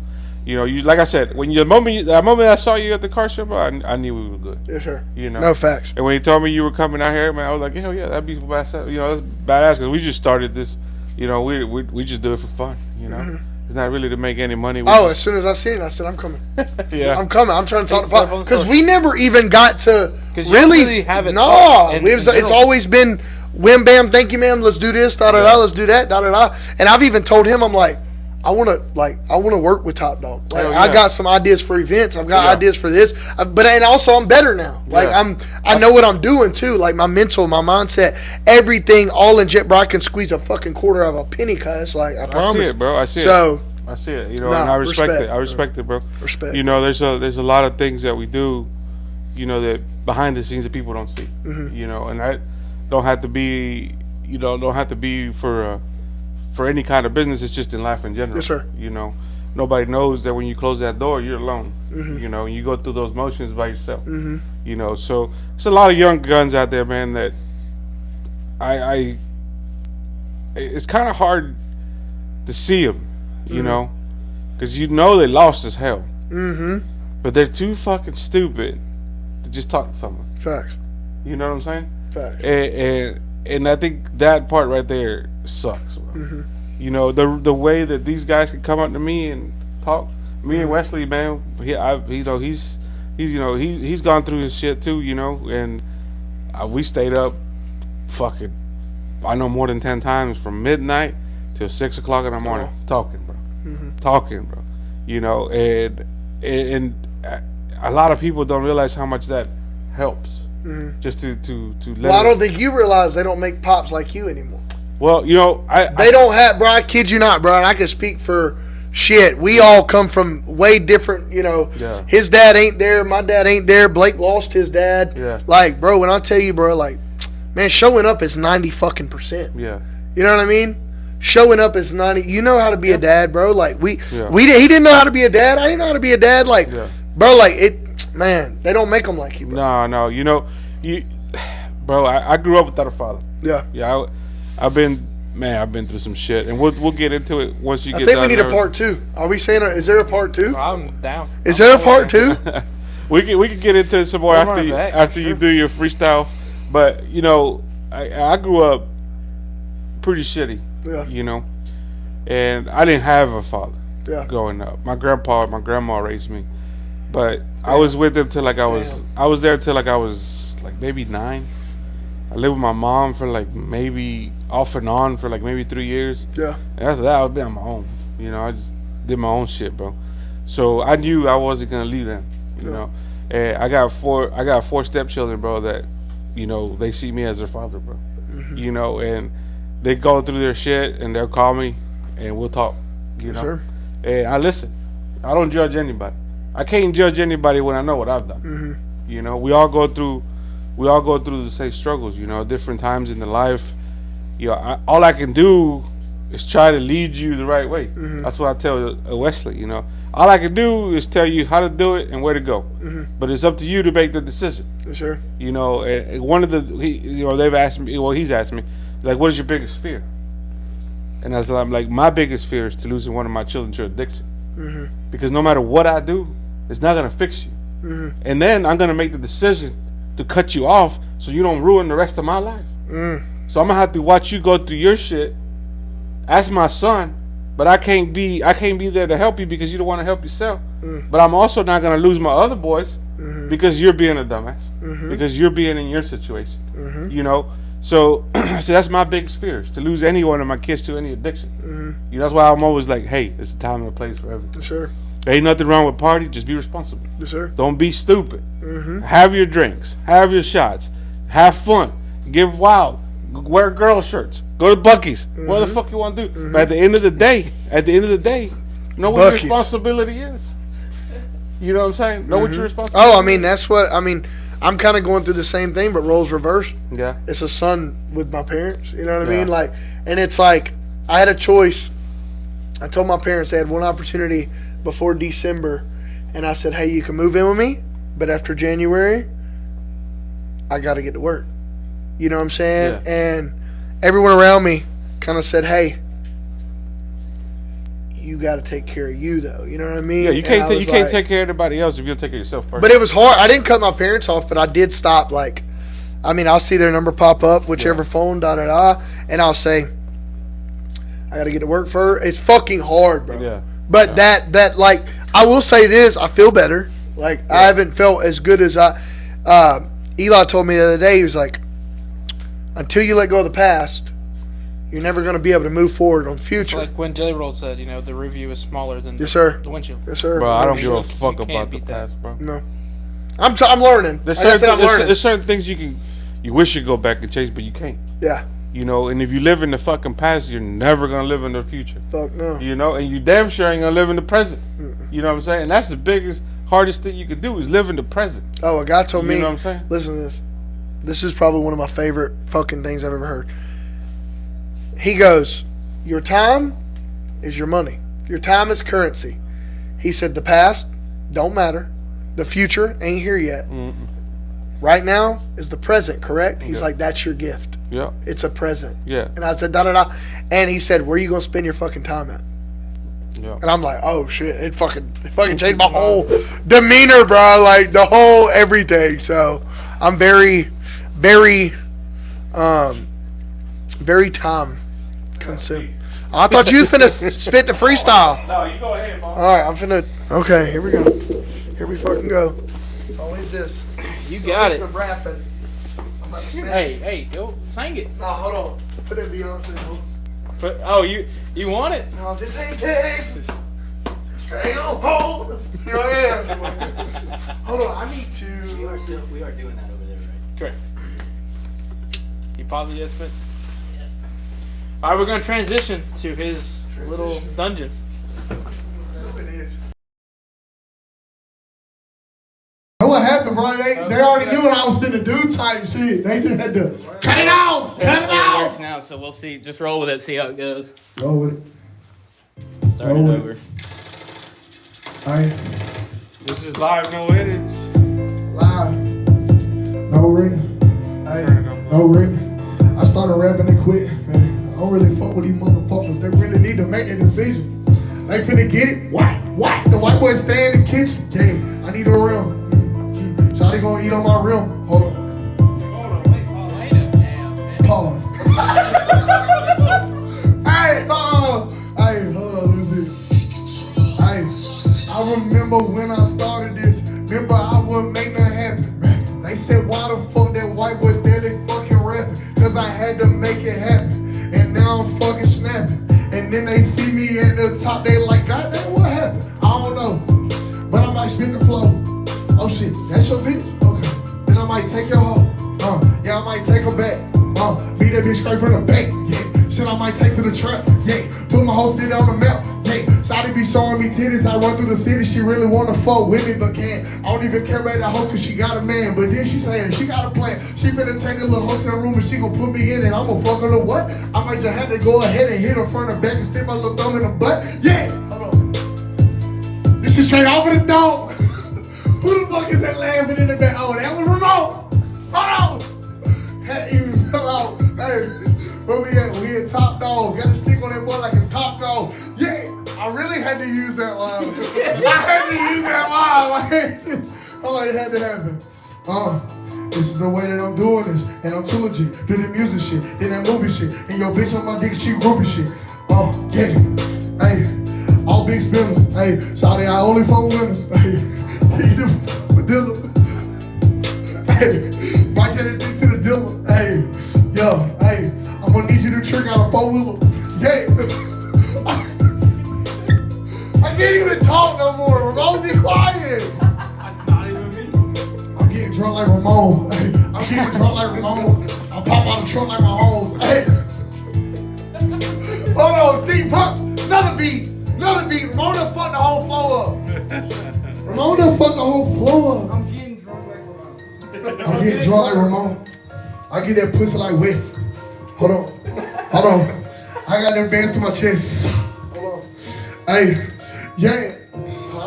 You know, you like I said, that moment I saw you at the car show, bro, I knew we were good. Yes, sir. You know? No facts. And when he told me you were coming out here, man, I was like, hell yeah, that'd be badass. You know, that's badass because we just started this. You know, we just do it for fun. You know, it's not really to make any money. We Oh, as just- soon as I seen it, I said, I'm coming. yeah. I'm coming. I'm trying to talk Hey, to step on the because store. we never even got to 'Cause you don't really, really have it no. taught in It's general. always been wham bam, thank you, ma'am. Let's do this, da da da. Let's do that, da da da. And I've even told him, I'm like, I want to work with Top Dog. Like, Hell I yeah. got some ideas for events. I've got Yeah. ideas for this. And also I'm better now. Like Yeah. I know what I'm doing too. Like my mental, my mindset, everything, all in jet. Bro, I can squeeze a fucking quarter of a penny, cuz like I I promise. see it, bro. I see it. So I see it, you know, Nah, and I respect respect, it. I respect it, bro. respect. You know, there's a lot of things that we do, you know, that behind the scenes that people don't see. Mm-hmm. You know, and that don't have to be, you know, for any kind of business. It's just in life in general. Yes, sir. You know, nobody knows that when you close that door, you're alone. Mm-hmm. You know, and you go through those motions by yourself. Mhm. You know, so there's a lot of young guns out there, man. That it's kind of hard to see them, you know, because you know they lost as hell, Mm-hmm. but they're too fucking stupid to just talk to someone. Facts. You know what I'm saying? Facts. And I think that part right there sucks, bro. Mm-hmm. You know, the way that these guys can come up to me and talk. Me and Wesley, man, he's gone through his shit too, you know, and we stayed up, fucking, I know more than 10 times from midnight till 6 o'clock in the morning talking, bro. Talking, bro. You know, and a lot of people don't realize how much that helps. Just to let. Well, I don't think you realize they don't make pops like you anymore. Well, you know, They don't have, bro. I kid you not, bro. And I can speak for shit. We all come from way different, you know. Yeah. His dad ain't there. My dad ain't there. Blake lost his dad. Yeah. Like, bro, when I tell you, bro, like, man, showing up is 90 fucking %. Yeah. You know what I mean? Showing up is 90. You know how to be a dad, bro. Like, he Yeah. didn't know how to be a dad. I didn't know how to be a dad. Like, Yeah. bro, like, man, they don't make them like you, bro. No, you know, bro. I grew up without a father. Yeah. Yeah, I've been through some shit, and we'll get into it once you I get. think we done need a there. part 2. Are we saying, is there a part 2? I'm down. Is there a part 2? We can get into some more We'll after run it back, after you sure. do your freestyle, but you know, I grew up pretty shitty. Yeah. You know, and I didn't have a father Yeah. growing up. My grandma raised me, but I was with them till like I was there till like I was like maybe 9. I lived with my mom for like maybe off and on for like maybe 3 years. Yeah. And after that, I was on my own. You know, I just did my own shit, bro. So I knew I wasn't gonna leave them. You know, and I got four stepchildren, bro. That, you know, they see me as their father, bro. You know, and they go through their shit and they'll call me and we'll talk. You know, Sure. and I listen. I don't judge anybody. I can't judge anybody when I know what I've done. You know, we all go through the same struggles. You know, different times in the life. You know, all I can do is try to lead you the right way. That's what I tell Wesley. You know, all I can do is tell you how to do it and where to go. But it's up to you to make the decision. Sure. You know, and one of they've asked me. Well, he's asked me, like, what is your biggest fear? And I'm like, my biggest fear is to losing one of my children to addiction. Because no matter what I do, it's not gonna fix you. And then I'm gonna make the decision to cut you off so you don't ruin the rest of my life. So I'm gonna have to watch you go through your shit as my son, but I can't be there to help you because you don't want to help yourself. But I'm also not gonna lose my other boys because you're being a dumbass, because you're being in your situation. You know, so that's my biggest fear, is to lose any one of my kids to any addiction. You know, that's why I'm always like, hey, it's a time and a place for everything. Sure. There ain't nothing wrong with party, just be responsible. Sure. Don't be stupid. Have your drinks, have your shots, have fun, get wild, wear girl shirts, go to Buc-ee's, what the fuck you want to do. But at the end of the day, know what your Buc-ee's. responsibility is. You know what I'm saying? Know what your responsibility Oh, I mean, I'm kind of going through the same thing, but roles reversed. Yeah. It's a son with my parents. You know what I mean? Like, and it's like I had a choice. I told my parents they had one opportunity before December, and I said, "Hey, you can move in with me, but after January, I got to get to work." You know what I'm saying? Yeah. And everyone around me kind of said, "Hey, you got to take care of you, though." You know what I mean? Yeah, you can't And I was can't like- take care of anybody else if you don't take care of yourself first. But it was hard. I didn't cut my parents off, but I did stop. Like, I mean, I'll see their number pop up, whichever phone, and I'll say, I got to get to work for her. It's fucking hard, bro. Yeah. But that, like, I will say this, I feel better. Like, I haven't felt as good as Eli told me the other day, he was like, until you let go of the past, you're never going to be able to move forward on the It's future. like when Jelly Roll said, you know, the review is smaller than Yes, sir. the windshield. Yes, sir. Bro, I don't give a You fuck can't about the beat that. past, bro. No. I'm learning. There's Like I said, I'm learning. there's certain things you wish you go back and chase, but you can't. Yeah. You know, and if you live in the fucking past, you're never gonna live in the future. Fuck no. You know, and you damn sure ain't gonna live in the present. You know what I'm saying? And that's the biggest, hardest thing you could do is live in the present. Oh, a guy told me. You know what I'm saying? Listen to this. This is probably one of my favorite fucking things I've ever heard. He goes, your time is your money. Your time is currency. He said the past don't matter. The future ain't here yet. Right now is the present, correct? He's like, that's your gift. Yeah. It's a present. Yeah. And I said, da-da-da. And he said, where are you going to spend your fucking time at? Yeah. And I'm like, oh shit, it fucking changed my whole demeanor, bro. Like the whole everything. So I'm very, very time consumed. Oh, I thought you was finna spit the freestyle. No, you go ahead, Mom. All right, I'm finna. Okay, here we go. Here we fucking go. It's always this. You got This it. is the rapping. I'm about to sing. Hey, go sing it. No, hold on. Put it Beyonce. But you want it? No, this ain't Texas. Stay on hold. You know what I am. Hold on, I need to. We are doing that over there, right? Correct. You positive, yes, Smith? All right, we're gonna transition to his little dungeon. Know what happened, bro? They already knew what I was finna do type shit. They just had to cut it off. Cut it It off. works now, so we'll see. Just roll with it, see how it goes. Go with it. Start Roll it with over. Alright, This is live, no edits. live. No ring. Hey, no ring. I started rapping and quit. I don't really fuck with these motherfuckers. They really need to make a decision. They finna get it. What? The white boy stay in the kitchen. Okay, I need a rim. Shawty gonna eat on my rim. Hold on. Wait a damn minute. Pause. Hey, hold on, let me see. Hey, I remember when I started this. Remember I wouldn't make nothing happen. They said, why the fuck that white boy still fucking rapping? Cause I had to make it happen. And now I'm fucking snapping. And then they see me at the top, they Yeah, put my whole city on the map. Yeah, Shawty be showing me titties. I run through the city. She really wanna fuck with me, but can't. I don't even care about that hoe cause she got a man. But then she saying she got a plan. She finna take a little hotel room and she gon' put me in it. I'ma fuck her to what? I might just have to go ahead and hit her front and back and stick my little thumb in her butt. Yeah, hold on. This is straight off of the dog. Who the fuck is that laughing in the back? Oh, that was Ramon. Hold on. That even fell out. Hey, where we at? We at Top Dog. Got to stick on that boy like it's Top Dog. Yeah, I really had to use that line. I had to use that line. Like, it had to happen. This is the way that I'm doing this. And I'm too legit. Do the music shit. Then that movie shit. And your bitch on my dick, she groupie shit. Yeah. Hey, all big spinners. Hey, shawty, I only fuck with winners. Hey. Dealer. Hey, might get it to the dealer. Hey, yo, hey, I'm gonna need you to trick out a 4-wheeler. Yeah. I can't even talk no more. Ramon, be quiet. Not even me. I'm getting drunk like Ramon. Hey, I'm getting drunk like Ramon. I pop out the trunk like my hoes. Hey. Hold on, Steve, pop. Another beat. Ramon done fucked the whole floor up. Ramon done fucked the whole floor up. I'm getting drunk like Ramon. I'm getting drunk like Ramon. I get that pussy like West. Hold on. I got them bands to my chest. Hold on. Hey, yeah. I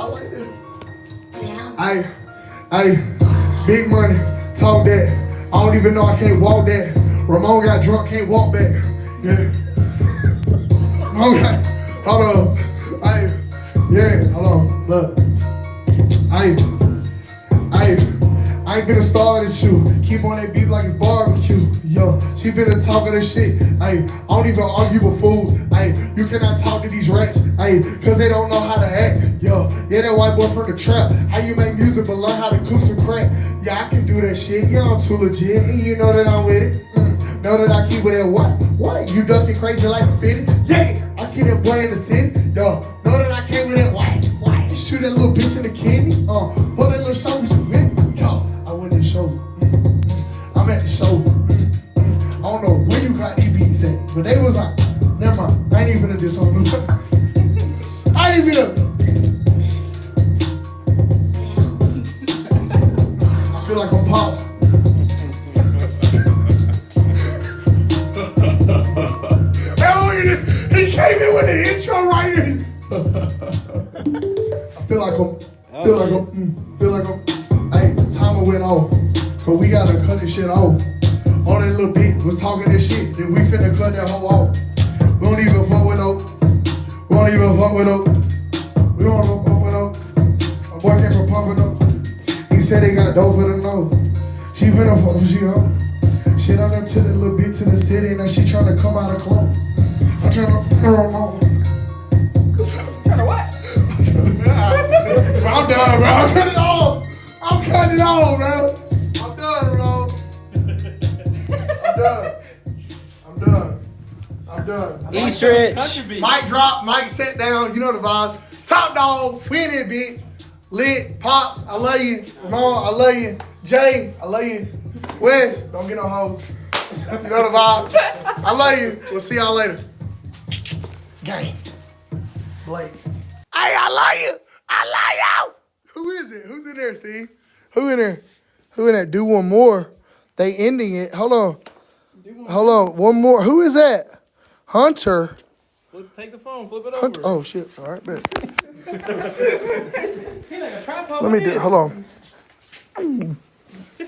like that. Hey, big money. Talk that. I don't even know I can't walk that. Ramon got drunk, can't walk back. Yeah. Hold on. Hey, yeah, hold on. Look. I ain't finna start at you. Keep on that beat like it's barbecue. Yo, she finna talk of this shit. I don't even argue with fools. You cannot talk to these rats. Cause they don't know how to act. Yo, yeah, that white boy from the trap. How you make music but learn how to cook some crack. Yeah, I can do that shit. Yeah, I'm too legit. And you know that I'm with it. Know that I keep it at what? You ducking crazy like a fitty? Yeah, I keep that boy in the city. Yo, know that I came with that white. Shoot that little bitch in the kidney. Put that little show with you with. Yo, I went to the show. I'm at the show. I don't know where you got these beats at, but they was like, never mind. I ain't even a diss on them. I ain't even a. I feel like I'm Pops. He came in with the intro right here. Feel like I'm, hey, timer went off. So we gotta cut this shit off. All that little bitch was talking that shit, then we finna cut that hoe off. We don't even fuck with no. We don't even fuck with no. My boy came from pumping up. He said they got dope for the nose. She finna fuck with she hoe. Shit on that to the little bitch to the city, and now she tryna come out of clothes. I'm tryna put her on. Trying to what? I'm done, bro. I'm cutting it off. I'm cutting it off, bro. I'm done, bro. I'm done. Eastrich. Mic drop, mic set down. You know the vibes. Top Dog, we in it, bitch. Lit, Pops, I love you. Ramon, I love you. Jay, I love you. Wes, don't get no hoes. You know the vibes. I love you. We'll see y'all later. Gang. Blake. Hey, I love you. Who is it? Who's in there, Steve? Who in there? Do one more. They ending it. Hold on. One more. Who is that? Hunter. Take the phone, flip it Hunter. over. Oh, shit. All right, bet. He like a tripod. Let me do. Hold on.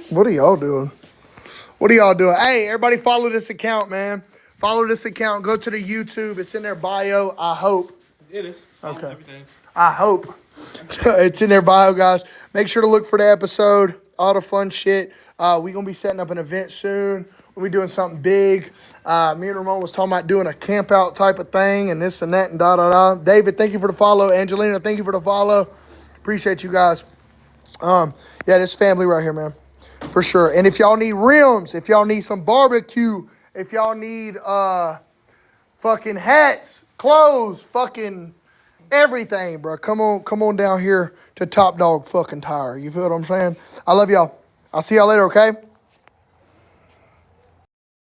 What are y'all doing? Hey, everybody follow this account, man. Follow this account. Go to the YouTube. It's in their bio, I hope. It is. Okay. Everything. I hope. It's in their bio, guys. Make sure to look for the episode. All the fun shit. We're going to be setting up an event soon. We'll be doing something big. Me and Ramon was talking about doing a camp out type of thing and this and that and da-da-da. David, thank you for the follow. Angelina, thank you for the follow. Appreciate you guys. Yeah, this family right here, man. For sure. And if y'all need rims, if y'all need some barbecue, if y'all need fucking hats, clothes, fucking everything, bro. Come on down here to Top Dog fucking Tire. You feel what I'm saying? I love y'all. I'll see y'all later, okay?